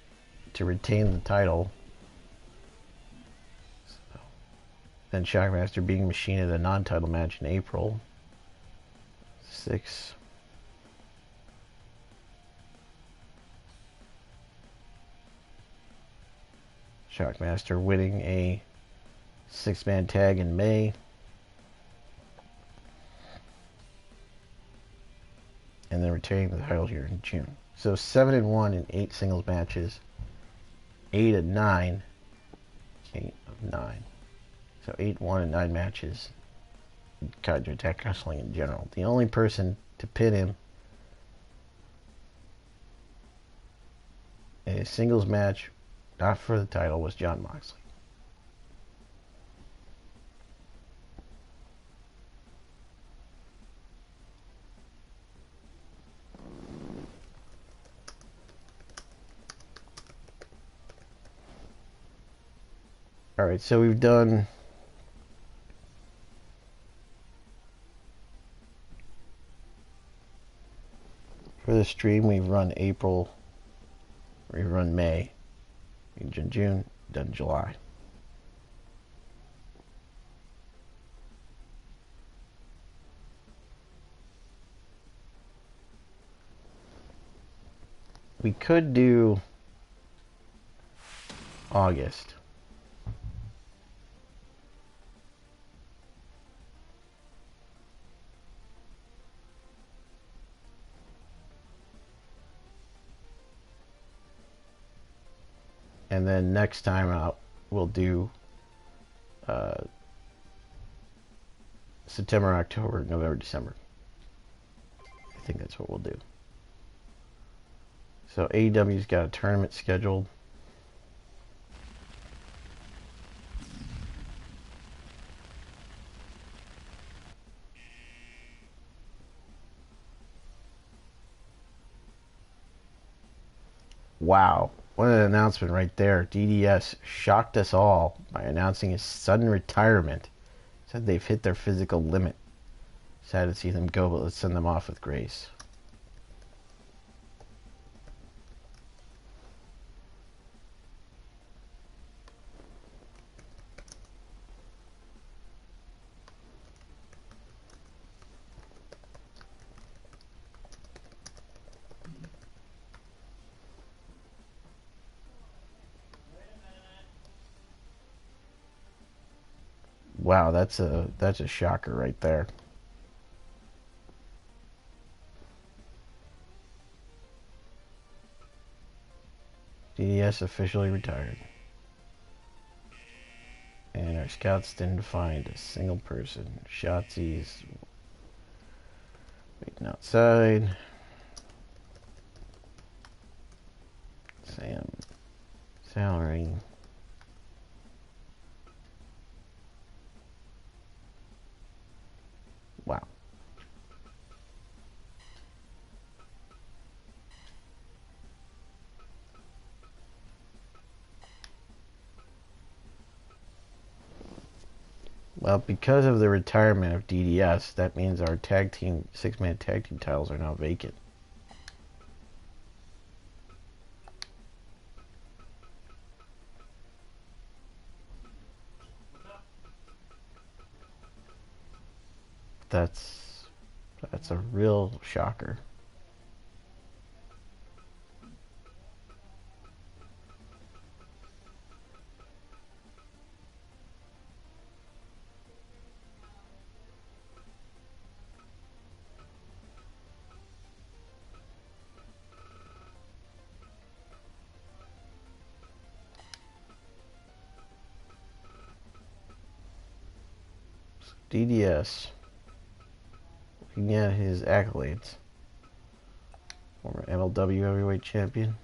to retain the title. So, then Shockmaster beating Machine in a non-title match in April 6. Shockmaster winning a 6-man tag in May. And then retaining the title here in June. So 7-1 in 8 singles matches. 8 of 9. 8 of 9. So 8-1 in 9 matches. Kaiju Attack Wrestling in general. The only person to pin him in a singles match, not for the title, was John Moxley. Alright, so we've done for the stream, we've run April, we've run May, we've done June, done July. We could do August. And then next time out, we'll do September, October, November, December. I think that's what we'll do. So AEW's got a tournament scheduled. Wow. What an announcement right there. DDS shocked us all by announcing his sudden retirement. Said they've hit their physical limit. Sad to see them go, but let's send them off with grace. Wow, that's a shocker right there. DDS officially retired. And our scouts didn't find a single person. Shotzi's waiting outside. Sam. Salary. Wow. Well, because of the retirement of DDS, that means our tag team, 6-man tag team titles are now vacant. That's a real shocker. DDS, looking at his accolades, former MLW heavyweight champion,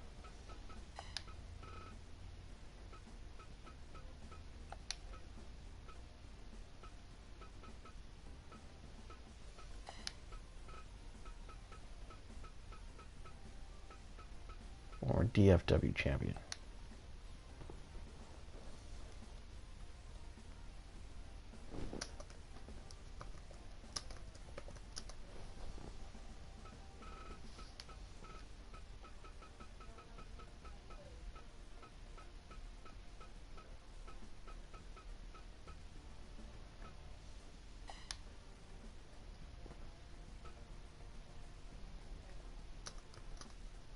or DFW champion.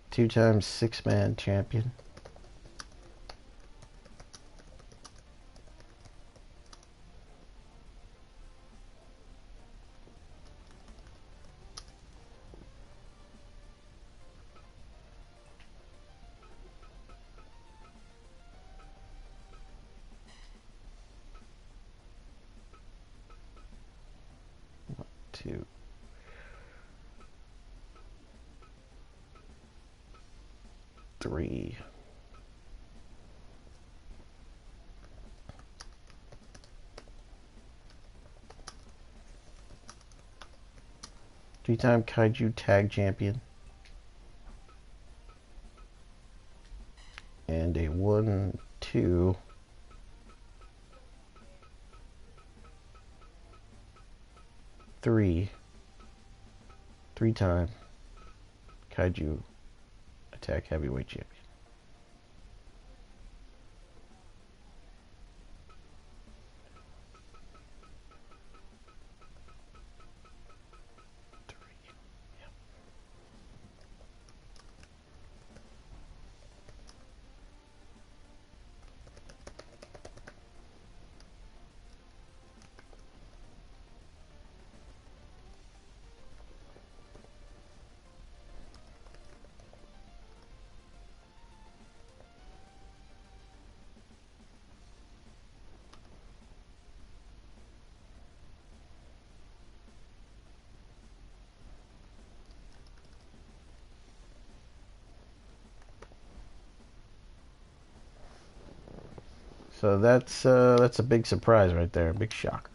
Two-time six-man champion. Two. Three. Three-time Kaiju tag champion. And a 1, 2, 3. Three-time Kaiju Attack Heavyweight Champion. So that's a big surprise right there, a big shocker.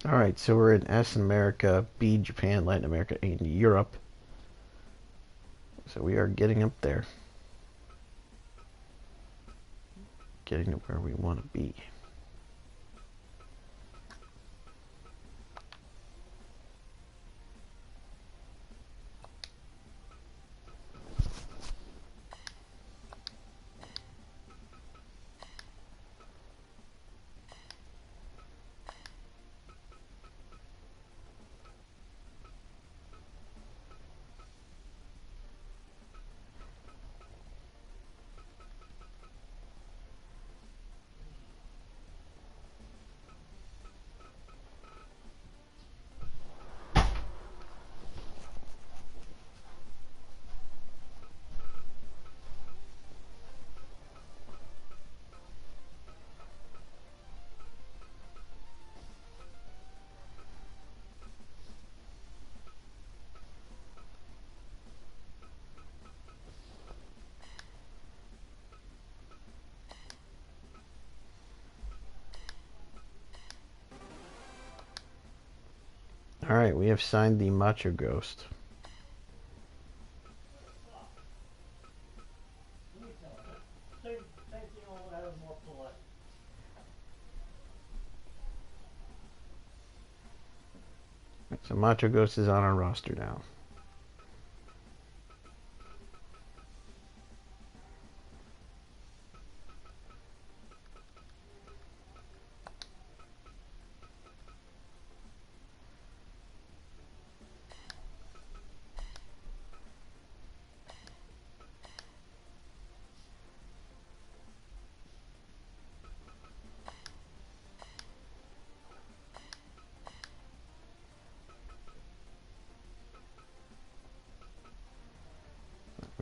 All right, so we're in S America, B Japan, Latin America, and Europe. So we are getting up there. Getting to where we want to be. All right, we have signed the Macho Ghost. So Macho Ghost is on our roster now.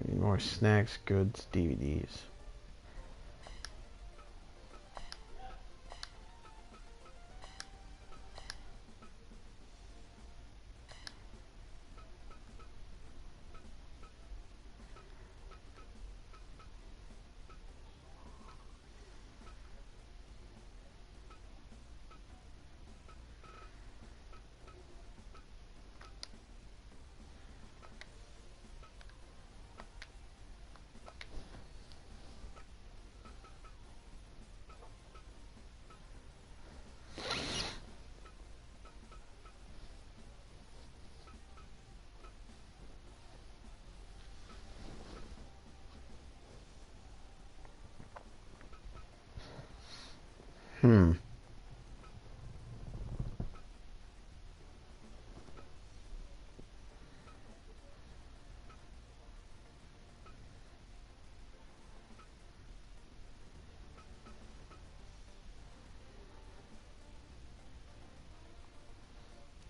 We need more snacks, goods, DVDs. Hmm.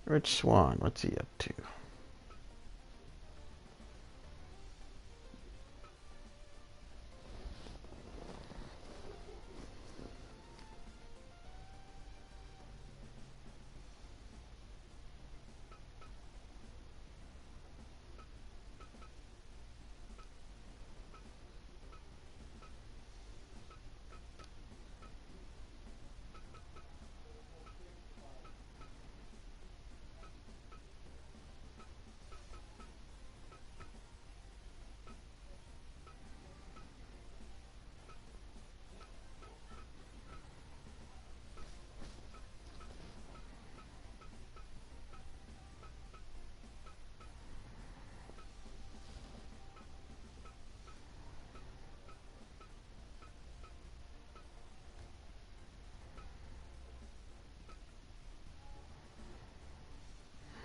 Rich Swan, what's he up to?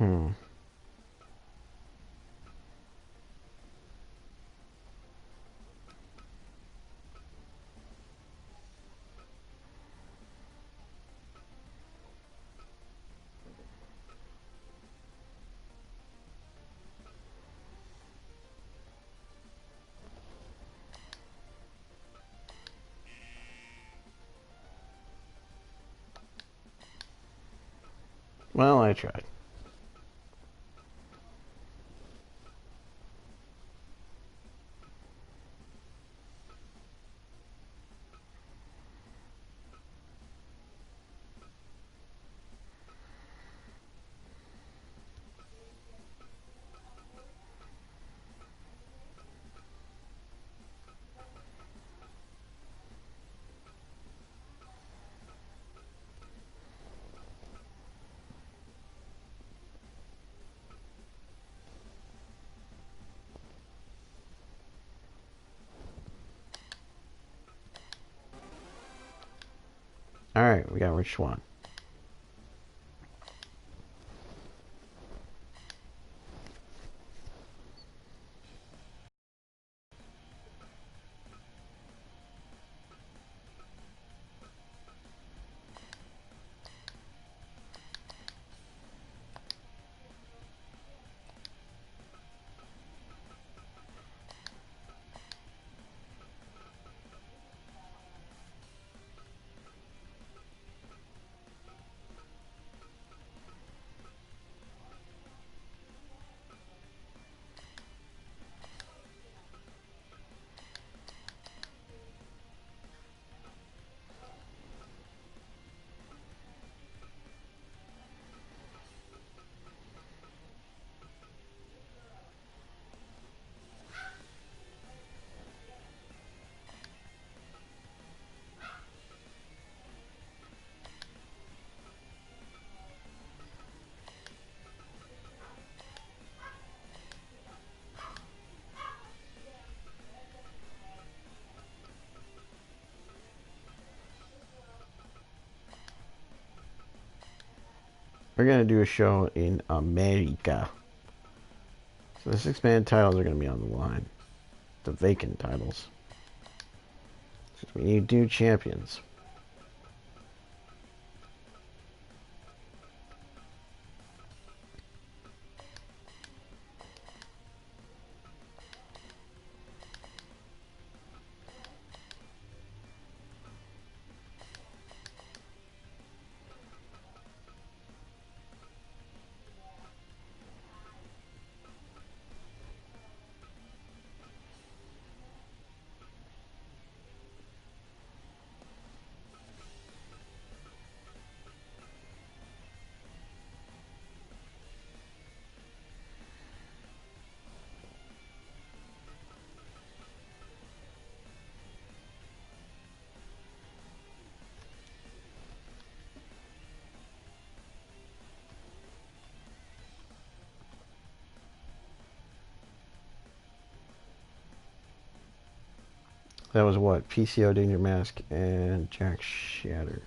Hmm. Well, I tried. Alright, we got Rich Swan. We're gonna do a show in America. So the 6-man titles are gonna be on the line. The vacant titles. So we need new champions. That was what? PCO, Danger Mask, and Jack Shatter.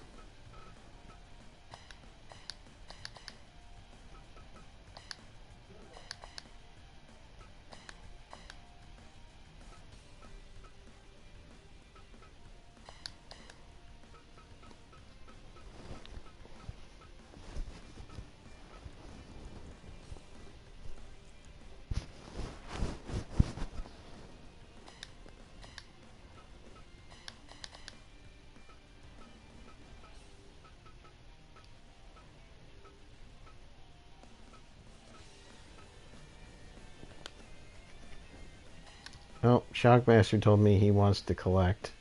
Oh, Shockmaster told me he wants to collect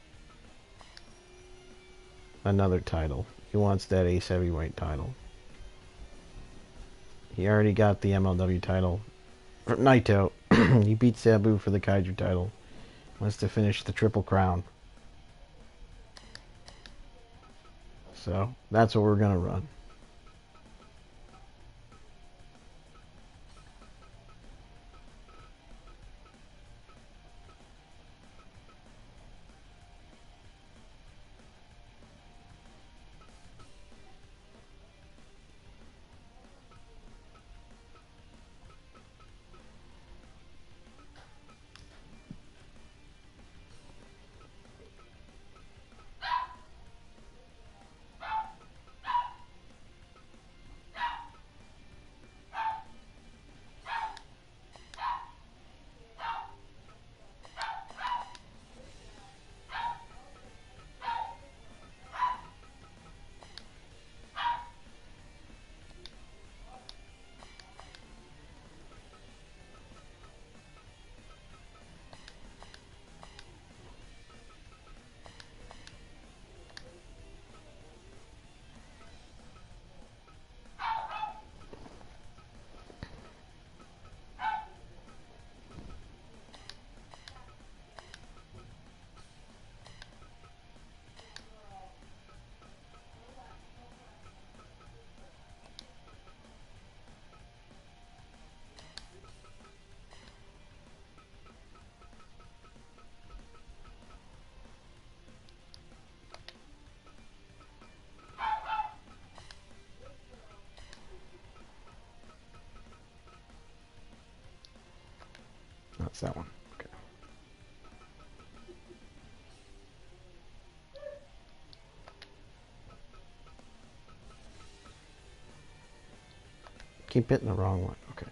another title. He wants that Ace Heavyweight title. He already got the MLW title. Naito. He beat Sabu for the Kaiju title. Wants to finish the Triple Crown. So, that's what we're going to run. That's that one. Okay. Keep hitting the wrong one. Okay.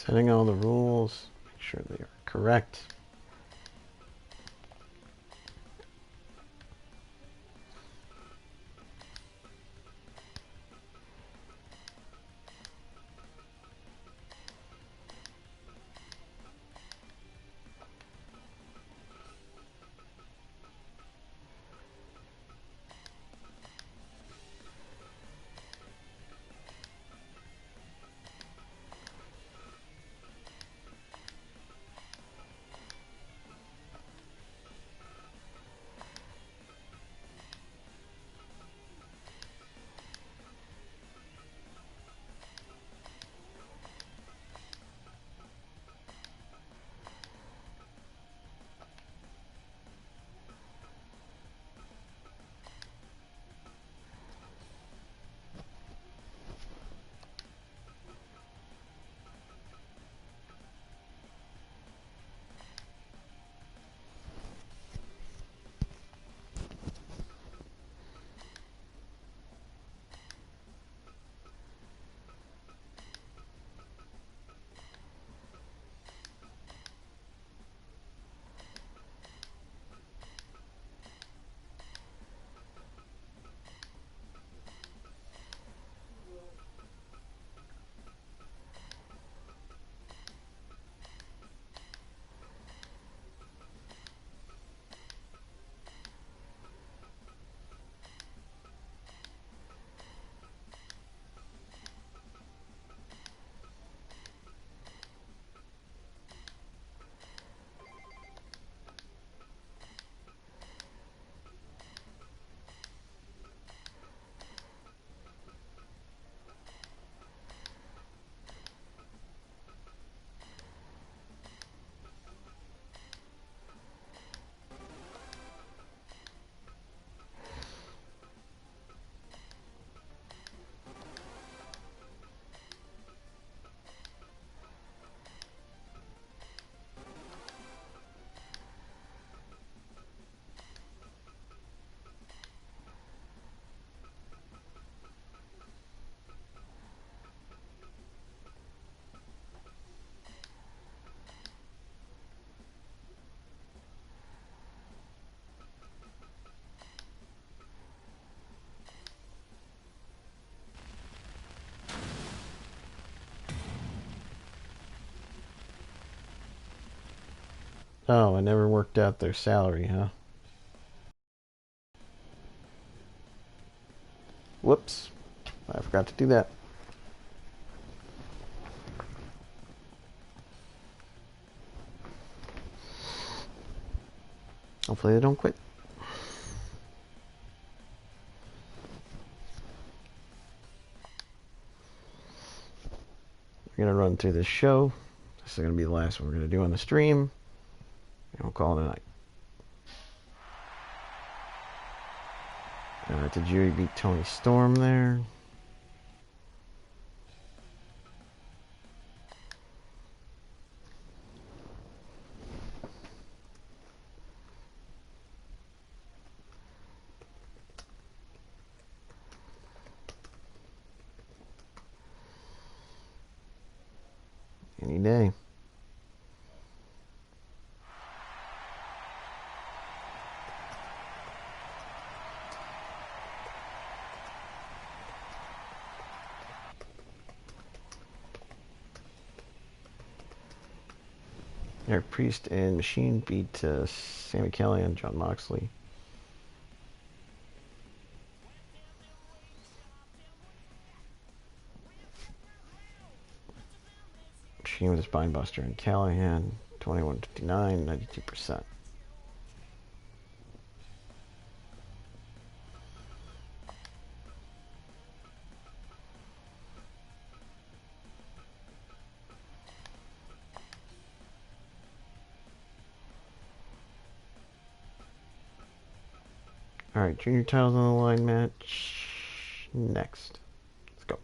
Setting all the rules. Make sure they are correct. Oh, I never worked out their salary, huh? Whoops. I forgot to do that. Hopefully they don't quit. We're going to run through this show. This is going to be the last one we're going to do on the stream. And we'll call it a night. Did Yuri beat Tony Storm there? Any day. Eric Priest and Machine beat Sammy Kelly and John Moxley. Machine with a spinebuster and Callahan, 21:59, 92%. Alright, junior titles on the line match. Next. Let's go.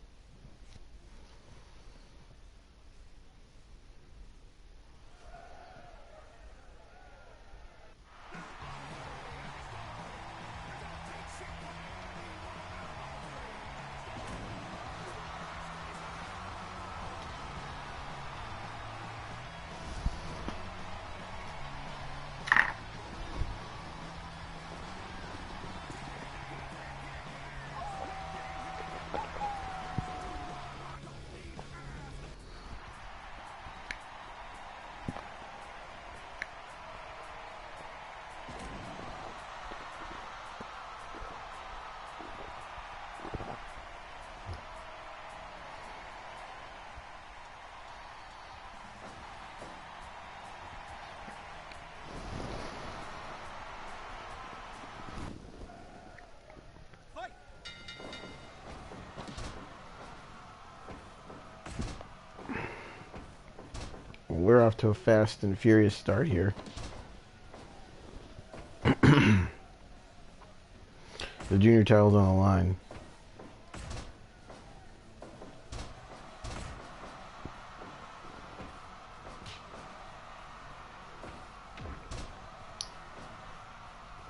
we're off to a fast and furious start here. The junior title's on the line.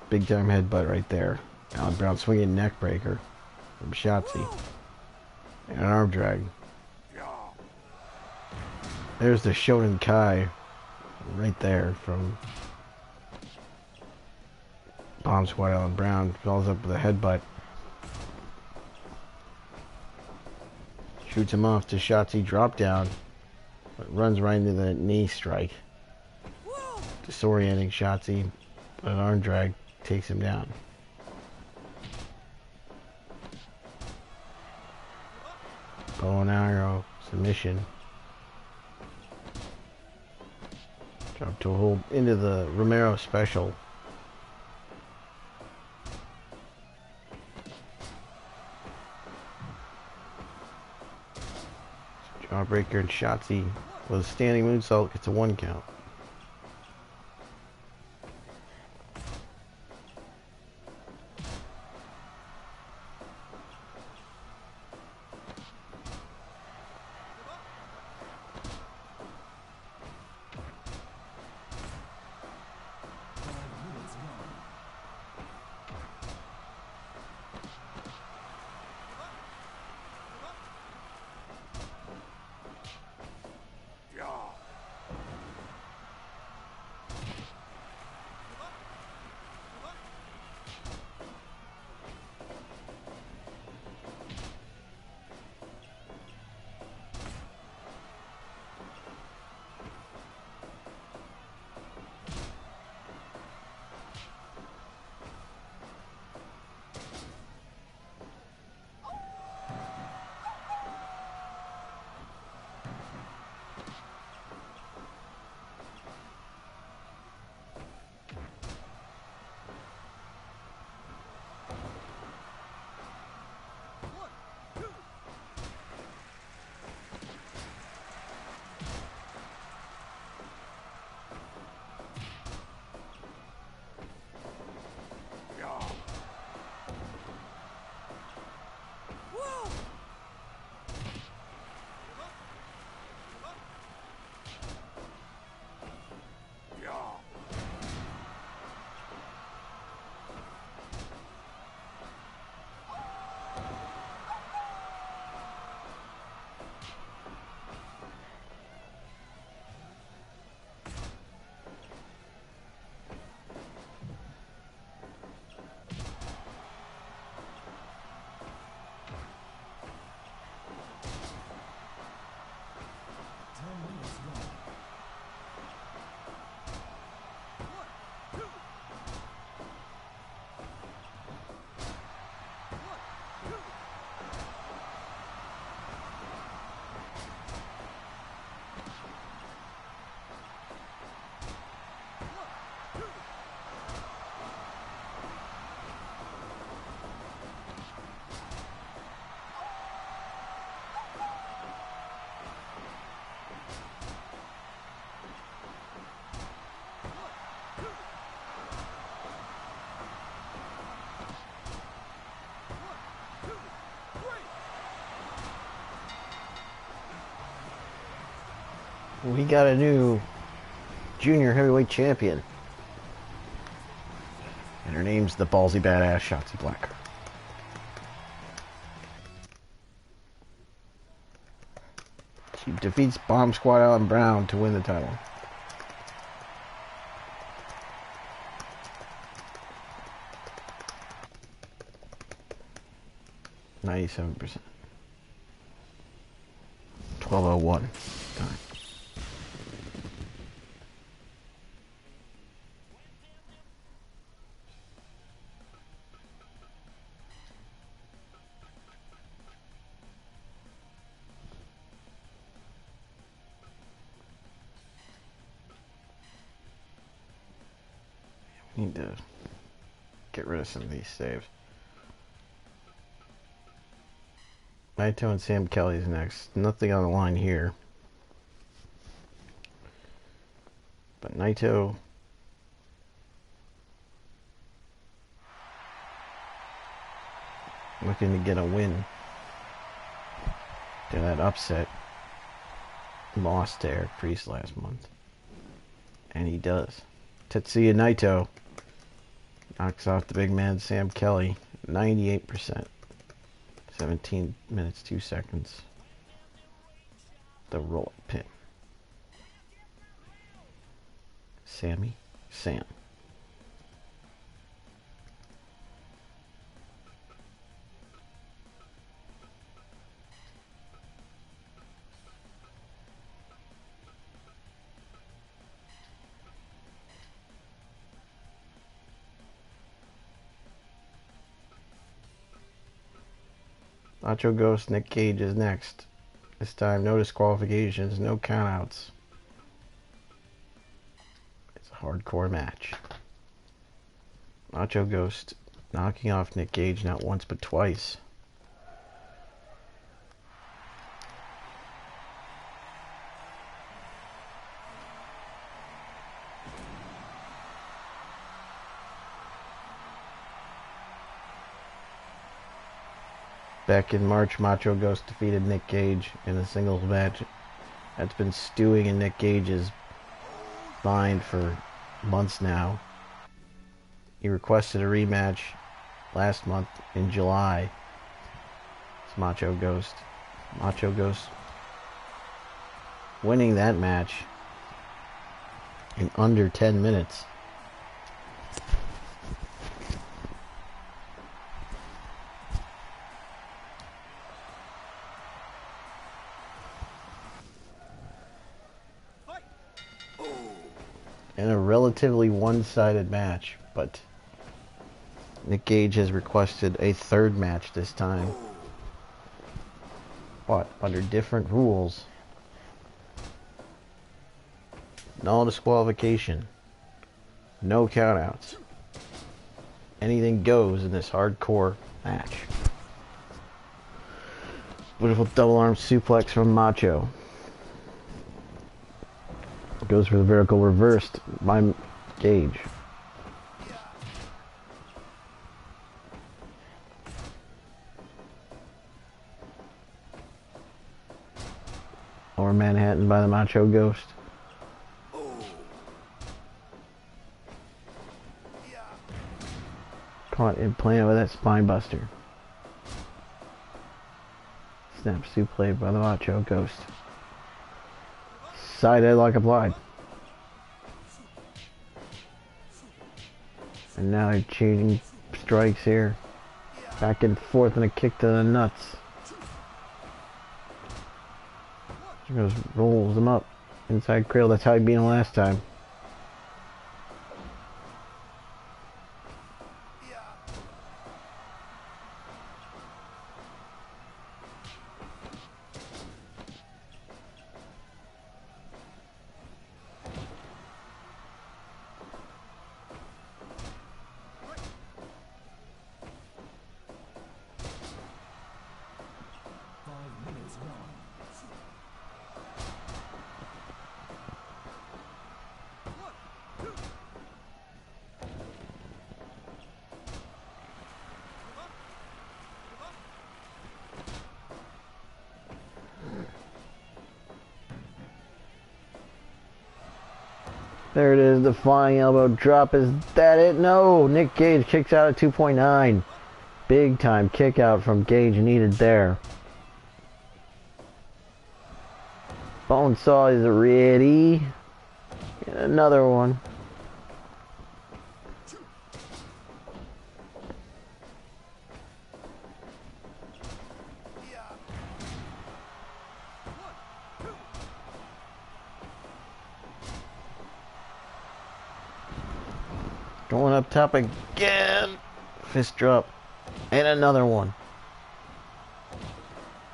Big time headbutt right there. Alan Brown swinging neck breaker from Shotzi. And an arm drag. There's the Shonen Kai right there from Bomb Squad. Alan Brown follows up with a headbutt. Shoots him off to Shotzi drop down. But runs right into the knee strike. Disorienting Shotzi. But an arm drag takes him down. Bow and arrow submission. Drop to a hold into the Romero special. Jawbreaker and Shotzi with a standing moonsault gets a 1 count. We got a new junior heavyweight champion. And her name's the ballsy badass Shotzi Blackheart. She defeats Bomb Squad Alan Brown to win the title. %. 12:01 time. Need to get rid of some of these saves. Naito and Sam Kelly's next. Nothing on the line here. But Naito looking to get a win. To that upset lost to Eric Priest last month. And he does. Tetsuya Naito knocks off the big man Sam Kelly 98%. 17 minutes 2 seconds. The roll pin. Sam. Macho Ghost, Nick Gage is next. This time, no disqualifications, no countouts. It's a hardcore match. Macho Ghost knocking off Nick Gage not once but twice. Back in March, Macho Ghost defeated Nick Gage in a singles match that's been stewing in Nick Gage's mind for months now. He requested a rematch last month in July. It's Macho Ghost. Macho Ghost winning that match in under 10 minutes. In a relatively one-sided match, but Nick Gage has requested a third match this time, but under different rules. No disqualification, no countouts. Anything goes in this hardcore match. Beautiful double arm suplex from Macho. Goes for the vertical reversed by Gage. Or Manhattan by the Macho Ghost. Caught implanted with that spine buster. Snap suplex by the Macho Ghost. Side headlock applied. And now they're changing strikes here. Back and forth and a kick to the nuts. Goes, rolls him up. Inside cradle. That's how he beat him last time. There it is, the flying elbow drop. Is that it? No! Nick Gage kicks out at 2.9. Big time kick out from Gage needed there. Bonesaw is ready. And another one. Going up top again. Fist drop. And another one.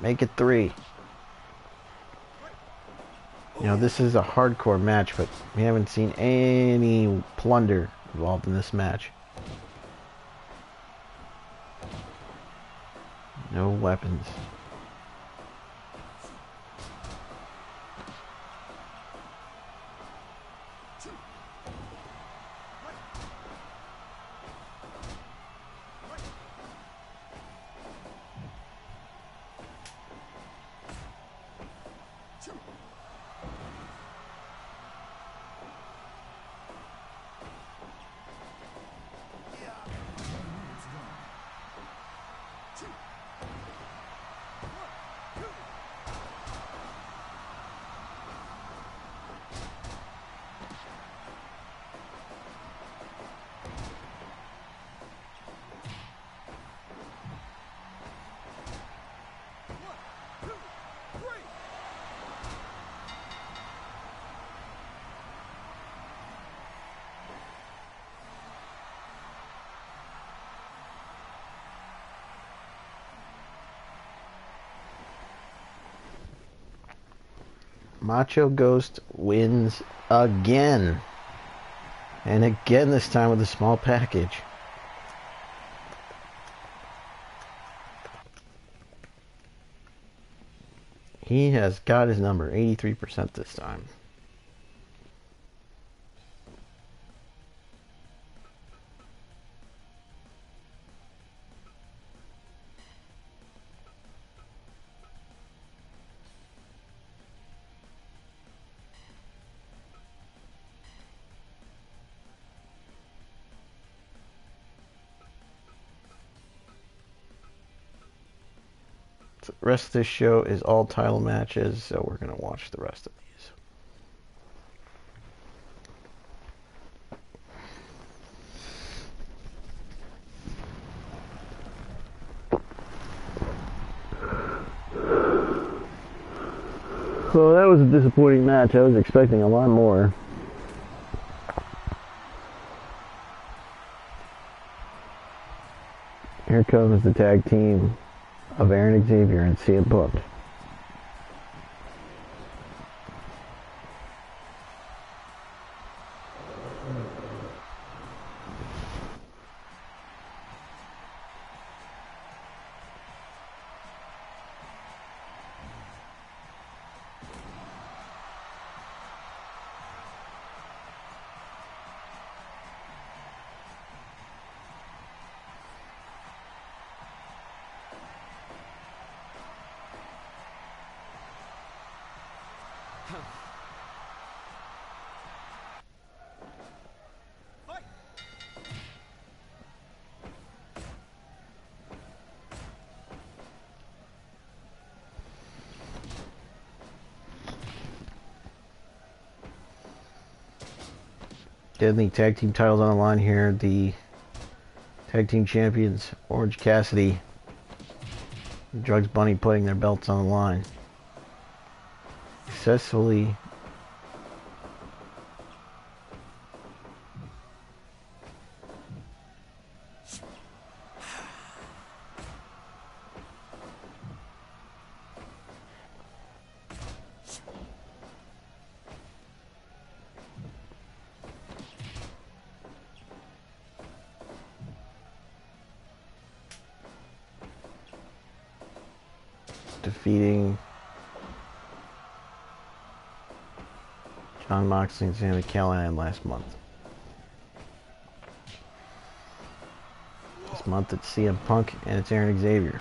Make it 3. You know, this is a hardcore match, but we haven't seen any plunder involved in this match. No weapons. Macho Ghost wins again. And again this time with a small package. He has got his number, 83% this time. The rest of this show is all title matches, so we're going to watch the rest of these. So that was a disappointing match. I was expecting a lot more. Here comes the tag team of Aaron Xavier and CM Punk. Getting the tag team titles on the line here. The tag team champions, Orange Cassidy, and Drugs Bunny, putting their belts on the line. Successfully defeating Jon Moxley and Sami Callihan last month. This month it's CM Punk and it's Aaron Xavier.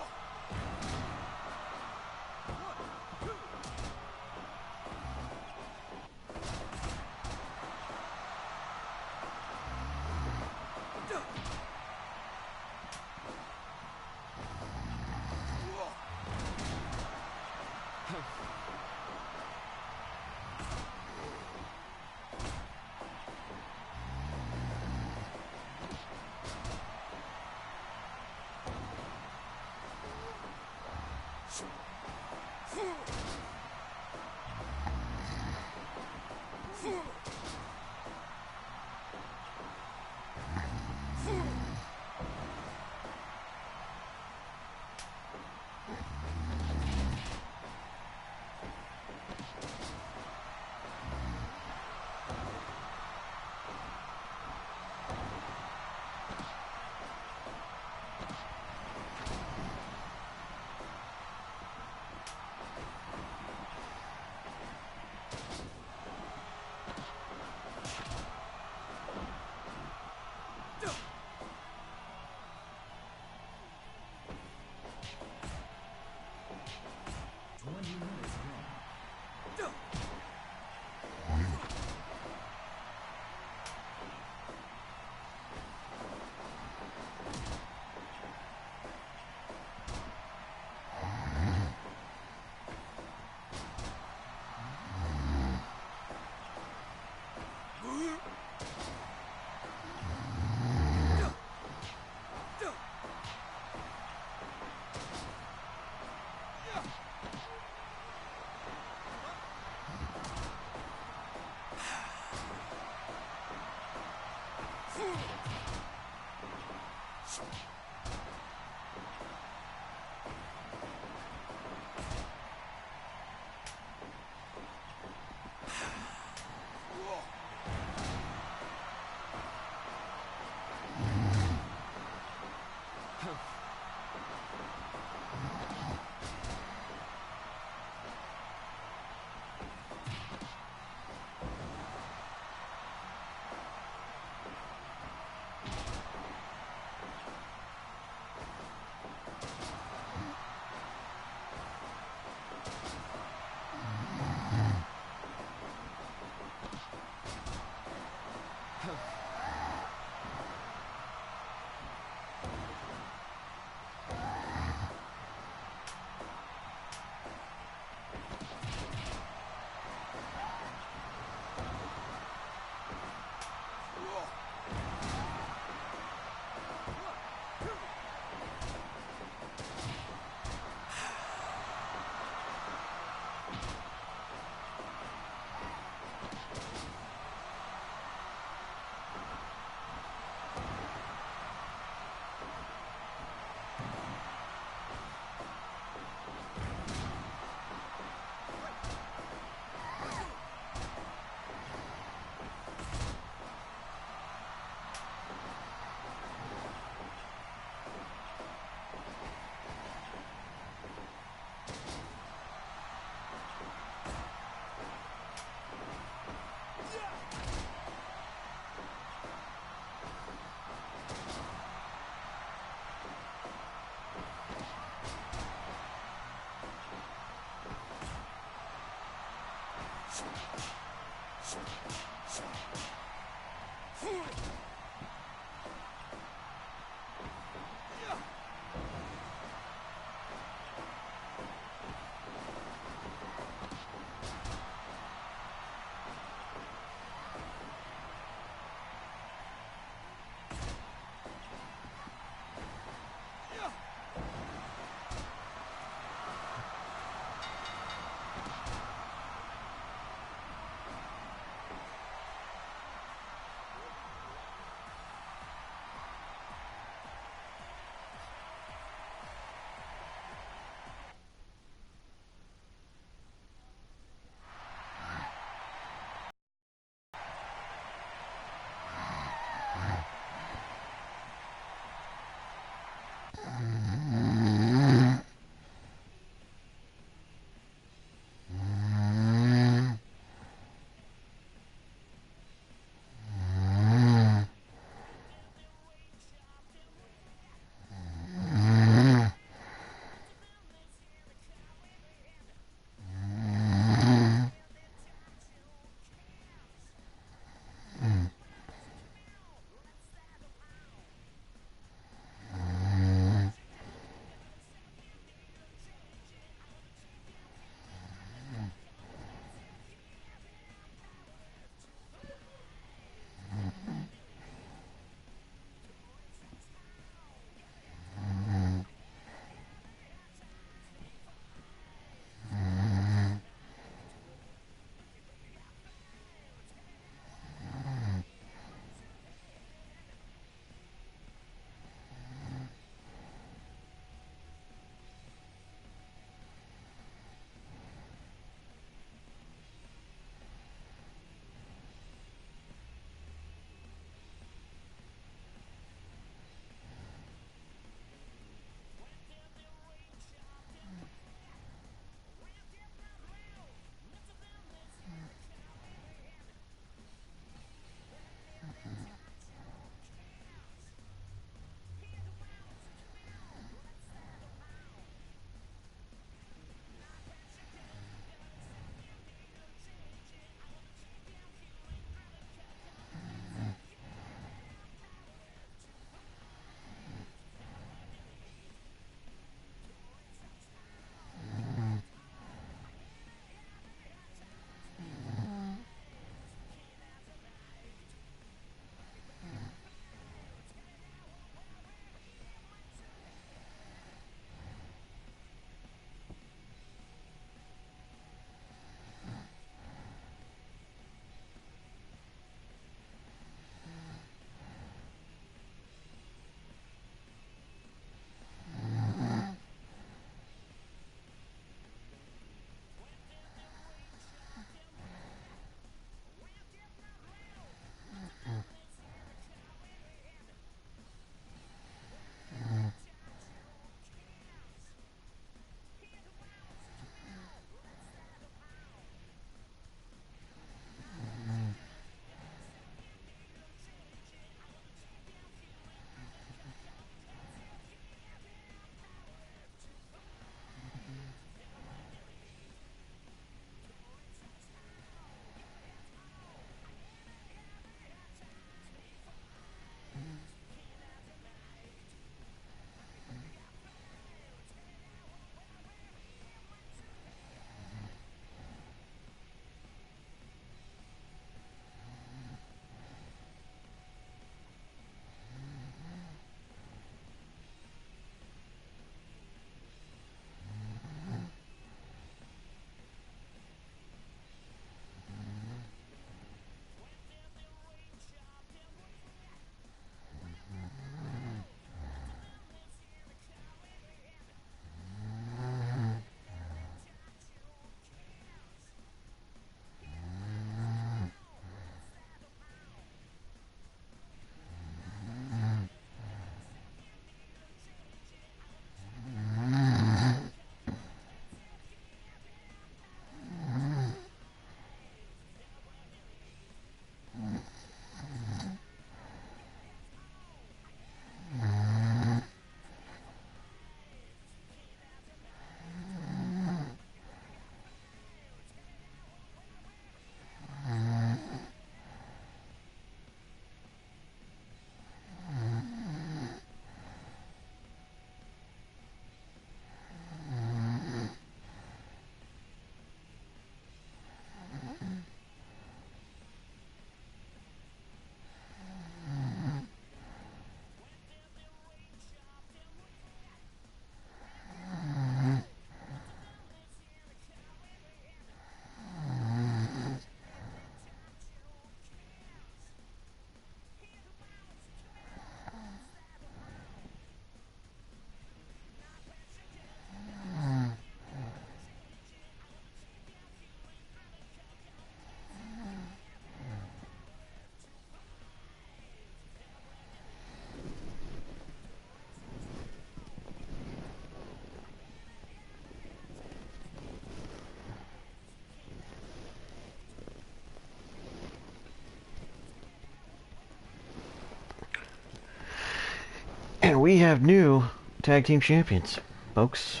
And we have new tag team champions, folks.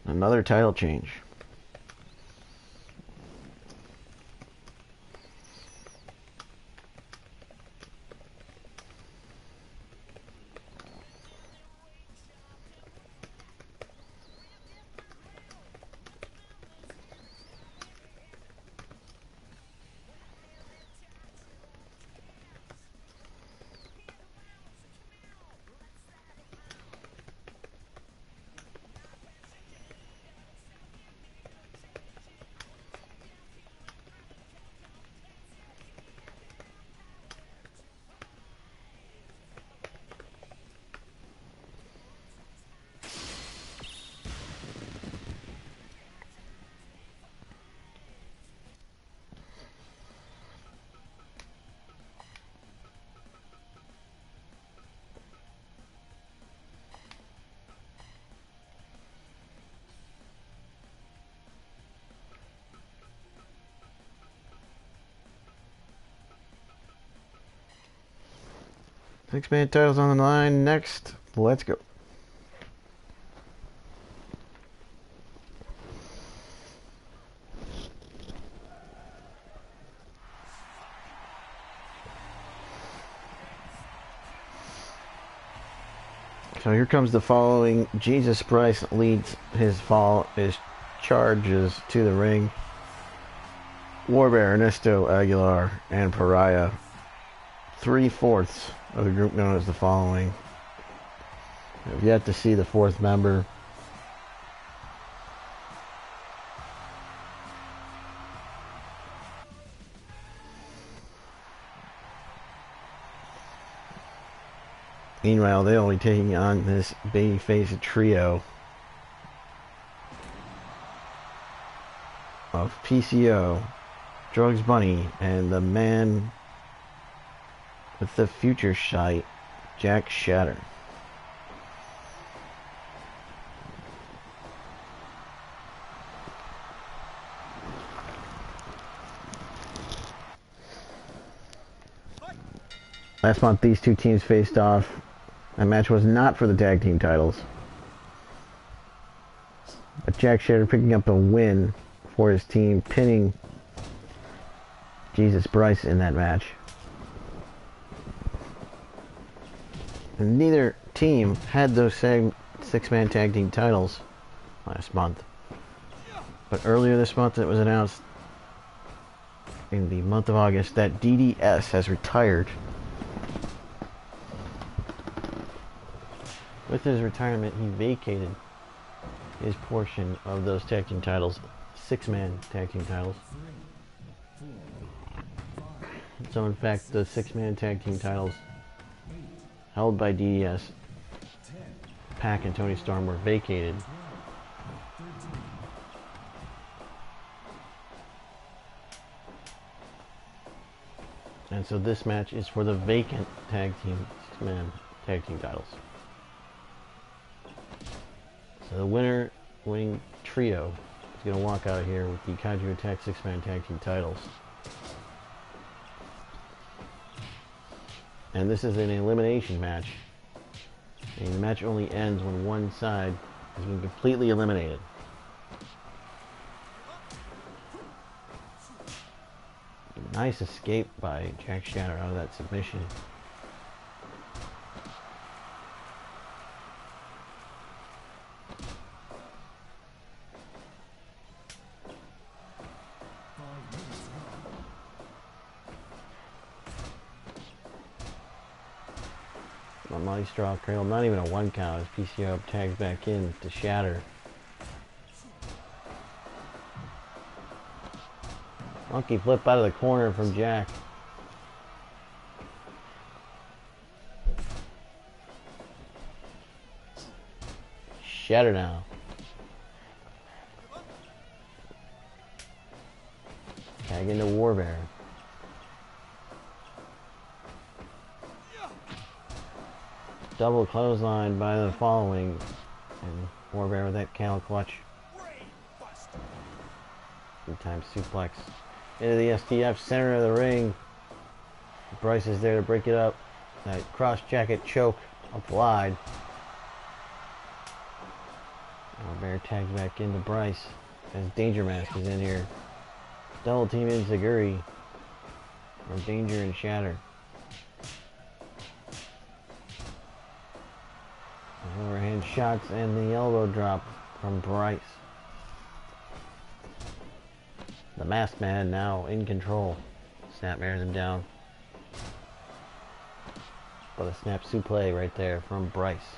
Another title change. Six-man titles on the line next. Let's go. So here comes the following. Jesus Bryce leads his charges to the ring. Warbear, Ernesto Aguilar, and Pariah. 3/4 of the group known as the following. I've yet to see the fourth member. Meanwhile, they'll be taking on this babyface trio of PCO, Drugs Bunny, and the man with the future sight, Jack Shatter. Last month, these two teams faced off. That match was not for the tag team titles, but Jack Shatter picking up a win for his team, pinning Jesus Bryce in that match. And neither team had those same six-man tag team titles last month. But earlier this month it was announced in the month of August that DDS has retired. With his retirement, he vacated his portion of those tag team titles, six-man tag team titles. So in fact, the six-man tag team titles held by DDS, Pac and Tony Storm, were vacated. And so this match is for the vacant tag team, six-man tag team titles. So the winning trio is going to walk out of here with the Kaiju Attack six-man tag team titles. And this is an elimination match. And the match only ends when one side has been completely eliminated. Nice escape by Jack Shatter out of that submission. Money Straw Cradle, not even a one count as PCO tags back in to Shatter. Monkey flip out of the corner from Jack. Shatter now. Tag into Warbear. Double clothesline by the following, and Warbear with that camel clutch. Two-time suplex into the STF center of the ring. Bryce is there to break it up. That cross jacket choke applied. Bear tags back into Bryce. As Danger Mask is in here. Double team in Zaguri. From Danger and Shatter. Overhand shots and the elbow drop from Bryce. The Masked Man now in control. Snapmares him down. But a snap suplex right there from Bryce.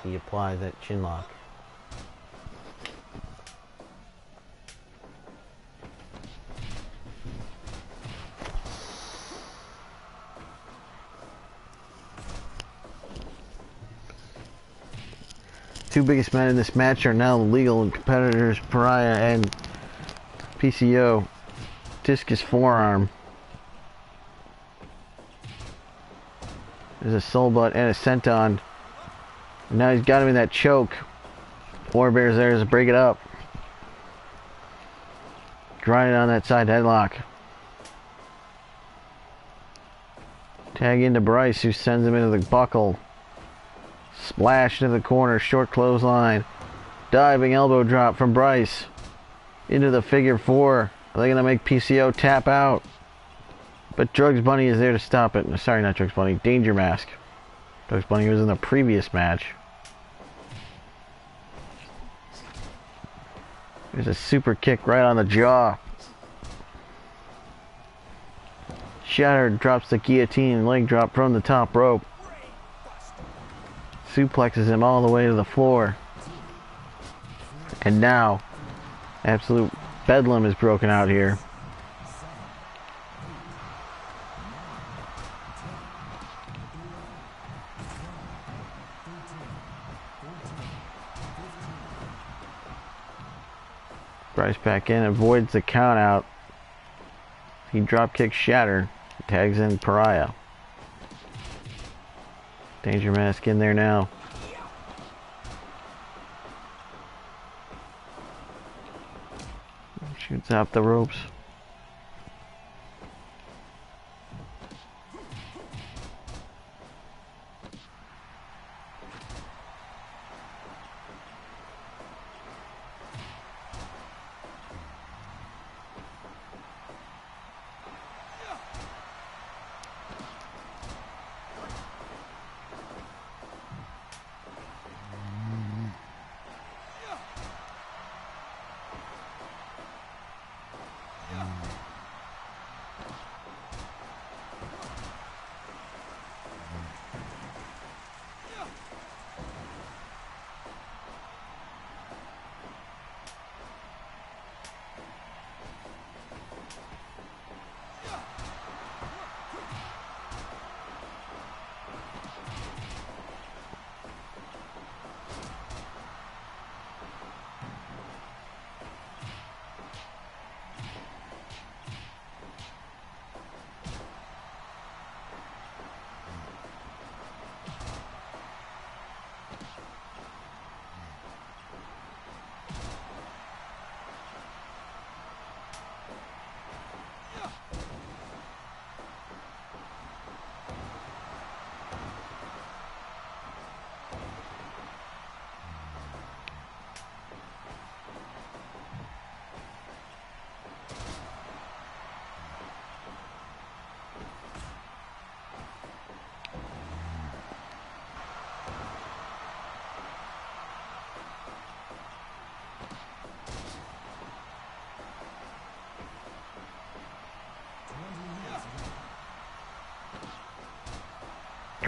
He applies that chin lock. Two biggest men in this match are now the legal competitors, Pariah and PCO. Discus forearm. There's a soul butt and a senton. And now he's got him in that choke. Warbear's there to break it up. Grinding on that side headlock. Tag into Bryce, who sends him into the buckle. Splash into the corner, short clothesline. Diving elbow drop from Bryce. Into the figure four. Are they going to make PCO tap out? But Drugs Bunny is there to stop it. Sorry, not Drugs Bunny. Danger Mask. Drugs Bunny was in the previous match. There's a super kick right on the jaw. Shatter drops the guillotine leg drop from the top rope. Suplexes him all the way to the floor. And now, absolute bedlam is broken out here. Bryce back in, avoids the count out. He drop kicks Shatter, tags in Pariah. Danger Mask in there now. Shoots out the ropes.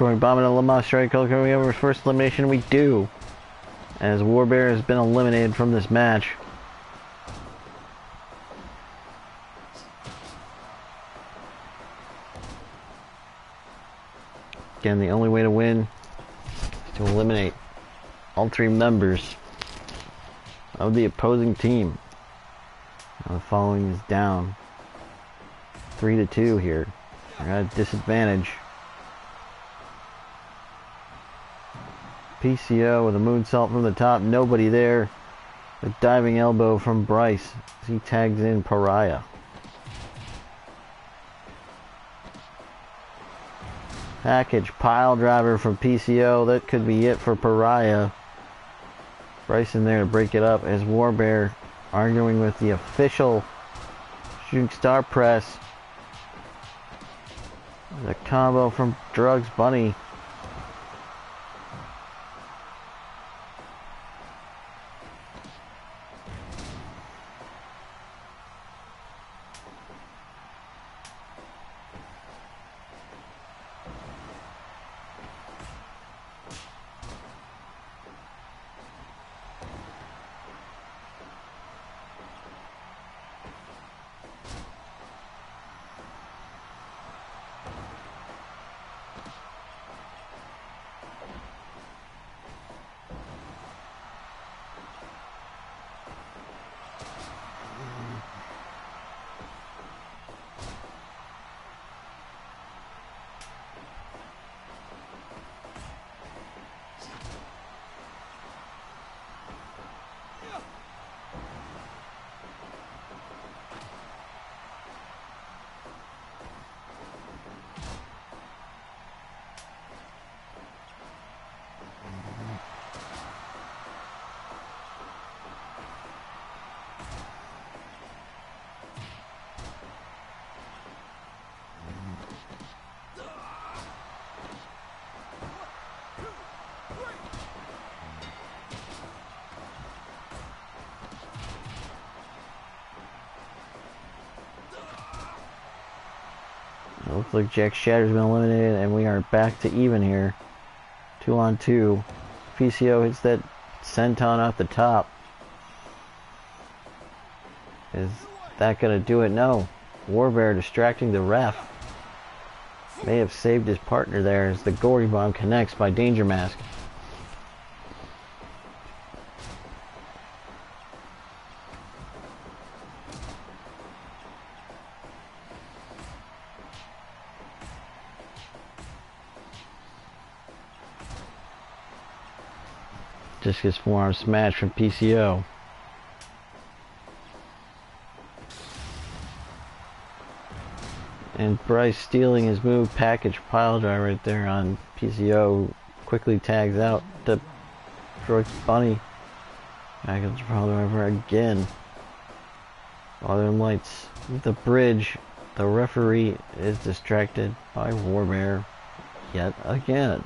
Going bombing a Lamar strike, going over first elimination, we do. As Warbear has been eliminated from this match. Again, the only way to win is to eliminate all three members of the opposing team. Now the following is down 3-2 here. They're at a disadvantage. PCO with a moonsault from the top, nobody there. A diving elbow from Bryce as he tags in Pariah. Package pile driver from PCO. That could be it for Pariah. Bryson there to break it up as Warbear arguing with the official Shooting Star Press. The combo from Drugs Bunny. It looks like Jack Shatter's been eliminated and we are back to even here. 2 on 2. PCO hits that senton off the top. Is that gonna do it? No. Warbear distracting the ref. May have saved his partner there as the Gory Bomb connects by Danger Mask. Just gets forearm smash from PCO. And Bryce stealing his move, package pile drive right there on PCO. Quickly tags out the Drugs Bunny. Package pile driver again. Northern Lights, the bridge. The referee is distracted by Warbear yet again.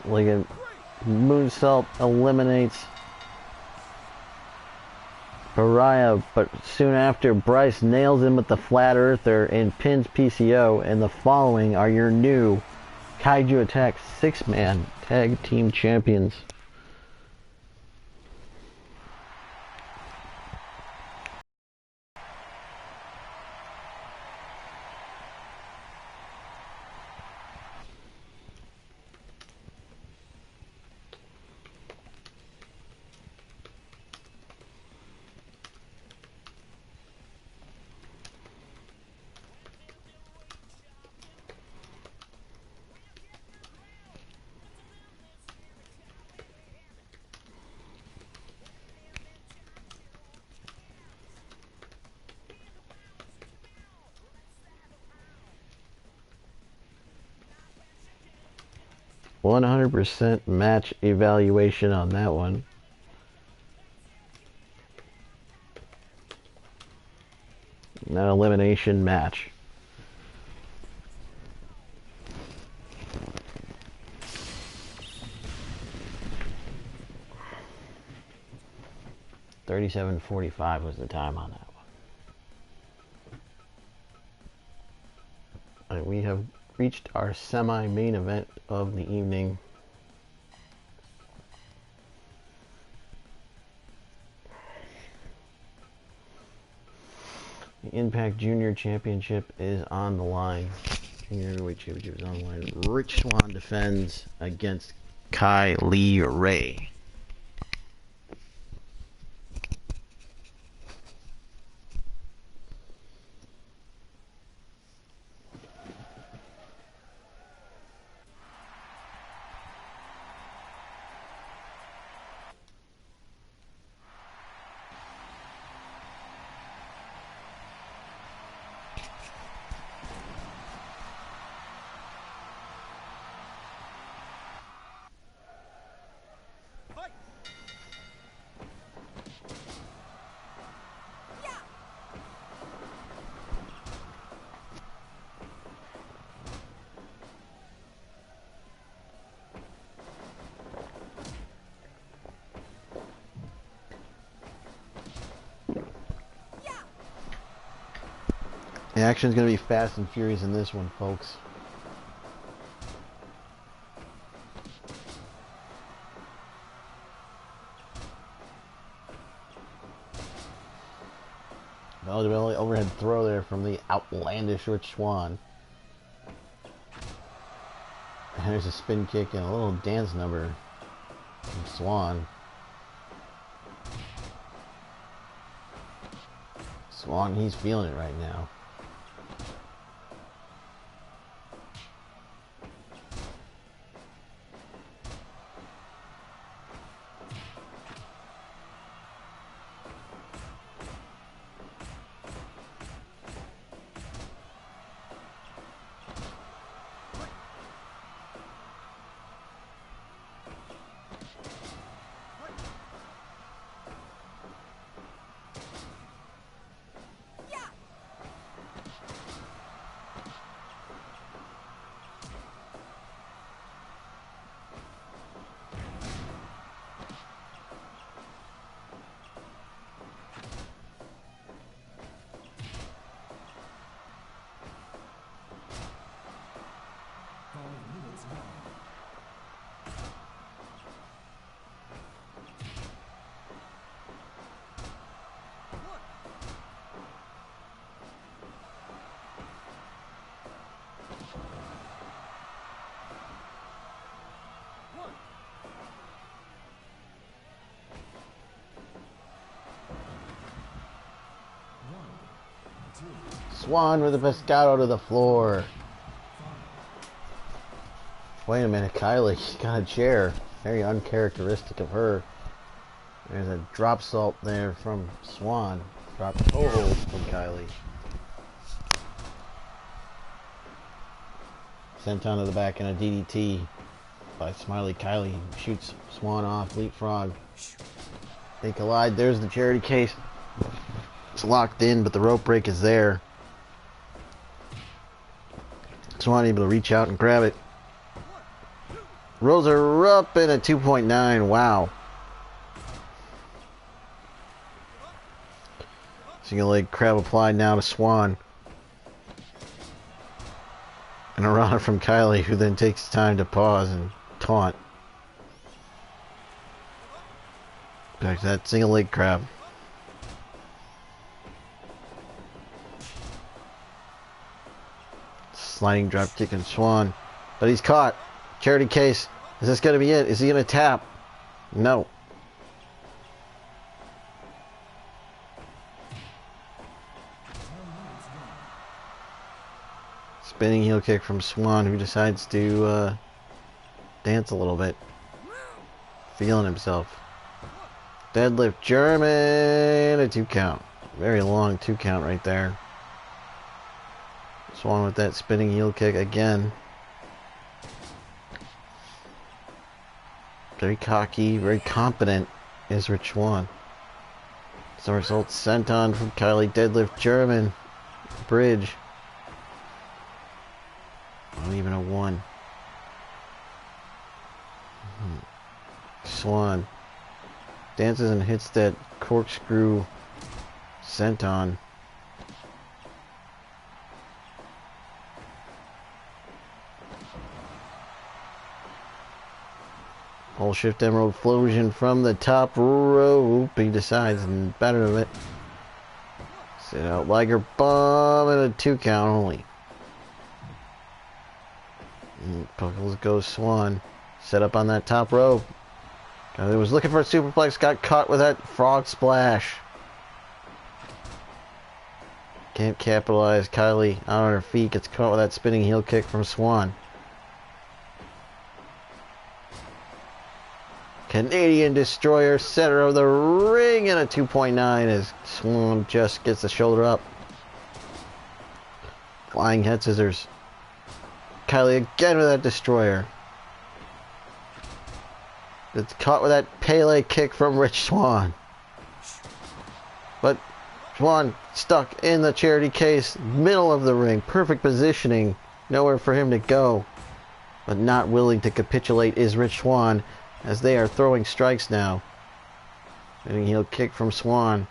Like a moonsault eliminates Pariah, but soon after, Bryce nails him with the Flat Earther and pins PCO, and the following are your new Kaiju Attack 6-man tag team champions. %100% match evaluation on that one. An elimination match. $37:45 was the time on that one. And we have reached our semi-main event of the evening. The Impact Junior Championship is on the line. Junior Heavyweight Championship is on the line. Rich Swann defends against Kylie Ray. The action's going to be fast and furious in this one, folks. Belly overhead throw there from the outlandish Rich Swann. And there's a spin kick and a little dance number from Swann. Swann, he's feeling it right now. Swann with a pescado to the floor. Wait a minute, Kylie got a chair. Very uncharacteristic of her. There's a drop salt there from Swann. Drop toe hold from Kylie. Sent onto the back in a DDT by Smiley Kylie. Shoots Swann off, leapfrog. They collide. There's the charity case. It's locked in, but the rope break is there. Swann able to reach out and grab it. Rolls her up in a 2.9. Wow. Single leg crab applied now to Swan. And a runner from Kylie, who then takes time to pause and taunt. Back to that single leg crab. Sliding drop kick and Swan. But he's caught. Charity case. Is this going to be it? Is he going to tap? No. Spinning heel kick from Swan, who decides to dance a little bit. Feeling himself. Deadlift German. A 2 count. Very long 2 count right there. Swan with that spinning heel kick again. Very cocky, very confident is Rich Swan. Somersault senton from Kylie. Deadlift German. Bridge. Not even a 1. Swan dances and hits that corkscrew senton. Pole shift emerald explosion from the top rope. He decides and better of it. Sit out Liger bomb and a 2 count only. Puckles goes Swan. Set up on that top rope. He was looking for a superplex. Got caught with that frog splash. Can't capitalize. Kylie out on her feet. Gets caught with that spinning heel kick from Swan. Canadian Destroyer, center of the ring, and a 2.9 as Swan just gets the shoulder up. Flying head scissors. Kylie again with that Destroyer. It's caught with that Pele kick from Rich Swan. But Swan stuck in the charity case, middle of the ring, perfect positioning, nowhere for him to go. But not willing to capitulate is Rich Swan, as they are throwing strikes now. Spinning heel kick from Swan.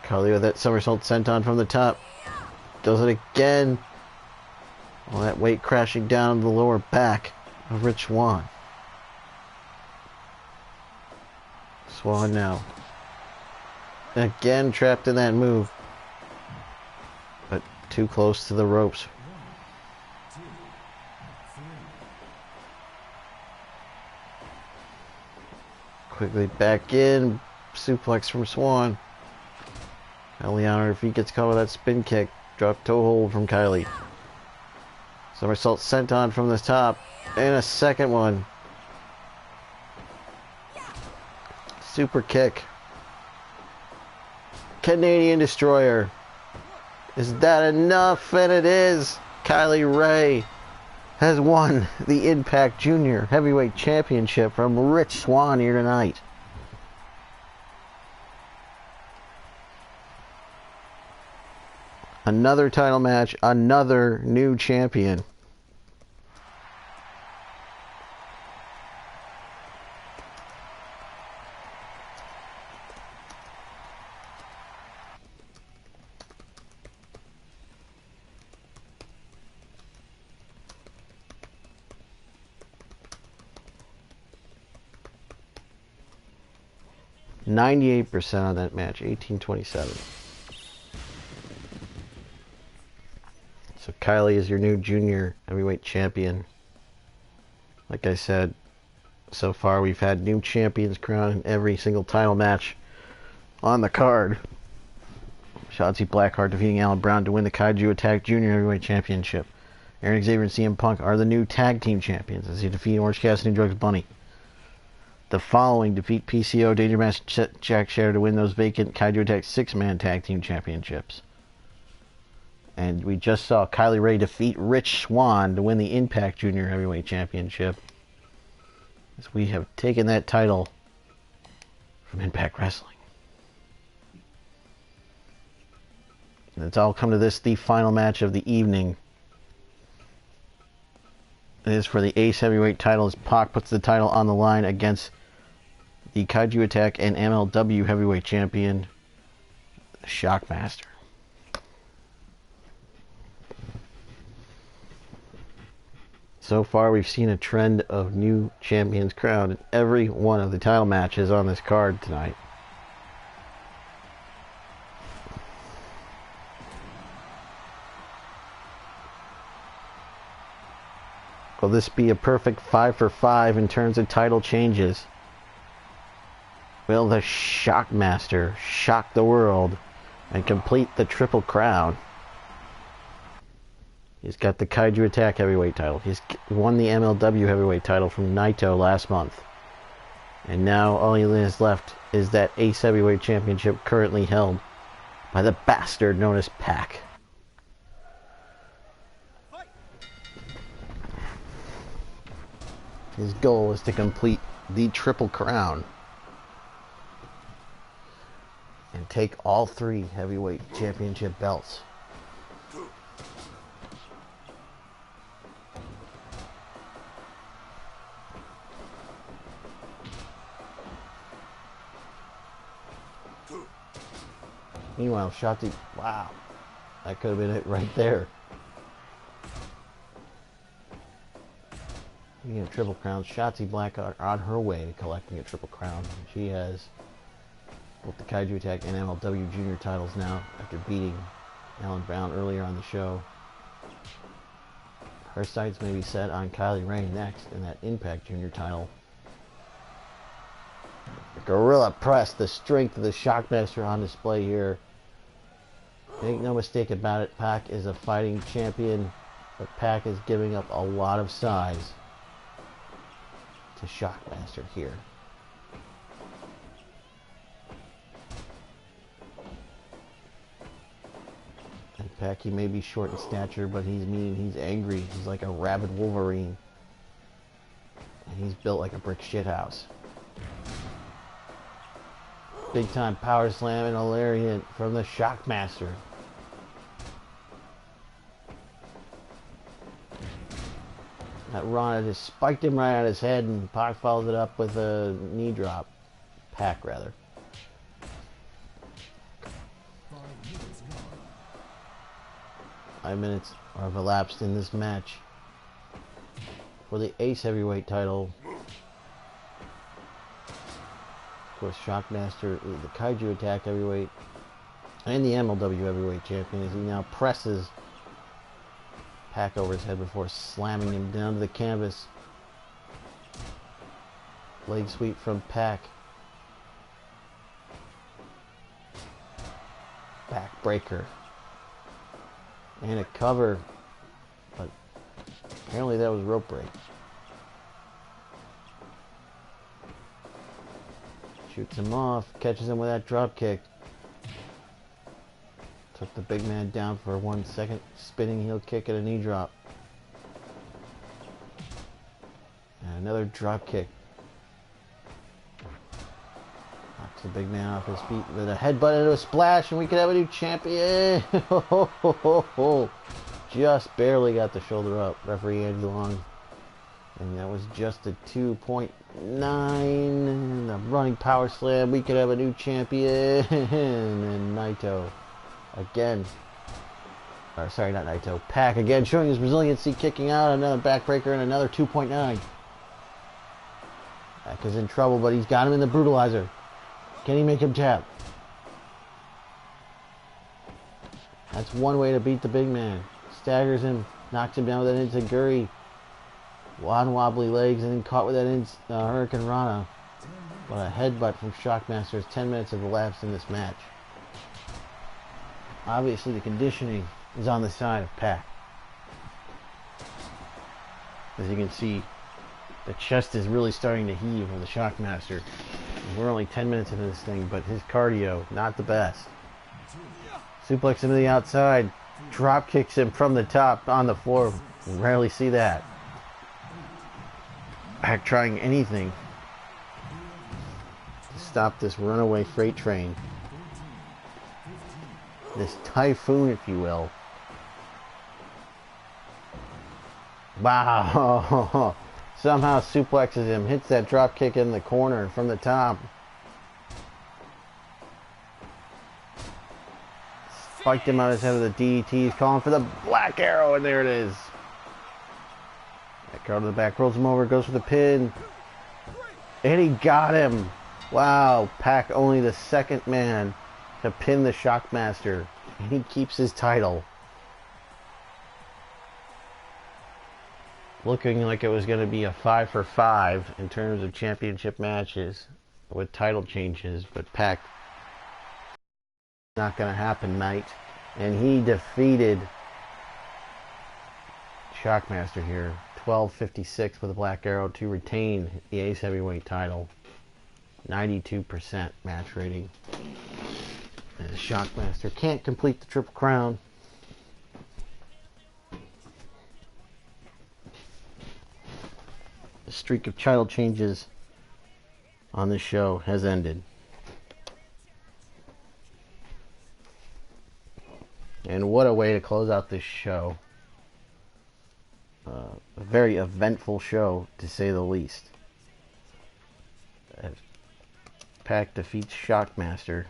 Carly with that somersault senton from the top. Does it again. All that weight crashing down the lower back of Rich Swan. Swan now. Again trapped in that move. But too close to the ropes. Quickly back in. Suplex from Swan. Kylie on her feet gets caught with that spin kick. Drop toe hold from Kylie. Somersault senton from the top. And a second one. Super kick. Canadian Destroyer. Is that enough? And it is. Kylie Ray has won the Impact Junior Heavyweight Championship from Rich Swan here tonight. Another title match, another new champion. %98% on that match, 1827. So Kylie is your new junior heavyweight champion. Like I said, so far we've had new champions crowned in every single title match on the card. Shotzi Blackheart defeating Alan Brown to win the Kaiju Attack Junior Heavyweight Championship. Aaron Xavier and CM Punk are the new tag team champions as they defeat Orange Cassidy and Drugs Bunny. The following defeat PCO, Danger Master Jack Share to win those vacant Kaiju Attack 6-man tag team championships. And we just saw Kylie Ray defeat Rich Swan to win the Impact Junior Heavyweight Championship. As we have taken that title from Impact Wrestling. And it's all come to this, the final match of the evening. It is for the Ace Heavyweight title as Pac puts the title on the line against the Kaiju Attack and MLW Heavyweight Champion, the Shockmaster. So far, we've seen a trend of new champions crowned in every one of the title matches on this card tonight. Will this be a perfect 5 for 5 in terms of title changes? Will the Shockmaster shock the world and complete the Triple Crown? He's got the Kaiju Attack Heavyweight title. He's won the MLW Heavyweight title from Naito last month. And now all he has left is that Ace Heavyweight Championship currently held by the bastard known as Pac. His goal is to complete the Triple Crown and take all 3 heavyweight championship belts. Meanwhile, Shotzi, wow, that could have been it right there. Speaking of Triple Crowns, Shotzi Blackheart on her way to collecting a Triple Crown. She has both the Kaiju Attack and MLW Junior titles now after beating Alan Brown earlier on the show. Her sights may be set on Kylie Ray next in that Impact Junior title. The Gorilla Press, the strength of the Shockmaster on display here. Make no mistake about it, Pac is a fighting champion, but Pac is giving up a lot of size to Shockmaster here. And Pac, he may be short in stature, but he's mean, he's angry, he's like a rabid Wolverine. And he's built like a brick shithouse. Big time power slam and a lariat from the Shockmaster. That Rana just spiked him right on his head, and Pac follows it up with a knee drop. Pac, rather. Five minutes have elapsed in this match for the Ace Heavyweight title. Of course, Shockmaster is the Kaiju Attack Heavyweight and the MLW Heavyweight Champion as he now presses Pac over his head before slamming him down to the canvas. Leg sweep from Pac. Backbreaker. And a cover. But apparently that was rope break. Shoots him off. Catches him with that drop kick. Took the big man down for 1 second. Spinning heel kick and a knee drop. And another drop kick. Knocks the big man off his feet with a headbutt into a splash, and we could have a new champion. Just barely got the shoulder up. Referee Andy Long. And that was just a 2.9. And a running power slam. We could have a new champion. And Naito. Again, or sorry, not Naito, Pac again showing his resiliency, kicking out, another backbreaker and another 2.9. Pac is in trouble, but he's got him in the brutalizer. Can he make him tap? That's one way to beat the big man. Staggers him, knocks him down with an enziguri. Wad wobbly legs, and then caught with that Hurricane Rana. But a headbutt from Shockmaster as 10 minutes have elapsed in this match. Obviously, the conditioning is on the side of Pac. As you can see, the chest is really starting to heave on the Shockmaster. We're only 10 minutes into this thing, but his cardio, not the best. Suplex him to the outside. Drop kicks him from the top on the floor. We rarely see that. Pac trying anything to stop this runaway freight train. This typhoon, if you will. Wow. Somehow suplexes him, hits that drop kick in the corner from the top. Spiked him on his head with a DDT. He's calling for the black arrow, and there it is. Back arrow to the back, rolls him over, goes for the pin. And he got him. Wow, Pac only the second man to pin the Shockmaster. And he keeps his title. Looking like it was going to be a 5 for 5 in terms of championship matches with title changes, but Pac, not going to happen, mate. And he defeated Shockmaster here, 12:56 with a black arrow to retain the Ace Heavyweight title. 92% match rating. And Shockmaster can't complete the Triple Crown. The streak of title changes on this show has ended. And what a way to close out this show. A very eventful show, to say the least. As Pac defeats Shockmaster.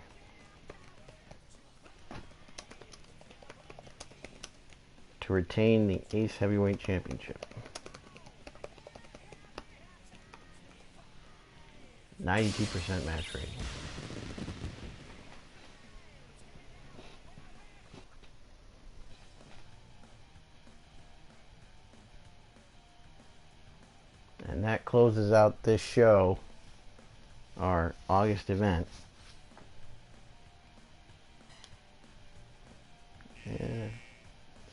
To retain the Ace Heavyweight Championship. 92% match rating. And that closes out this show, our August event. Yeah.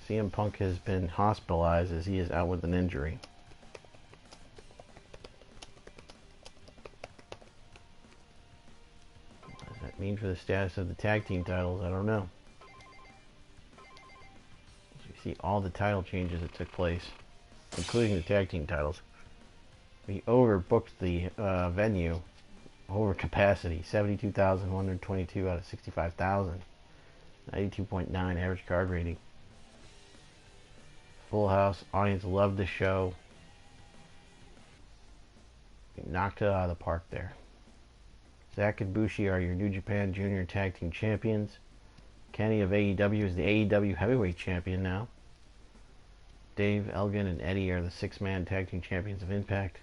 CM Punk has been hospitalized as he is out with an injury. What does that mean for the status of the tag team titles? I don't know. As you see all the title changes that took place, including the tag team titles. We overbooked the venue, over capacity, 72,122 out of 65,000. 92.9 average card rating. Full house, audience loved the show. We knocked it out of the park there. Zack and Bushi are your New Japan Junior Tag Team Champions. Kenny of AEW is the AEW Heavyweight Champion now. Dave, Elgin, and Eddie are the 6-man Tag Team Champions of Impact.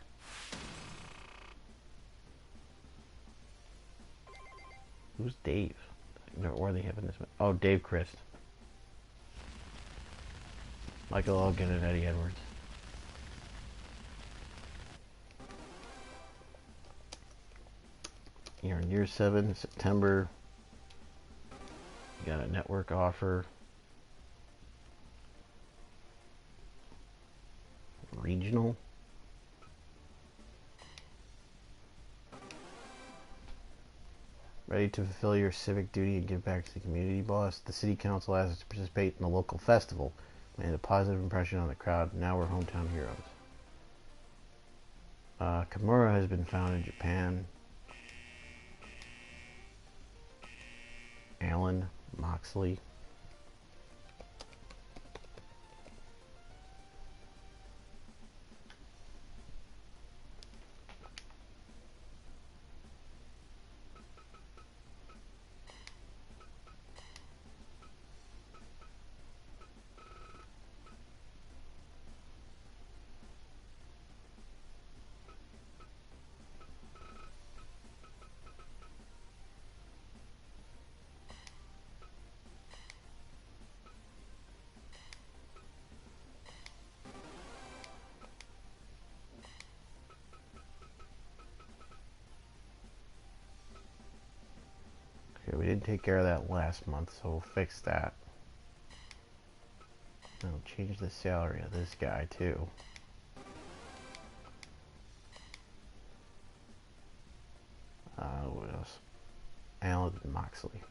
Who's Dave? Where are they having this? Oh, Dave Christ. Michael Elgin and Eddie Edwards. You're in year 7, September. You got a network offer. Regional. Ready to fulfill your civic duty and give back to the community, boss? The city council asked us to participate in the local festival. Made a positive impression on the crowd. Now we're hometown heroes. Kimura has been found in Japan. Alan Moxley. Okay, we didn't take care of that last month, so we'll fix that. I'll change the salary of this guy too. What else? Alan Moxley.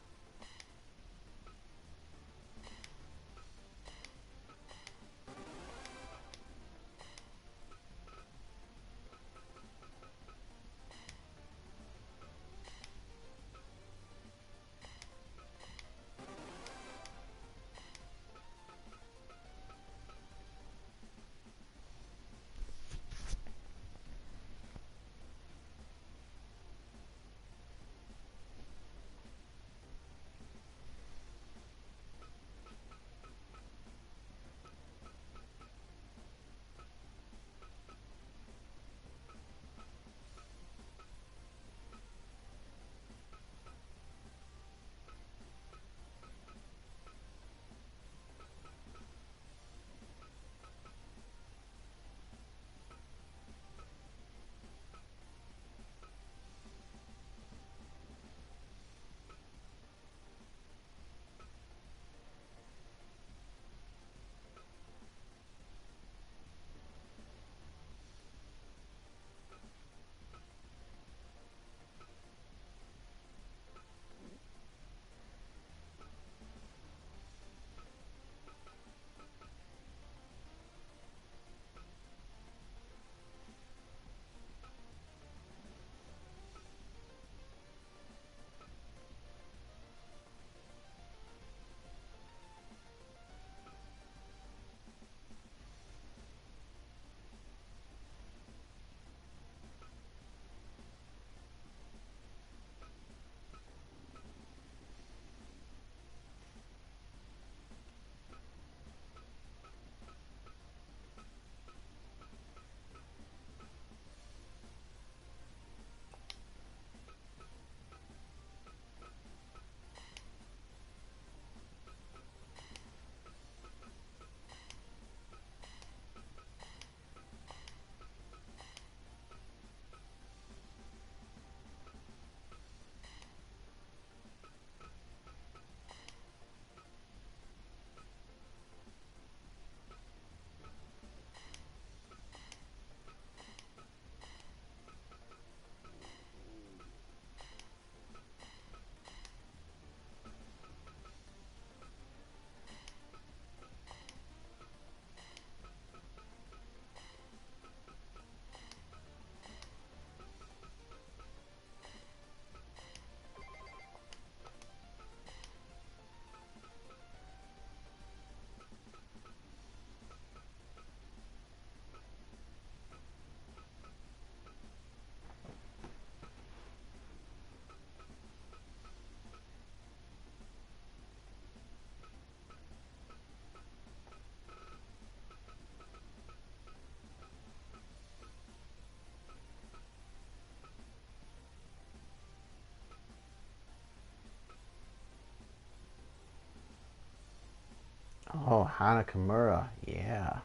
Oh, Hana Kimura. Yeah.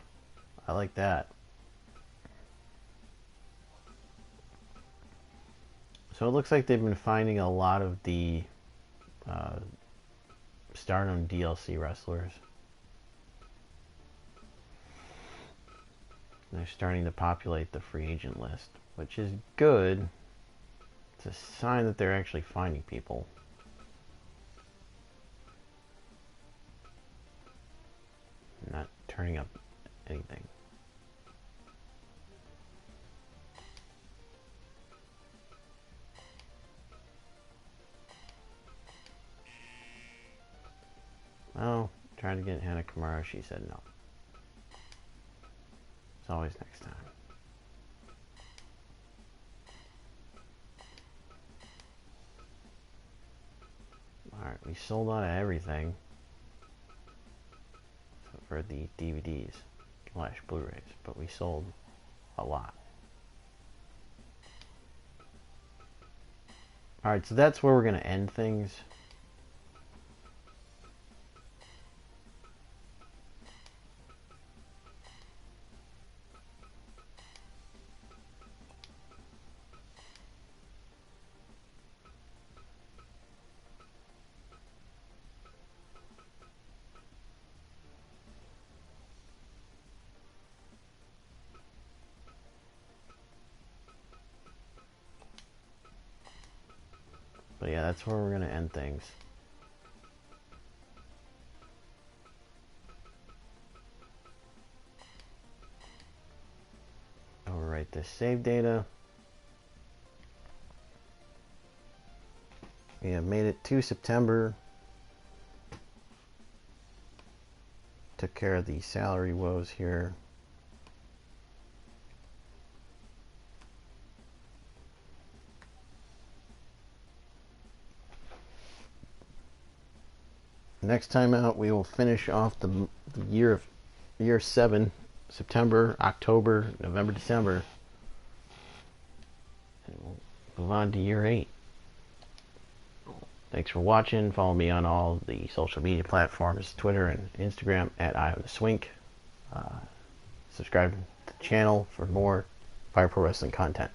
I like that. So it looks like they've been finding a lot of the uh, Stardom DLC wrestlers. They're starting to populate the free agent list, which is good. It's a sign that they're actually finding people. Not turning up anything. Oh, tried to get Hana Kimura. She said no. It's always next time. Alright, we sold out of everything. Except for the DVDs / Blu-rays. But we sold a lot. Alright, so that's where we're going to end things. But yeah, that's where we're going to end things. Overwrite this save data. We have made it to September. Took care of the salary woes here. Next time out, we will finish off the year 7, September, October, November, December, and we'll move on to year 8. Thanks for watching. Follow me on all the social media platforms, Twitter and Instagram at @IamTheSwink. Subscribe to the channel for more Fire Pro Wrestling content.